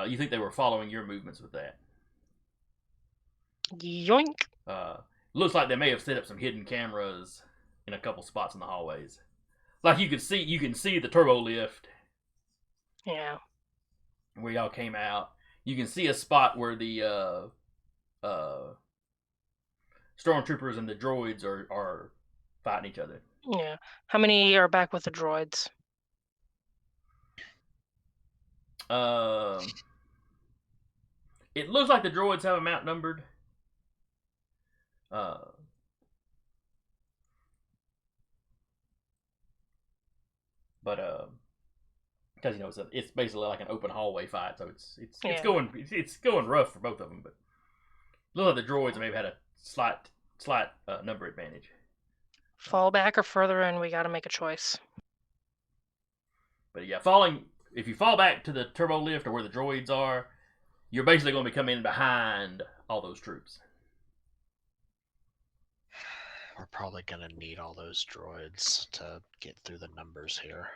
you think they were following your movements with that? yoink. Looks like they may have set up some hidden cameras in a couple spots in the hallways. Like you can see the turbo lift Yeah. where y'all came out. You can see a spot where the stormtroopers and the droids are fighting each other. Yeah. How many are back with the droids? It looks like the droids have them outnumbered. But because it's basically like an open hallway fight, so it's Yeah. going rough for both of them. But look like the droids maybe had a slight number advantage. Fall back or further in, we got to make a choice. But yeah, if you fall back to the turbo lift or where the droids are, you're basically going to be coming in behind all those troops. We're probably gonna need all those droids to get through the numbers here.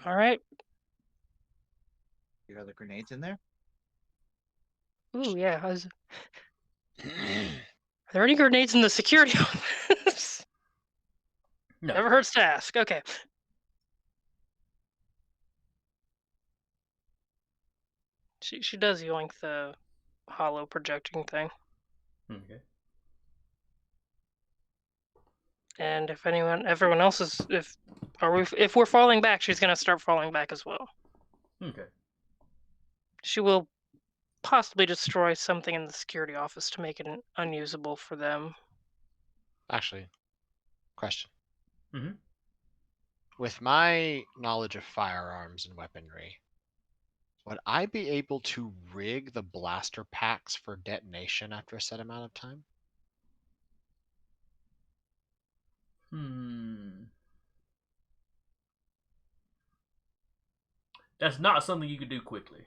All right. You got the grenades in there? Ooh, yeah. Are there any grenades in the security office? No. Never hurts to ask. Okay. She does yoink the hollow projecting thing. Okay. And if everyone else is, if we're falling back, she's gonna start falling back as well. Okay. She will possibly destroy something in the security office to make it unusable for them. Actually, question. Mhm. With my knowledge of firearms and weaponry, would I be able to rig the blaster packs for detonation after a set amount of time? That's not something you could do quickly.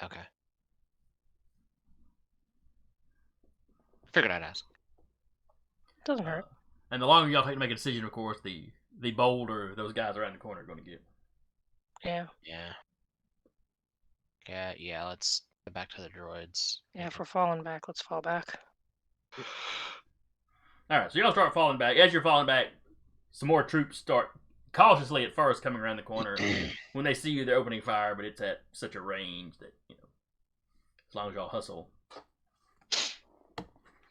Okay. Figured I'd ask. Doesn't hurt. And the longer y'all take to make a decision, of course, the bolder those guys around the corner are going to get. Yeah. Yeah, let's get back to the droids. Yeah, if we're falling back, let's fall back. Alright, so y'all start falling back. As you're falling back, some more troops start cautiously at first coming around the corner. When they see you, they're opening fire, but it's at such a range that, as long as y'all hustle.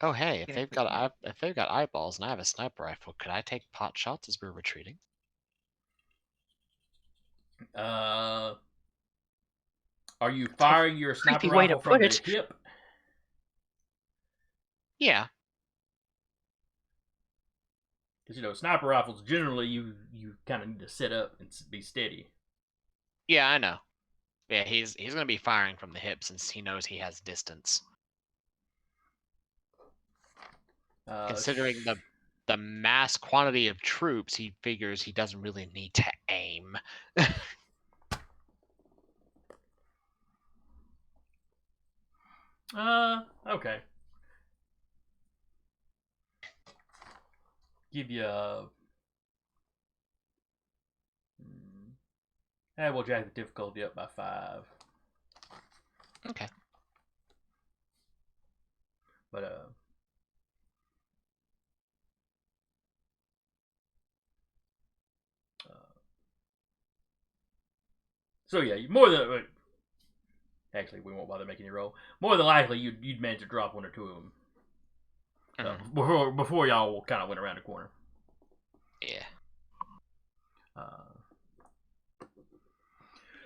Oh hey, if they've got eyeballs and I have a sniper rifle, could I take pot shots as we're retreating? Are you firing your sniper creepy way to rifle from put the it. hip? Yeah. Because sniper rifles generally you kind of need to sit up and be steady. Yeah, I know. Yeah, he's gonna be firing from the hip since he knows he has distance. Considering the mass quantity of troops, he figures he doesn't really need to aim. Okay. Give you we'll jack the difficulty up by 5. Okay. But so yeah, more than actually we won't bother making you roll. More than likely you'd manage to drop 1 or 2 of them before y'all kind of went around the corner. Yeah.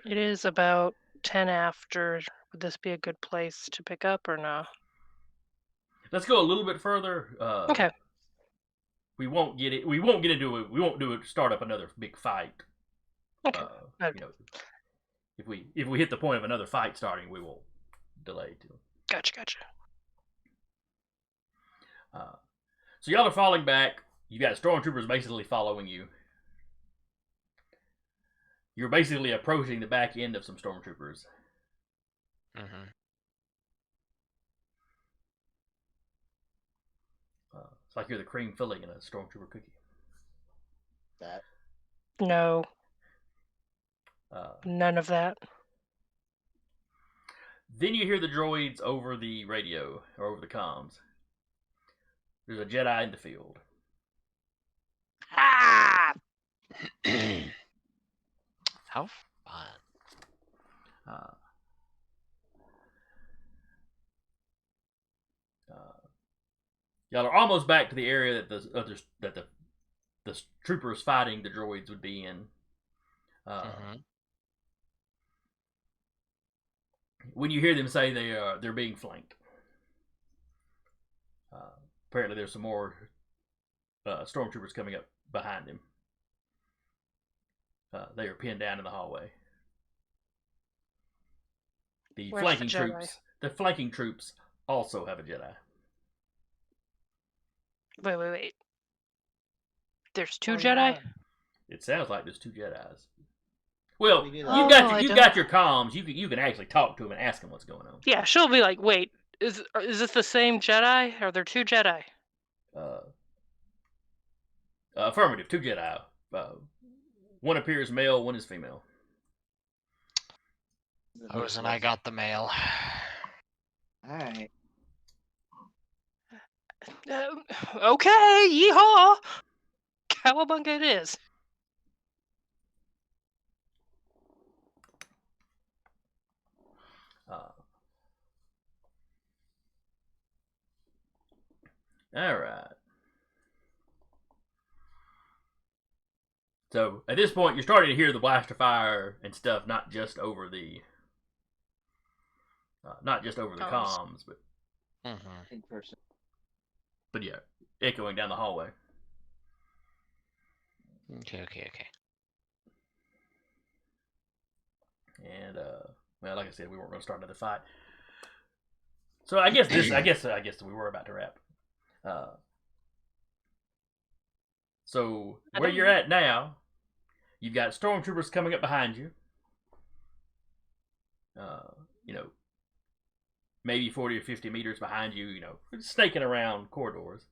It is about 10 after. Would this be a good place to pick up or no? Let's go a little bit further. Okay. we won't get it. We won't get into it. We won't do it. Start up another big fight. Okay. You know, if we hit the point of another fight starting, we will delay to. Gotcha. So y'all are falling back. You got stormtroopers basically following you. You're basically approaching the back end of some stormtroopers. Mm-hmm. It's like you're the cream filling in a stormtrooper cookie. That No, Uh, none of that. Then you hear the droids over the radio or over the comms. There's a Jedi in the field. Ah! How fun. Y'all are almost back to the area that the troopers fighting the droids would be in. When you hear them say they're being flanked. Apparently, there's some more stormtroopers coming up behind him. They are pinned down in the hallway. The Where's flanking the Jedi? troops. The flanking troops also have a Jedi. Wait. There's two Oh, Jedi? yeah. It sounds like there's two Jedis. Well, We do you've that. Oh, I got your comms. You can actually talk to them and ask them what's going on. Yeah, she'll be like, wait, is this the same Jedi? Are there two Jedi? Affirmative. Two Jedi. One appears male. One is female. Hose and I got the mail. All right. Okay, yeehaw! Cowabunga it is. All right. So at this point, you're starting to hear the blaster fire and stuff, not just over the comms, but In person. but yeah, echoing down the hallway. Okay. And well, like I said, we weren't going to start another fight. So I guess we were about to wrap. So where you're at now, you've got stormtroopers coming up behind you. Maybe 40 or 50 meters behind you, snaking around corridors.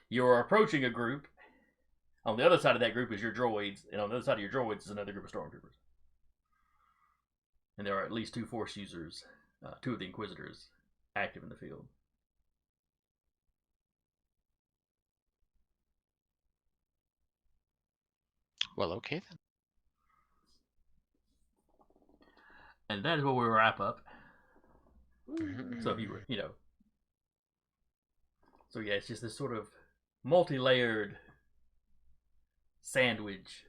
You're approaching a group. On the other side of that group is your droids, and on the other side of your droids is another group of stormtroopers. And there are at least two Force users, two of the Inquisitors, active in the field. Well, okay then. And that is where we wrap up. Mhm. So if you were, so yeah, it's just this sort of multi-layered sandwich.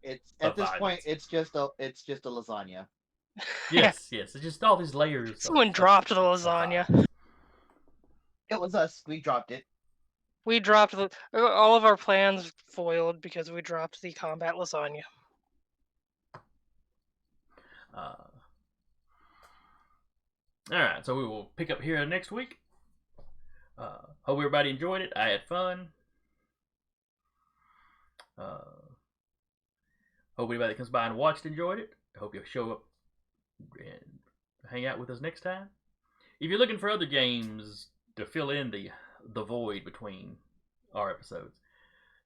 It's at Of this violence. point. It's just a lasagna. Yes, it's just all these layers. Someone dropped the lasagna. violence. It was us. We dropped it. We dropped all of our plans foiled because we dropped the combat lasagna. All right, so we will pick up here next week. Hope everybody enjoyed it. I had fun. Hope anybody that comes by and watched enjoyed it. I hope you'll show up and hang out with us next time. If you're looking for other games to fill in the void between our episodes,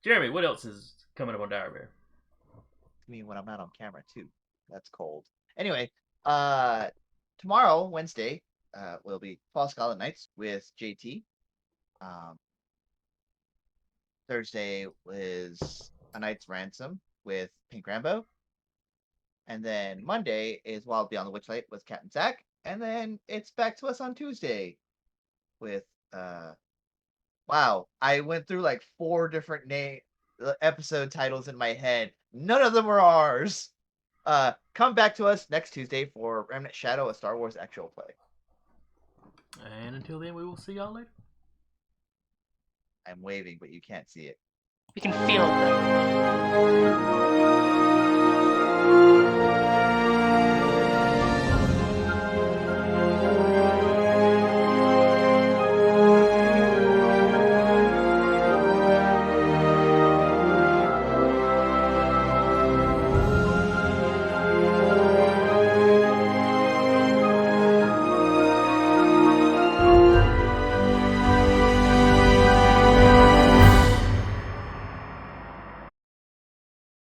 Jeremy, what else is coming up on Dire Bear? I mean, when I'm not on camera too. That's cold. Anyway, tomorrow, Wednesday, will be Fall Scarlet Nights with JT. Thursday is A Knight's Ransom with Pink Rambo. And then Monday is Wild Beyond the Witchlight with Captain Zach. And then it's back to us on Tuesday with wow, I went through like 4 different episode titles in my head. None of them are ours. Come back to us next Tuesday for Remnant Shadow, a Star Wars actual play. And until then, we will see y'all later. I'm waving, but you can't see it. You can feel it though.